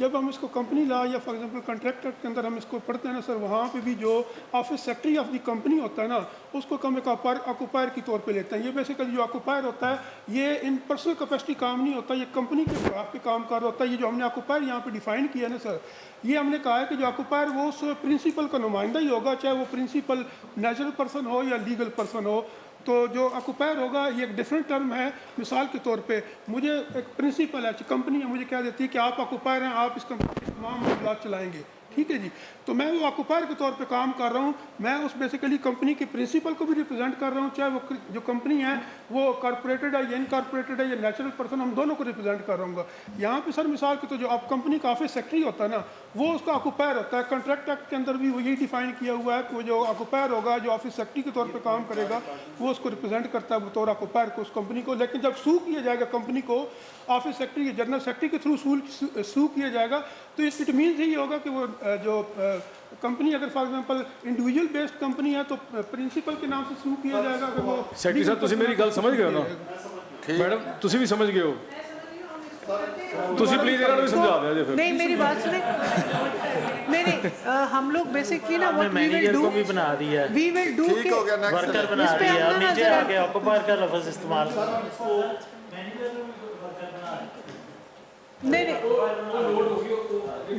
जब हम इसको कंपनी लॉ या फॉर एग्जांपल कॉन्ट्रैक्ट एक्ट के अंदर हम इसको पढ़ते हैं ना सर, वहाँ पे भी जो office secretary of the company होता है ना, उसको हम एक ऑक्यूपायर के तौर पे लेते हैं। ये बेसिकली जो ऑक्यूपायर होता है ये इन पर्सनल कैपेसिटी काम नहीं होता, ये कंपनी के खिलाफ पे काम कर होता है। ये जो हमने ऑक्यूपायर यहाँ पे डिफाइन किया है ना सर, ये हमने कहा है कि जो ऑक्यूपायर वो उस प्रिंसिपल का नुमाइंदा ही होगा, चाहे वो प्रिंसिपल नेचुरल पर्सन हो या लीगल पर्सन हो। तो जो ऑक्यूपायर होगा ये एक डिफरेंट टर्म है। मिसाल के तौर पे मुझे एक प्रिंसिपल है, कंपनी है, मुझे क्या देती है कि आप ऑक्यूपायर हैं, आप इस कंपनी के तमाम मामलात चलाएंगे, ठीक है जी। तो मैं वो ऑक्यूपायर के तौर पे काम कर रहा हूँ, मैं उस बेसिकली कंपनी के प्रिंसिपल को भी रिप्रेजेंट कर रहा हूँ, चाहे वो जो कंपनी है वो कॉर्पोरेटेड है या इनकॉर्पोरेटेड है या नेचुरल पर्सन, हम दोनों को रिप्रेजेंट कर रहा हूँ। यहाँ पे सर मिसाल के तो जो आप कंपनी का ऑफिस सेक्रेटरी होता है ना, वो उसका ऑक्यूपायर होता है। कॉन्ट्रैक्ट एक्ट के अंदर भी वो यही डिफाइन किया हुआ है कि वो जो ऑक्यूपायर होगा, जो ऑफिस सेक्रेटरी के तौर पर काम करेगा, वो उसको रिप्रेजेंट करता है बतौर ऑक्यूपायर को उस कंपनी को। लेकिन जब सू किया जाएगा कंपनी को ऑफिस सेक्रेटरी या जनरल सेक्रेटरी के थ्रू सू किया जाएगा, तो इट मीन्स यही होगा कि वो जो कंपनी अगर for example individual based company है तो प्रिंसिपल के नाम से सू किया जाएगा। अगर वो ਸੈਕਟਰੀ ਸਾਹਿਬ ਤੁਸੀਂ ਮੇਰੀ ਗੱਲ ਸਮਝ ਗਏ ਹੋ ਨਾ? मैडम ਤੁਸੀਂ ਵੀ ਸਮਝ गए हो? ਤੁਸੀਂ प्लीज ਇਹਨਾਂ ਨੂੰ ਵੀ ਸਮਝਾ ਦਿਓ ਜੇ ਫਿਰ। नहीं मेरी बात सुने, नहीं हम लोग बेसिकली ना what we will manager do, को भी बना दिया, we will do ठीक हो गया, next वर्कर slide। बना इस पे दिया, हम ना नीचे जरा- आके ऑक्यूपायर का लफ्ज इस्तेमाल नहीं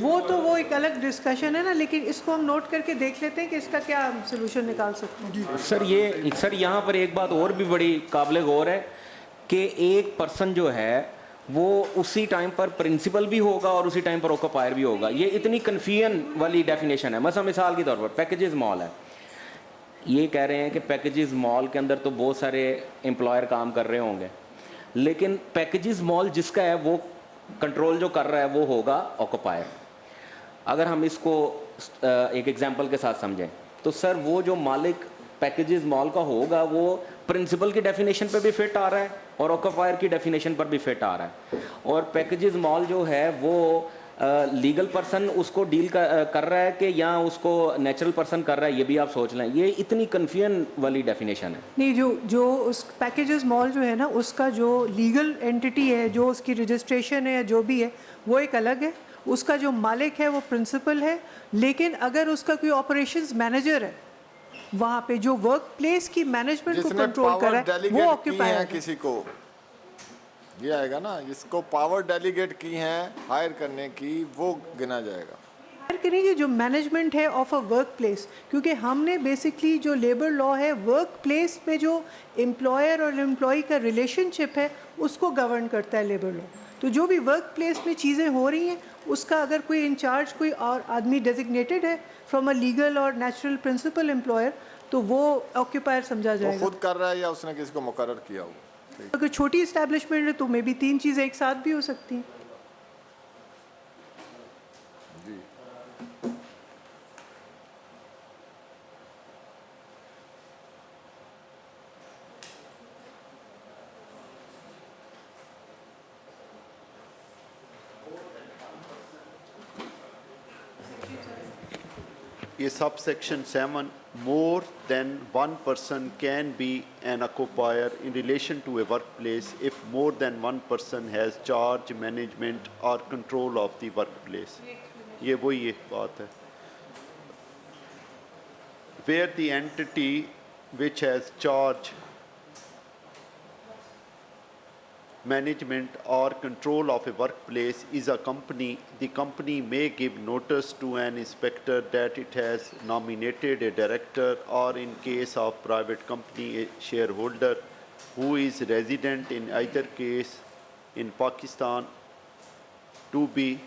वो तो एक अलग डिस्कशन है ना, लेकिन इसको हम नोट करके देख लेते हैं कि इसका क्या सोल्यूशन निकाल सकते हैं। सर यहाँ पर एक बात और भी बड़ी काबिल गौर है कि एक पर्सन जो है वो उसी टाइम पर प्रिंसिपल भी होगा और उसी टाइम पर ऑक्यूपायर भी होगा। ये इतनी कन्फ्यूजन वाली डेफिनेशन है। मतलब मिसाल के तौर पर पैकेजेस मॉल है, ये कह रहे हैं कि पैकेजेस मॉल के अंदर तो बहुत सारे एम्प्लॉयर काम कर रहे होंगे, लेकिन पैकेजेस मॉल जिसका है वो कंट्रोल जो कर रहा है वो होगा ऑक्यूपायर। अगर हम इसको एक एग्जांपल के साथ समझें तो सर वो जो मालिक पैकेजेस मॉल का होगा वो प्रिंसिपल की डेफिनेशन पे भी फिट आ रहा है और ऑक्यूपायर की डेफिनेशन पर भी फिट आ रहा है। और पैकेजेस मॉल जो है वो लीगल पर्सन उसको डील कर रहा है कि या उसको नेचुरल पर्सन कर रहा है, ये भी आप सोच लें। ये इतनी कन्फ्यूजन वाली डेफिनेशन है। नहीं जो उस पैकेजेस मॉल जो है ना, उसका जो लीगल एंटिटी है, जो उसकी रजिस्ट्रेशन है, जो भी है वो एक अलग है। उसका जो मालिक है वो प्रिंसिपल है, लेकिन अगर उसका कोई ऑपरेशंस मैनेजर है वहाँ पे जो वर्क प्लेस की मैनेजमेंट को कंट्रोल कर रहा है वो ऑक्यूपायर है। किसी को ये आएगा ना, जिसको पावर डेलीगेट की है हायर करने की, वो गिना जाएगा। हायर करेंगे जो मैनेजमेंट है ऑफ अ वर्क प्लेस, क्योंकि हमने बेसिकली जो लेबर लॉ है वर्क प्लेस में जो एम्प्लॉयर और एम्प्लॉय का रिलेशनशिप है उसको गवर्न करता है लेबर लॉ। तो जो भी वर्क प्लेस में चीज़ें हो रही हैं उसका अगर कोई इंचार्ज कोई और आदमी डेजिग्नेटेड है फ्रॉम अ लीगल और नेचुरल प्रिंसिपल एम्प्लॉयर तो वो ऑक्यूपायर समझा जाएगा। वो खुद कर रहा है या उसने किसी को मुकर्रर किया हो। अगर छोटी इस्टेब्लिशमेंट है तो मे बी 3 चीज़ें एक साथ भी हो सकती हैं। ये subsection 7, more than one person can be an occupier in relation to a workplace if more than one person has charge, management or control of the workplace. ये वही एक बात है. Where the entity which has charge, management or control of a workplace is a company, the company may give notice to an inspector that it has nominated a director, or in case of private company, a shareholder who is resident in either case in Pakistan, to be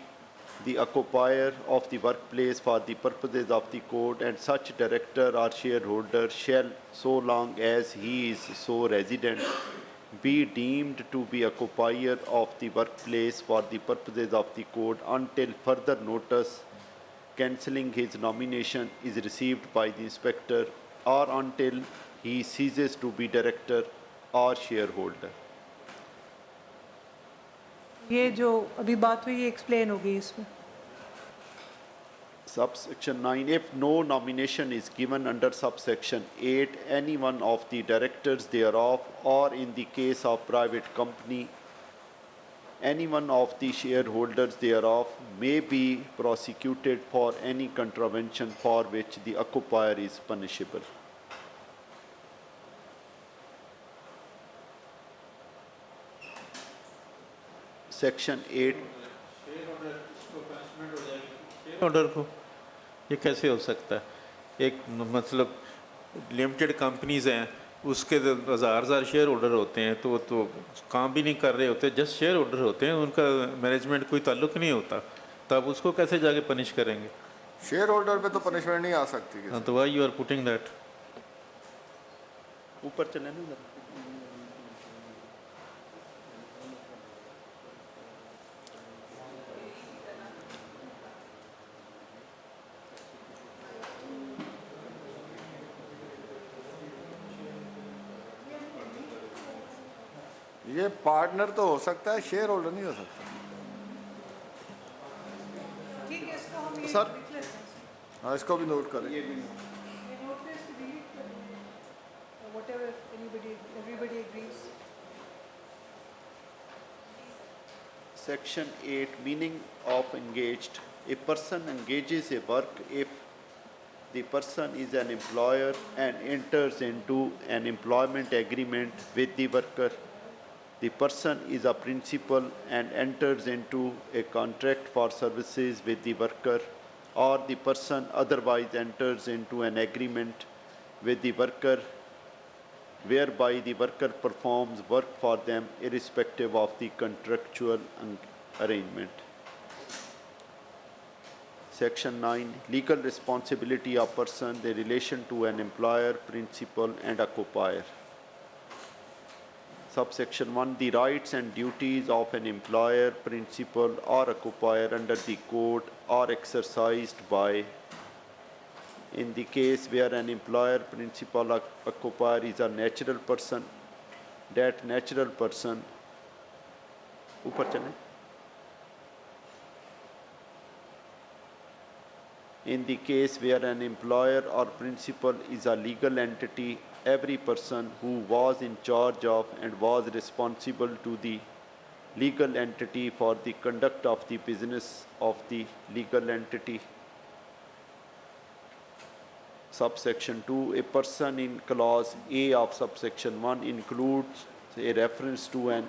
the occupier of the workplace for the purposes of the code, and such director or shareholder shall, so long as he is so resident, be deemed to be occupier of the workplace for the purposes of the code until further notice cancelling his nomination is received by the inspector, or until he ceases to be director or shareholder. ये जो अभी बात हुई ये explain होगी इसमें. Subsection 9, if no nomination is given under subsection 8, any one of the directors thereof, or in the case of private company, any one of the shareholders thereof may be prosecuted for any contravention for which the occupier is punishable. Section 8. Order को ये कैसे हो सकता है? एक मतलब limited companies हैं, उसके हज़ार शेयर होल्डर होते हैं, तो काम भी नहीं कर रहे होते, जस्ट शेयर होल्डर होते हैं, उनका मैनेजमेंट कोई ताल्लुक नहीं होता, तब उसको कैसे जाके पनिश करेंगे? शेयर होल्डर पे तो पनिशमेंट नहीं आ सकती. हाँ, तो why you are putting that? ऊपर चले ना. ये पार्टनर तो हो सकता है, शेयर होल्डर नहीं हो सकता. सर हाँ, इसको भी नोट करें. Section 8, meaning of engaged. A person engages a work if the person is an employer and enters into an employment agreement with the worker. The person is a principal and enters into a contract for services with the worker, or the person otherwise enters into an agreement with the worker whereby the worker performs work for them irrespective of the contractual arrangement. Section 9, legal responsibility of person, the relation to an employer, principal and occupier. Subsection 1, the rights and duties of an employer, principal or occupier under the code are exercised by, in the case where an employer, principal or occupier is a natural person, that natural person, ऊपर चलें. In the case where an employer or principal is a legal entity, every person who was in charge of and was responsible to the legal entity for the conduct of the business of the legal entity. Subsection 2, a person in clause A of subsection 1 includes a reference to an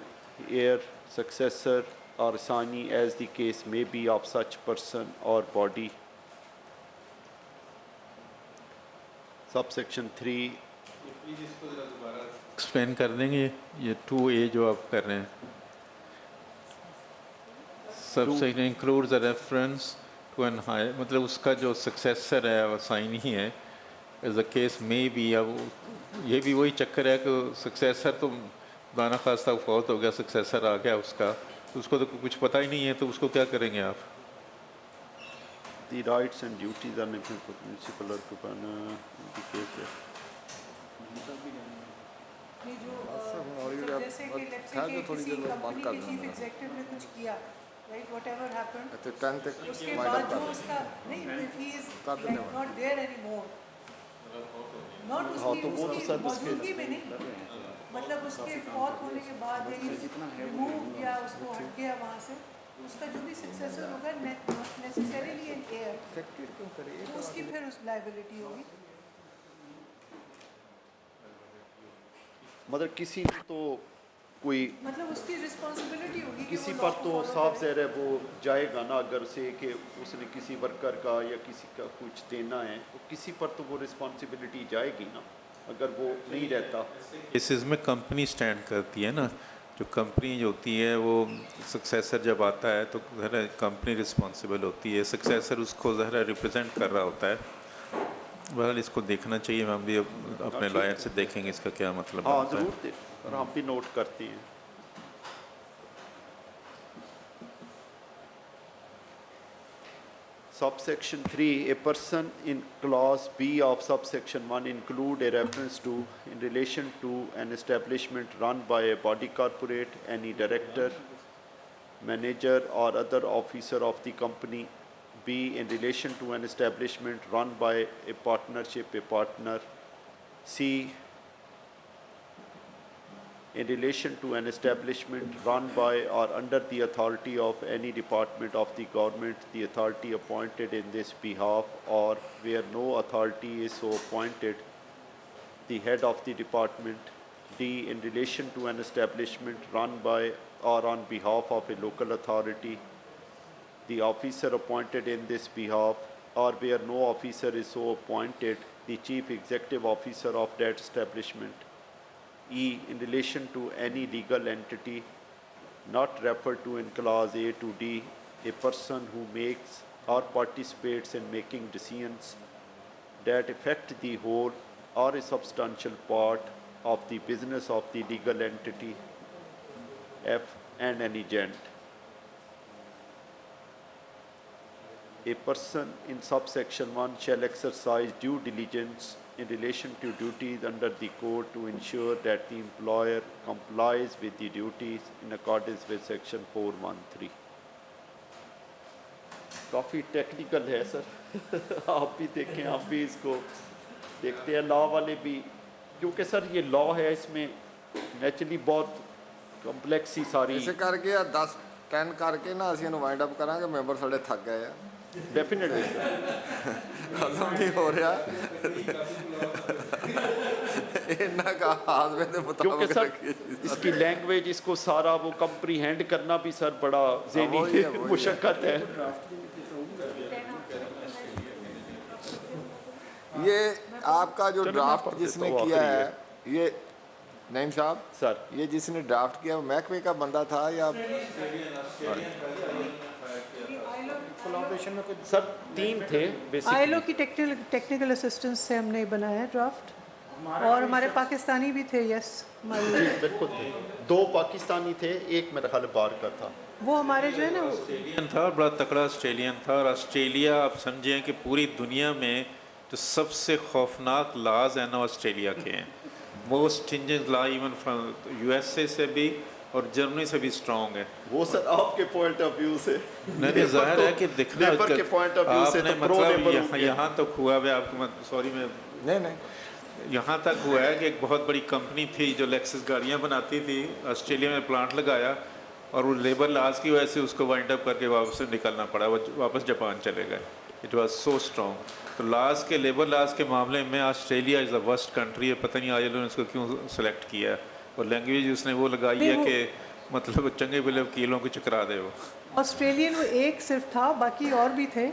heir, successor or assignee as the case may be of such person or body. Subsection 3. Explain कर देंगे ये 2A जो आप कर रहे हैं. Subsection includes a reference to an hirer, मतलब उसका जो सक्सेसर है वो साइन ही है एज अ केस में भी. अब ये भी वही चक्कर है कि सक्सेसर तो दाना खास्ता फौत हो गया, सक्सेसर आ गया उसका, तो उसको तो कुछ पता ही नहीं है, तो उसको क्या करेंगे आप? The rights and duties are principal or occupier. जैसे कि लेट्स से कि किसी कंपनी के चीफ एग्जीक्यूटिव ने कुछ किया राइट, व्हाटएवर हैपेंड, अच्छा 10 तक उसके वाइंड बाद अप जो कर उसका नहीं, इफ ही इज कर देने वाला। Not there any more, not हाँ, उसकी तो वो तो उसकी सर उसके मौजूदगी में नहीं, मतलब उसके फौत होने के बाद रिमूव या उसको हट गया वहाँ से, उसका जो भी सक्सेसर होगा नेसेसरीली एन एयर, तो उसकी फिर उस लायबिलिटी होगी। मतलब किसी तो कोई मतलब उसकी रिस्पॉन्सिबिलिटी होगी कि किसी वो पर law को तो follow साफ करे। ज़ाहिर है वो जाएगा ना, अगर से कि उसने किसी वर्कर का या किसी का कुछ देना है तो किसी पर तो वो रिस्पॉन्सिबिलिटी जाएगी ना, अगर वो नहीं रहता। केसेस में कंपनी स्टैंड करती है ना, जो कंपनी जो होती है वो सक्सेसर जब आता है तो ज़रा कंपनी रिस्पॉन्सिबल होती है, सक्सेसर उसको ज़रा रिप्रेजेंट कर रहा होता है। बहरहाल इसको देखना चाहिए, हम भी अपने लॉयर से देखेंगे इसका क्या मतलब हाँ बनता है। ज़रूर दे, और हम भी नोट करते हैं। Subsection 3, a person in clause B of subsection 1 include a reference to in relation to an establishment run by a body corporate, any director, manager or other officer of the company. B, in relation to an establishment run by a partnership, a partner. C, in relation to an establishment run by or under the authority of any department of the government, the authority appointed in this behalf, or where no authority is so appointed, the head of the department. D, in relation to an establishment run by or on behalf of a local authority, the officer appointed in this behalf, or where no officer is so appointed, the chief executive officer of that establishment. E, in relation to any legal entity not referred to in clause A to D, a person who makes or participates in making decisions that affect the whole or a substantial part of the business of the legal entity. F, and an agent. A person in subsection 1 shall exercise due diligence in relation to duties under the code to ensure that the employer complies with the duties in accordance with section 413. काफ़ी technical है sir आप भी देखें, आप भी इसको देखते हैं, लॉ वाले भी, क्योंकि सर ये लॉ है, इसमें नेचुरली बहुत कंप्लेक्स ही सारी ऐसे करके या 10 करके ना ਅਸੀਂ ਇਹਨੂੰ ਵਾਈਂਡ ਅਪ ਕਰਾਂਗੇ, ਮੈਂਬਰ ਸਾਡੇ ਥੱਕ ਗਏ ਆ। डेफिनेटली खत्म नहीं हो रहा इन्ना का हाथ में तो क्योंकि सर इसकी लैंग्वेज, इसको सारा वो कंप्रीहेंड करना भी सर बड़ा ज़हनी मुशक्कत है। ये आपका जो ड्राफ्ट जिसने किया है, ये नईम साहब सर, ये जिसने ड्राफ्ट किया महकमे का बंदा था या कोलैबोरेशन में कुछ सर टीम थे आईएलओ की टेक्निकल असिस्टेंस से हमने बनाया है ड्राफ्ट, और हमारे पाकिस्तानी भी थे। यस बिल्कुल थे, 2 पाकिस्तानी थे, एक मेरा ख्याल बाहर का था। वो हमारे जो है ना ऑस्ट्रेलियन था, बड़ा तकड़ा ऑस्ट्रेलियन था। और ऑस्ट्रेलिया आप समझें कि पूरी दुनिया में जो सबसे खौफनाक लाज है ना ऑस्ट्रेलिया के हैं, most stringent law even from USA से भी और जर्मनी से भी स्ट्रॉन्ग है। वो सर आपके पॉइंट ऑफ व्यू से नहीं जाहिर है कि दिखना के पॉइंट ऑफ व्यू से आपने तो मतलब यहाँ तक हुआ है, आपको सॉरी मैं नहीं यहाँ तक हुआ है कि एक बहुत बड़ी कंपनी थी जो लेक्सस गाड़ियाँ बनाती थी, ऑस्ट्रेलिया में प्लांट लगाया और वो लेबर लॉज की वजह से उसको वाइंड अप करके वापस निकलना पड़ा, वो वापस जापान चले गए। It was so strong. तो लॉज के लेबर लॉज के मामले में Australia is the worst country है। पता नहीं आईएलओ ने उसको क्यों सेलेक्ट किया है, और लैंग्वेज उसने वो लगाई है कि मतलब चंगे बिले वकीलों को चकरा दे। वो ऑस्ट्रेलियन वो एक सिर्फ था, बाकी और भी थे,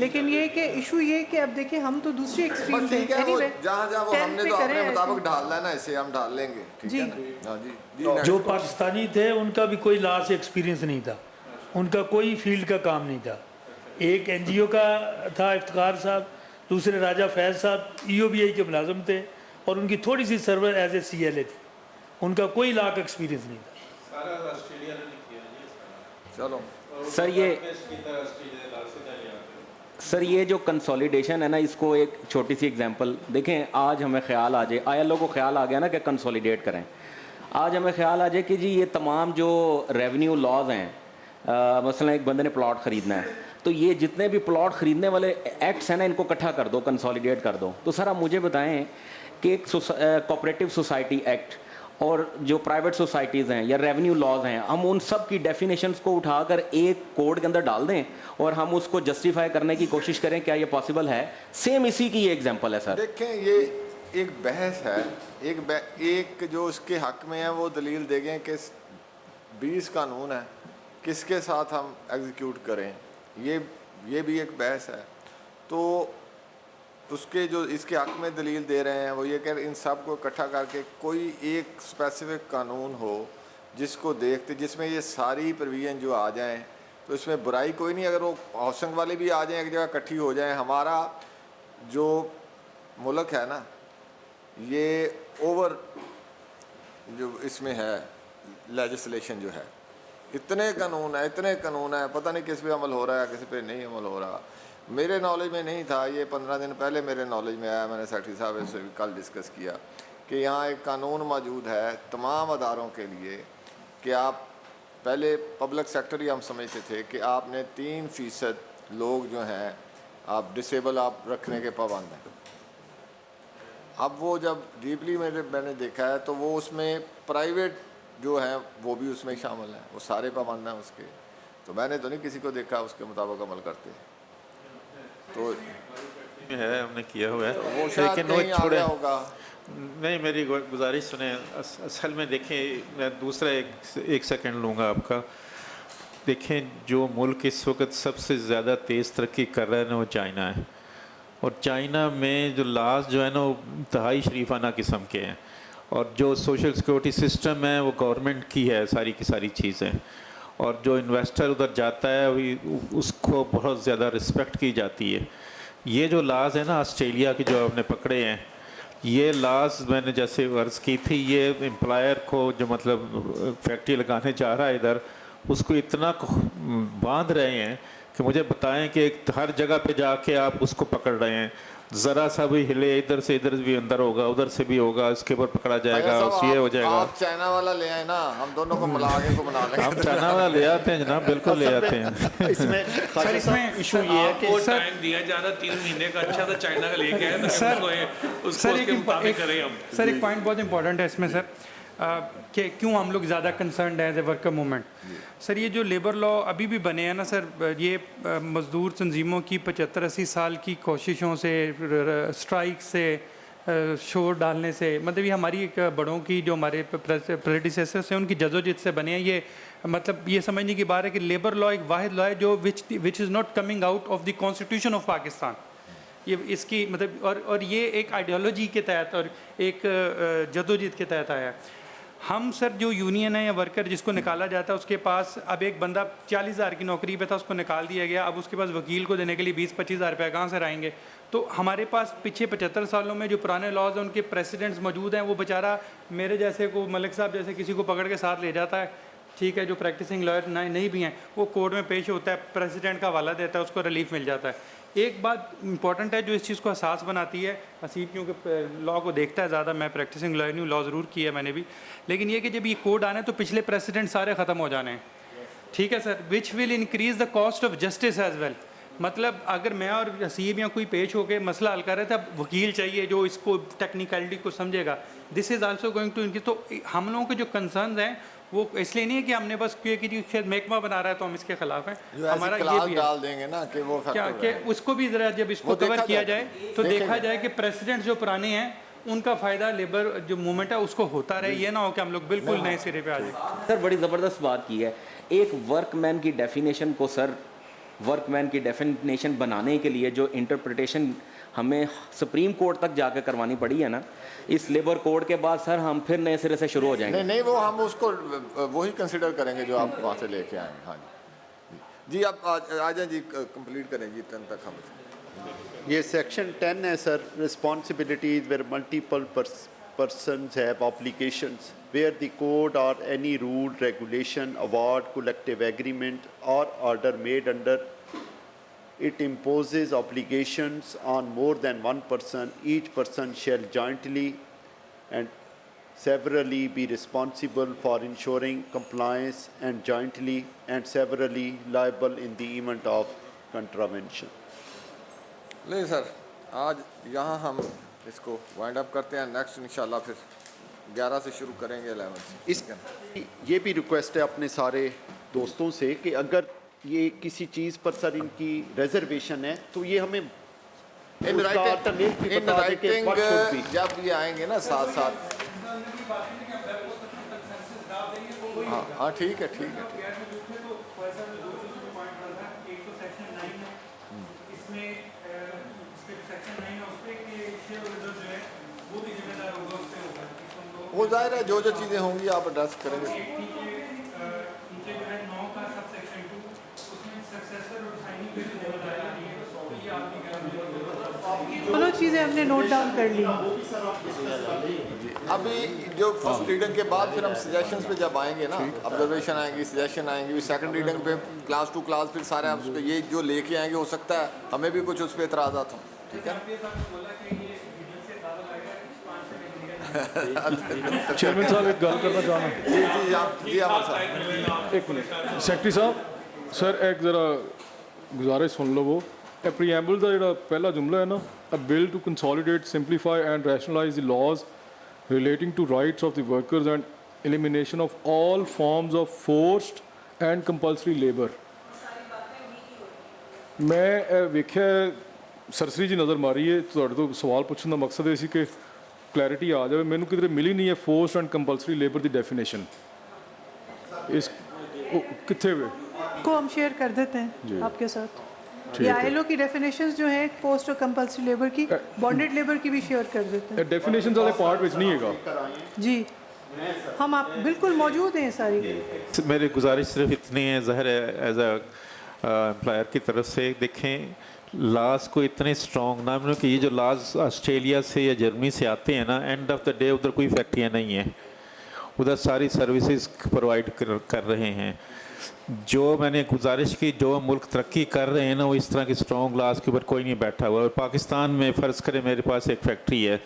लेकिन ये कि इशू ये कि अब देखिए हम तो दूसरी एक्सट्रीम थे। anyway, जहाँ वो हमने तो अपने मुताबिक डालना है ना, इसे हम डाल लेंगे, ठीक है ना? हाँ जी। जो पाकिस्तानी थे उनका भी कोई लॉ से एक्सपीरियंस नहीं था, उनका कोई फील्ड का काम नहीं था। एक एनजीओ का था इफ्तिखार साहब, दूसरे राजा फैज़ साहब ईओबीआई के मुलाजिम थे, और उनकी थोड़ी सी सर्वर एज ए सीएलए थी, उनका कोई लॉ का एक्सपीरियंस नहीं था। चलो सर ये जो कंसोलिडेशन है ना, इसको एक छोटी सी एग्जांपल देखें। आज हमें ख्याल आ जाए, आईएलओ को ख्याल आ गया ना कि कंसोलिडेट करें। आज हमें ख्याल आ जाए कि जी ये तमाम जो रेवेन्यू लॉज हैं, मसलन एक बंदे ने प्लॉट ख़रीदना है, तो ये जितने भी प्लॉट ख़रीदने वाले एक्ट्स हैं ना, इनको इकट्ठा कर दो, कंसोलिडेट कर दो। तो सर आप मुझे बताएं कि एक कोऑपरेटिव सोसाइटी एक्ट और जो प्राइवेट सोसाइटीज़ हैं या रेवेन्यू लॉज हैं, हम उन सब की डेफिनेशंस को उठाकर एक कोड के अंदर डाल दें और हम उसको जस्टिफाई करने की कोशिश करें, क्या ये पॉसिबल है? सेम इसी की ये एग्जांपल है सर। देखें, ये एक बहस है, एक जो उसके हक में है वो दलील देंगे कि 20 कानून है, किसके साथ हम एग्जीक्यूट करें, ये भी एक बहस है। तो उसके जो इसके हक में दलील दे रहे हैं वो ये कह रहे इन सब को इकट्ठा करके कोई एक स्पेसिफिक कानून हो जिसको देखते, जिसमें ये सारी प्रोविजन जो आ जाएं, तो इसमें बुराई कोई नहीं अगर वो हाउसिंग वाले भी आ जाएं, एक जगह इकट्ठी हो जाएं। हमारा जो मुल्क है ना, ये ओवर जो इसमें है लेजिस्लेशन जो है, इतने कानून है, पता नहीं किस पे अमल हो रहा है, किस पे नहीं अमल हो रहा। मेरे नॉलेज में नहीं था, ये 15 दिन पहले मेरे नॉलेज में आया। मैंने सेक्रेटरी साहब से कल डिस्कस किया कि यहाँ एक कानून मौजूद है तमाम अदारों के लिए कि आप पहले पब्लिक सेक्टर ही हम समझते थे कि आपने 3% लोग जो हैं आप डिसेबल आप रखने के पाबंद हैं। अब वो जब डीपली मैंने देखा है तो वो उसमें प्राइवेट जो है वो भी उसमें शामिल हैं, वो सारे पाबंद हैं उसके। तो मैंने तो नहीं किसी को देखा उसके मुताबिक अमल करते। तो है हमने किया हुआ है, लेकिन वो छोड़े होगा नहीं। मेरी गुजारिश सुने, असल में देखें, मैं दूसरा एक सेकंड लूँगा आपका। देखें, जो मुल्क इस वक्त सबसे ज़्यादा तेज़ तरक्की कर रहा है ना वो चाइना है, और चाइना में जो लाज जो है ना वो इंतहाई शरीफाना किस्म के हैं, और जो सोशल सिक्योरिटी सिस्टम है वो गवर्नमेंट की है सारी की सारी चीज़ें, और जो इन्वेस्टर उधर जाता है उसको बहुत ज़्यादा रिस्पेक्ट की जाती है। ये जो लाज है ना ऑस्ट्रेलिया के जो आपने पकड़े हैं, ये लाज मैंने जैसे अर्ज़ की थी, ये एम्प्लॉयर को जो मतलब फैक्ट्री लगाने जा रहा है इधर, उसको इतना बांध रहे हैं कि मुझे बताएं कि हर जगह पे जाके आप उसको पकड़ रहे हैं, ज़रा सा भी हिले इधर से भी अंदर होगा, उधर से भी होगा, इसके ऊपर पकड़ा जाएगा, ये हो जाएगा। आप चाइना वाला ले आए ना, हम दोनों को मिला के को बना लेंगे। हम चाइना वाला ले आते हैं जनाब, बिल्कुल ले आते हैं। इसमें इशू ये है कि टाइम दिया जा रहा 3 महीने का, अच्छा था चाइना का लेके आए, उसको उसके मुताबिक करें हम। सर एक पॉइंट बहुत इंपॉर्टेंट है इसमें सर, कि क्यों हम लोग ज़्यादा कंसर्न हैं as a worker movement. Sir ये जो लेबर लॉ अभी भी बने हैं ना सर, ये मज़दूर तंजीमों की 75-80 साल की कोशिशों से, स्ट्राइक से, शोर डालने से, मतलब ये हमारी एक बड़ों की जो हमारे प्रेडिसेसर्स हैं उनकी जदोजहद से बने हैं। ये मतलब ये समझने की बात है कि लेबर लॉ एक वाहिद लॉ है जो which is not coming out of the constitution of Pakistan. ये इसकी मतलब और ये एक आइडियोलॉजी के तहत और एक जदोजहद के तहत आया है। हम सर जो यूनियन है या वर्कर जिसको निकाला जाता है, उसके पास अब एक बंदा 40,000 की नौकरी पे था, उसको निकाल दिया गया, अब उसके पास वकील को देने के लिए 20-25 हज़ार रुपये कहाँ से आएंगे? तो हमारे पास पीछे 75 सालों में जो पुराने लॉज हैं उनके प्रेसिडेंट्स मौजूद हैं। वो बेचारा मेरे जैसे को, मलिक साहब जैसे किसी को पकड़ के साथ ले जाता है, ठीक है, जो प्रैक्टिसिंग लॉयर नहीं भी हैं, वो कोर्ट में पेश होता है, प्रेसिडेंट का हवाला देता है, उसको रिलीफ मिल जाता है। एक बात इंपॉर्टेंट है जो इस चीज़ को एहसास बनाती है, हसीब क्योंकि लॉ को देखता है ज़्यादा, मैं प्रैक्टिसिंग लॉयर नहीं हूँ, लॉ ज़रूर किया है मैंने भी, लेकिन ये कि जब ये कोड आने तो पिछले प्रेसिडेंट सारे ख़त्म हो जाने हैं, ठीक है sir, which will increase the cost of justice as well. मतलब अगर मैं और हसीब या कोई पेश होकर मसला हल कर रहे थे, अब वकील चाहिए जो इसको टेक्निकलिटी को समझेगा, this is also going to increase. तो हम लोगों के जो कंसर्न्स हैं वो इसलिए नहीं है कि हमने बस कि महकमा बना रहा है तो हम इसके खिलाफ हैं, हमारा ये भी डाल देंगे ना कि वो क्या कि उसको भी ज़रा जब इसको कवर किया जाए तो देखा जाए कि प्रेसिडेंट जो पुराने हैं उनका फ़ायदा लेबर जो मूवमेंट है उसको होता रहे, ये ना हो कि हम लोग बिल्कुल नए सिरे पे आ जाए। सर बड़ी ज़बरदस्त बात की है, एक वर्कमैन की डेफिनेशन को सर, वर्कमैन की डेफिनेशन बनाने के लिए जो इंटरप्रिटेशन हमें सुप्रीम कोर्ट तक जाकर करवानी पड़ी है ना, इस लेबर कोड के बाद सर हम फिर नए सिरे से शुरू हो जाएंगे। नहीं वो हम उसको वही कंसिडर करेंगे जो आप वहाँ से लेके आए। हाँ जी आप आ जाए जी, कंप्लीट करें जी, 10 तक हम। ये सेक्शन 10 है sir, responsibilities where multiple persons have obligations where the code or any rule, regulation, award, collective agreement or order made under it imposes obligations on more than one person, each person shall jointly and severally be responsible for ensuring compliance and jointly and severally liable in the event of contravention. नहीं sir, आज यहाँ हम इसको wind up करते हैं। Next इंशाल्लाह फिर 11 से शुरू करेंगे 11 से। इस ये भी रिक्वेस्ट है अपने सारे दोस्तों से कि अगर ये किसी चीज़ पर सर इनकी रिजर्वेशन है तो ये हमें इन राइटिंग जब ये आएंगे ना साथ साथ। हाँ हाँ ठीक है ठीक है। वो जाहिर है जो चीज़ें होंगी आप एड्रेस करेंगे। दोनों चीज़ें हमने नोट डाउन कर ली। अभी जो फर्स्ट रीडिंग के बाद फिर हम सजेशंस पे जब आएंगे ना, ऑब्जर्वेशन आएंगी, सजेशन आएंगी, सेकंड रीडिंग पे क्लास टू क्लास फिर सारे आप उस पर ये जो लेके आएंगे, हो सकता है हमें भी कुछ उस पर एतराज़ात हों। ठीक है चेयरमैन साहब एक गल करना चाहना। जी अमर साहब एक मिनट। सेक्रेटरी साहब सर एक ज़रा गुजारिश सुन लो। वो प्रीएम्बल का जो पहला जुमला है ना, a bill to consolidate simplify and rationalise the laws relating to rights of the workers and elimination of all forms of forced and compulsory labour. मैं वेख्या सरसरी जी नज़र मारी है, तो सवाल पूछने का मकसद ये कि क्लैरिटी आ जाए। मैनू किधरे मिली नहीं है फोर्स्ड एंड कंपल्सरी लेबर की डेफिनेशन इस कितने वे को हम शेयर कर देते हैं आपके साथ। ये आईएलओ की डेफिनेशंस जो है पोस्ट और कंपल्सरी लेबर की, बॉन्डेड लेबर की भी शेयर कर देते हैं। डेफिनेशंस वाले पार्ट विच नहीं हैगा जी, हम आप बिल्कुल मौजूद हैं सारी। मेरी गुजारिश सिर्फ इतनी है, ज़ाहिर है एज अ एम्प्लॉयर की तरफ से देखें लॉज को इतने स्ट्रॉन्ग ना कि ये जो लॉज ऑस्ट्रेलिया से या जर्मनी से आते हैं ना, एंड ऑफ द डे उधर कोई फैक्ट्रियाँ नहीं हैं, उधर सारी सर्विसेज प्रोवाइड कर रहे हैं। जो मैंने गुजारिश की, जो मुल्क तरक्की कर रहे हैं ना, वो इस तरह की स्ट्रॉन्ग लॉज के ऊपर कोई नहीं बैठा हुआ। और पाकिस्तान में फ़र्ज़ करें मेरे पास एक फैक्ट्री है,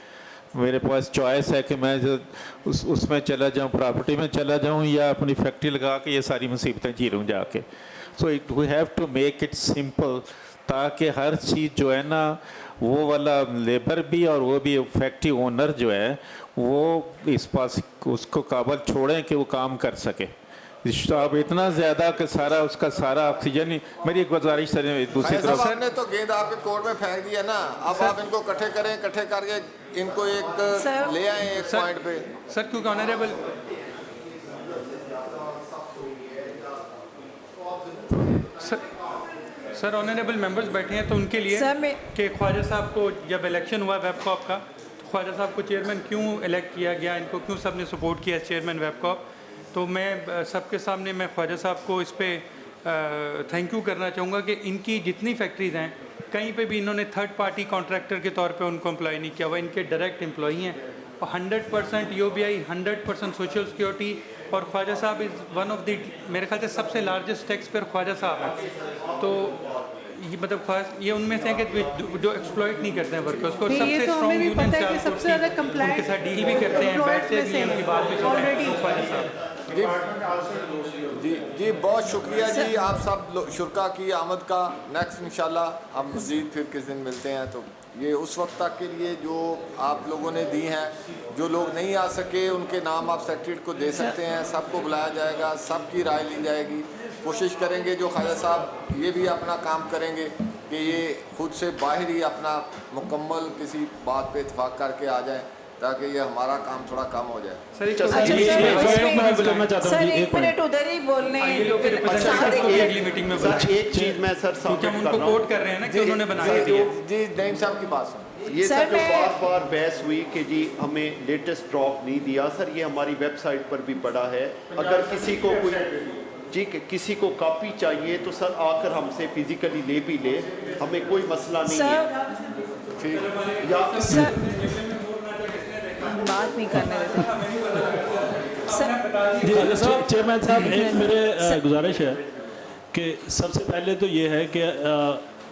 मेरे पास चॉइस है कि मैं जो उसमें चला जाऊँ, प्रॉपर्टी में चला जाऊँ या अपनी फैक्ट्री लगा के ये सारी मुसीबतें झीलूँ जाके। So it we have to make it simple, ताकि हर चीज़ जो है ना, वो वाला लेबर भी और वो भी फैक्ट्री ओनर जो है वो इस पास उसको काबल छोड़ें कि वो काम कर सके। अब इतना ज़्यादा कि सारा उसका सारा ऑक्सीजन ही। मेरी एक गुजारिश सर दूसरी तरफ ने तो गेंद आपके कोर्ट में फेंक दिया ना, अब आप इनको इकट्ठे करें, इकट्ठे करके इनको एक ले आए एक पॉइंट पे। सर क्योंकि ऑनरेबल सर ऑनरेबल मेंबर्स बैठे हैं तो उनके लिए कि ख्वाजा साहब को जब इलेक्शन हुआ वेबकॉप का, तो ख्वाजा साहब को चेयरमैन क्यों इलेक्ट किया गया, इनको क्यों सब ने सपोर्ट किया चेयरमैन वेबकॉप। तो मैं सबके सामने मैं ख्वाजा साहब को इस पर थैंक यू करना चाहूँगा कि इनकी जितनी फैक्ट्रीज़ हैं कहीं पे भी इन्होंने थर्ड पार्टी कॉन्ट्रैक्टर के तौर पे उनको एम्प्लॉय नहीं किया हुआ, इनके डायरेक्ट एम्प्लॉई हैं। और 100% यूबीआई, 100% सोशल सिक्योरिटी। और Khwaja Sahab is one of the मेरे ख्याल से सबसे largest tax payer Khwaja Sahab हैं। तो ये मतलब ये उनमें से हैं कि जो एक्सप्लॉइट नहीं करते हैं वर्कर्स को, सबसे स्ट्रॉन्ग यूनियन से उनके साथ डील भी करते हैं, बैठते भी हैं, उनकी बात भी सुनते हैं ख्वाजा साहब। जी बहुत शुक्रिया जी आप सब शुरका की आमद का। नेक्स्ट इंशाल्लाह हम मज़ीद फिर किस दिन मिलते हैं। तो ये उस वक्त तक के लिए जो आप लोगों ने दी हैं, जो लोग नहीं आ सके उनके नाम आप सेक्रेटरी को दे सकते हैं, सबको बुलाया जाएगा, सबकी राय ली जाएगी। कोशिश करेंगे जो ख्वाजा साहब ये भी अपना काम करेंगे कि ये खुद से बाहर ही अपना मुकम्मल किसी बात पे इत्तेफाक करके आ जाए, ताकि ये हमारा काम थोड़ा कम हो जाए। सर एक मिनट उधर ही बोलने अगली मीटिंग में एक चीज़ मैं सर क्योंकि हम उनको कोट कर रहे हैं ना कि उन्होंने बनाया दिया। जी नईम साहब की बात सुन। ये सर जो बार बार बहस हुई कि जी हमें लेटेस्ट ड्रॉप नहीं दिया, सर ये हमारी वेबसाइट पर भी पड़ा है। अगर किसी को किसी को कॉपी चाहिए तो सर आकर हमसे फिजिकली ले भी ले, हमें कोई मसला नहीं है। बात नहीं करने देते। चेयरमैन साहब एक मेरे गुजारिश है कि सबसे पहले तो ये है कि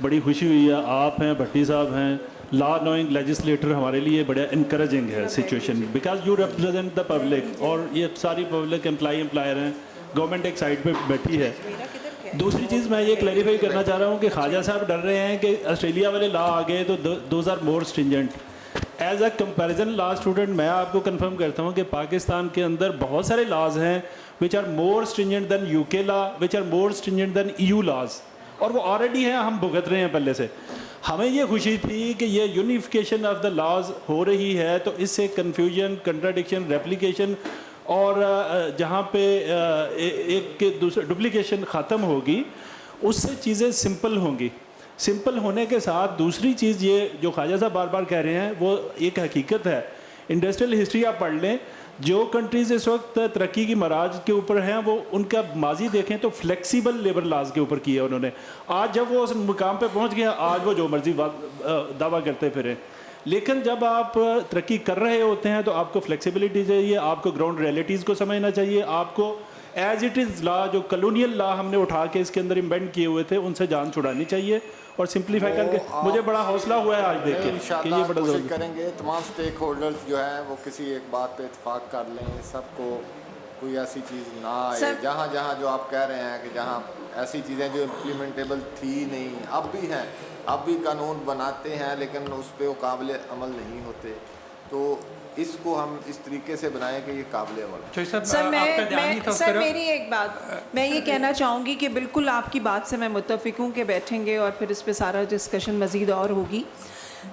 बड़ी खुशी हुई है, आप हैं, भट्टी साहब हैं, लॉ नोइंग लेजिस्लेटर हमारे लिए बड़ा इनकरेजिंग है situation, because you represent the public, और ये सारी पब्लिक एम्प्लॉयर हैं, गवर्नमेंट एक साइड पे बैठी है। दूसरी चीज़ मैं ये क्लैरिफाई करना चाह रहा हूँ कि ख्वाजा साहब डर रहे हैं कि ऑस्ट्रेलिया वाले लॉ आ गए तो those are more stringent. As a comparison law student मैं आपको कंफर्म करता हूँ कि पाकिस्तान के अंदर बहुत सारे लॉज हैं which are more stringent than UK law, which are more stringent than EU laws, और वो ऑलरेडी हैं, हम भुगत रहे हैं पहले से। हमें ये खुशी थी कि ये यूनिफिकेशन ऑफ द लॉज हो रही है, तो इससे कन्फ्यूजन, कंट्राडिक्शन, रेप्लिकेशन और जहाँ पे एक के दूसरे डुप्लीकेशन ख़त्म होगी, उससे चीज़ें सिंपल होंगी। सिंपल होने के साथ दूसरी चीज़ ये जो ख्वाजा साहब बार बार कह रहे हैं वो एक हकीकत है। इंडस्ट्रियल हिस्ट्री आप पढ़ लें, जो कंट्रीज़ इस वक्त तरक्की की मराज के ऊपर हैं वो उनका माजी देखें तो फ्लेक्सिबल लेबर लॉज के ऊपर किया उन्होंने। आज जब वो उस मुकाम पे पहुंच गया, आज वो जो मर्जी दावा करते फिरें, लेकिन जब आप तरक्की कर रहे होते हैं तो आपको फ्लेक्सिबिलिटी चाहिए, आपको ग्राउंड रियलिटीज़ को समझना चाहिए, आपको एज इट इज़ लॉ, जो कॉलोनियल लॉ हमने उठा के इसके अंदर इम्बेंड किए हुए थे, उनसे जान छुड़ानी चाहिए और सिंप्लीफाई करके। मुझे बड़ा हौसला हुआ है आज देख के कि ये बड़ा कोशिश करेंगे तमाम स्टेक होल्डर्स जो हैं वो किसी एक बात पे इत्तेफाक कर लें, सबको कोई ऐसी चीज़ ना आए जहाँ जहाँ जो आप कह रहे हैं कि जहाँ ऐसी चीज़ें जो इम्प्लीमेंटेबल थी नहीं, अब भी हैं, अब भी कानून बनाते हैं लेकिन उस पर वो काबिल अमल नहीं होते, तो इसको हम इस तरीके से बनाएं कि ये काबिल अमल। सर मेरी एक बात मैं ये कहना चाहूँगी कि बिल्कुल आपकी बात से मैं मुत्तफ़िक हूँ कि बैठेंगे और फिर इस पे सारा डिस्कशन मज़ीद और होगी।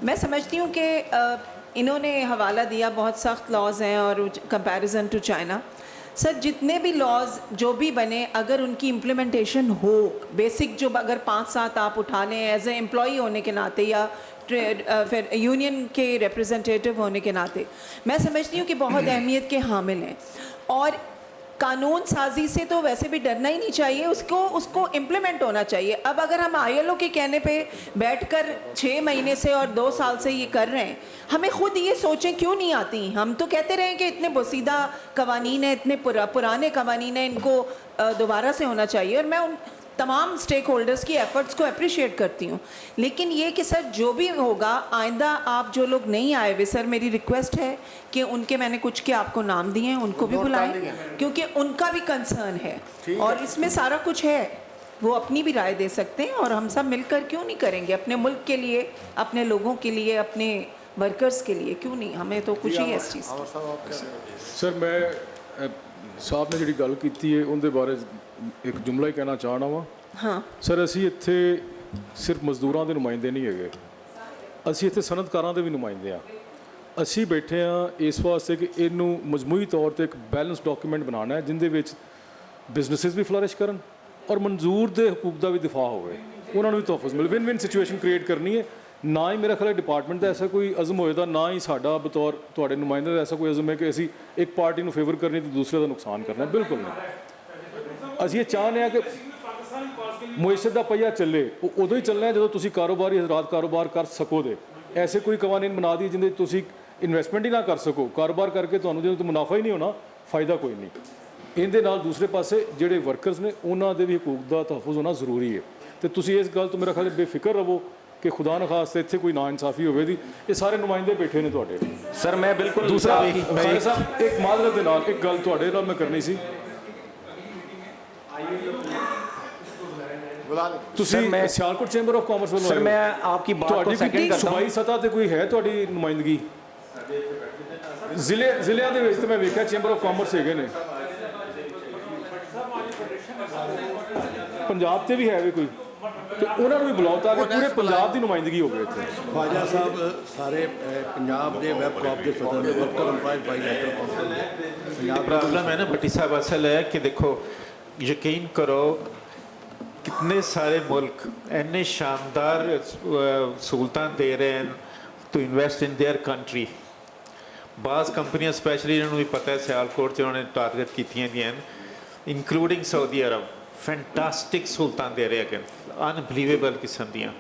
मैं समझती हूँ कि इन्होंने हवाला दिया बहुत सख्त लॉज हैं और कंपैरिजन टू चाइना। सर जितने भी लॉज जो भी बने, अगर उनकी इम्प्लीमेंटेशन हो, बेसिक जो अगर 5-7 आप उठा लें एज ए एम्प्लॉई होने के नाते या फिर यूनियन के रिप्रेजेंटेटिव होने के नाते, मैं समझती हूँ कि बहुत अहमियत के हामिल हैं। और कानून साजी से तो वैसे भी डरना ही नहीं चाहिए, उसको इम्प्लीमेंट होना चाहिए। अब अगर हम ILO के कहने पे बैठकर 6 महीने से और 2 साल से ये कर रहे हैं, हमें खुद ये सोचें क्यों नहीं आती। हम तो कहते रहे कि इतने बोसीदा कवानीन है, इतने पुराने कवानीन हैं, इनको दोबारा से होना चाहिए, और मैं उन तमाम स्टेक होल्डर्स की एफर्ट्स को अप्रिशिएट करती हूँ। लेकिन ये कि सर जो भी होगा आइंदा, आप जो लोग नहीं आए हुए, सर मेरी रिक्वेस्ट है कि उनके, मैंने कुछ के आपको नाम दिए हैं, उनको भी बुलाएं, क्योंकि उनका भी कंसर्न है और इसमें सारा कुछ है, वो अपनी भी राय दे सकते हैं और हम सब मिलकर क्यों नहीं करेंगे अपने मुल्क के लिए, अपने लोगों के लिए, अपने वर्कर्स के लिए, क्यों नहीं। हमें तो खुशी है इस चीज़ की। सर मैं साहब ने जी गल की है उनके बारे एक जुमला ही कहना चाहना वा। हाँ सर असी इत्थे सिर्फ मजदूरों के नुमाइंदे नहीं है, असी इत्थे सनतकारां दे भी नुमाइंदे हाँ। असी बैठे हाँ इस वास्ते कि इनू मजमूई तौर पर एक बैलेंस डॉक्यूमेंट बनाना है जिंदे विच बिजनेसिस भी फ्लरिश करन और मंजूर दे हकूक का भी दिफा होवे, उन्होंने भी तोहफुज मिले, विन विन सिचुएशन क्रिएट करनी है। ना ही मेरा ख्याल डिपार्टमेंट का ऐसा कोई अज़म होएगा, ना ही साडा बतौर तुहाडे नुमाइंदे का ऐसा कोई अज़म है कि असी एक पार्टी को फेवर करनी तो दूसरे का नुकसान करना है, बिल्कुल नहीं। असी ये चाहते हैं कि मुइशत का पहिया चले, उदों ही चलना है जो तुसी कारोबारी हजरात कारोबार कर सको दे। ऐसे कोई कवानीन बना दी जिंदे तुसी इन्वेस्टमेंट ही ना कर सको, कारोबार करके तुहानू जो मुनाफा ही नहीं होना, फ़ायदा कोई नहीं। इनदे नाल दूसरे पासे जिहड़े वर्कर्स ने उन्होंने दे भी हकूक का तहफ़ुज़ होना जरूरी है। तो तुसी इस गल तो मेरा ख्याल बेफिक्र रहो कि खुदा न खास्ते इत्थे कोई ना इंसाफी होगी। ये सारे नुमाइंदे बैठे ने तुहाडे। सर मैं बिल्कुल दूसरा साहब एक माजरत दे नाल एक गल तुहाडे नाल मैं करनी सी। तुसी सियालकोट चैंबर ऑफ कॉमर्स वालों, सर मैं आपकी बात को सेकंड करता हूं, सूबाई सतह ते कोई है तुहाडी नुमाइंदगी? ਜ਼ਿਲ੍ਹਿਆਂ ਦੇ ਵਿੱਚ ਤੇ ਮੈਂ ਵੇਖਿਆ ਚੈਂबर ਆਫ ਕਾਮਰਸ ਹੈਗੇ ਨੇ, ਪੰਜਾਬ ਤੇ ਵੀ ਹੈ ਵੀ ਕੋਈ, ਤੇ ਉਹਨਾਂ ਨੂੰ ਵੀ ਬੁਲਾਓ ਤਾਂ ਕਿ ਪੂਰੇ ਪੰਜਾਬ ਦੀ ਨੁਮਾਇੰਦਗੀ ਹੋਵੇ ਇੱਥੇ। ख्वाजा साहब सारे पंजाब के वेब कॉप के सदर ने worker employees bilateral council Punjab problem है ना भट्टी साहब, असल है कि देखो यकीन करो कितने सारे मुल्क इन्ने शानदार सहूलतां दे रहे हैं to invest in their country. बाज़ कंपनियां स्पैशली इन्होंने भी पता है सियालकोट से उन्होंने टारगेट की इंक्लूडिंग सऊदी अरब, फैंटास्टिक सहूलतां दे रहे हैं, अनबिलीवेबल किस्म दियाँ।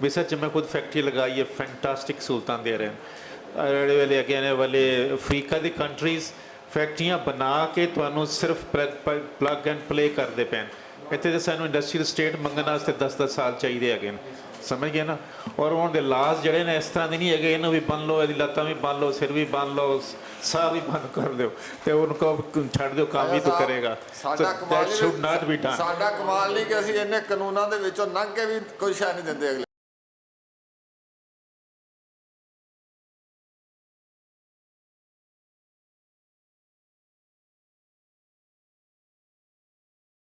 बेसच मैं खुद फैक्ट्री लगाई है, फैंटास्टिक सहूलतां दे रहे हैं। अगले वाले अगे आने वाले अफ्रीका दी कंट्रीज़ फैक्ट्रियाँ बना के तुहानू सिर्फ प्लग एंड प्ले करते पे। इतने तो सानू इंडस्ट्रीयल स्टेट मंगने वास्ते 10-10 साल चाहिए है। ਸਮਝ ਗਏ ਨਾ। ਔਰ ਉਹਨਾਂ ਦੇ ਲਾਜ਼ ਜਿਹੜੇ ਨੇ ਇਸ ਤਰ੍ਹਾਂ ਦੇ ਨਹੀਂ ਹੈਗੇ ਇਹਨੂੰ ਵੀ ਬੰਨ ਲਓ, ਇਹਦੀ ਲੱਤਾਂ ਵੀ ਬੰਨ ਲਓ, ਸਿਰ ਵੀ ਬੰਨ ਲਓ, ਸਾਹ ਵੀ ਬੰਦ ਕਰ ਦਿਓ ਤੇ ਉਹਨੂੰ ਕਹੋ ਛੱਡ ਦਿਓ, ਕੰਮ ਹੀ ਤਾਂ ਕਰੇਗਾ। ਸਾਡਾ ਕਮਾਲ that should not be done। ਸਾਡਾ ਕਮਾਲ ਨਹੀਂ ਕਿ ਅਸੀਂ ਇੰਨੇ ਕਾਨੂੰਨਾਂ ਦੇ ਵਿੱਚੋਂ ਲੰਘ ਕੇ ਵੀ ਕੋਈ ਸ਼ੈ ਨਹੀਂ ਦਿੰਦੇ ਅਗਲੇ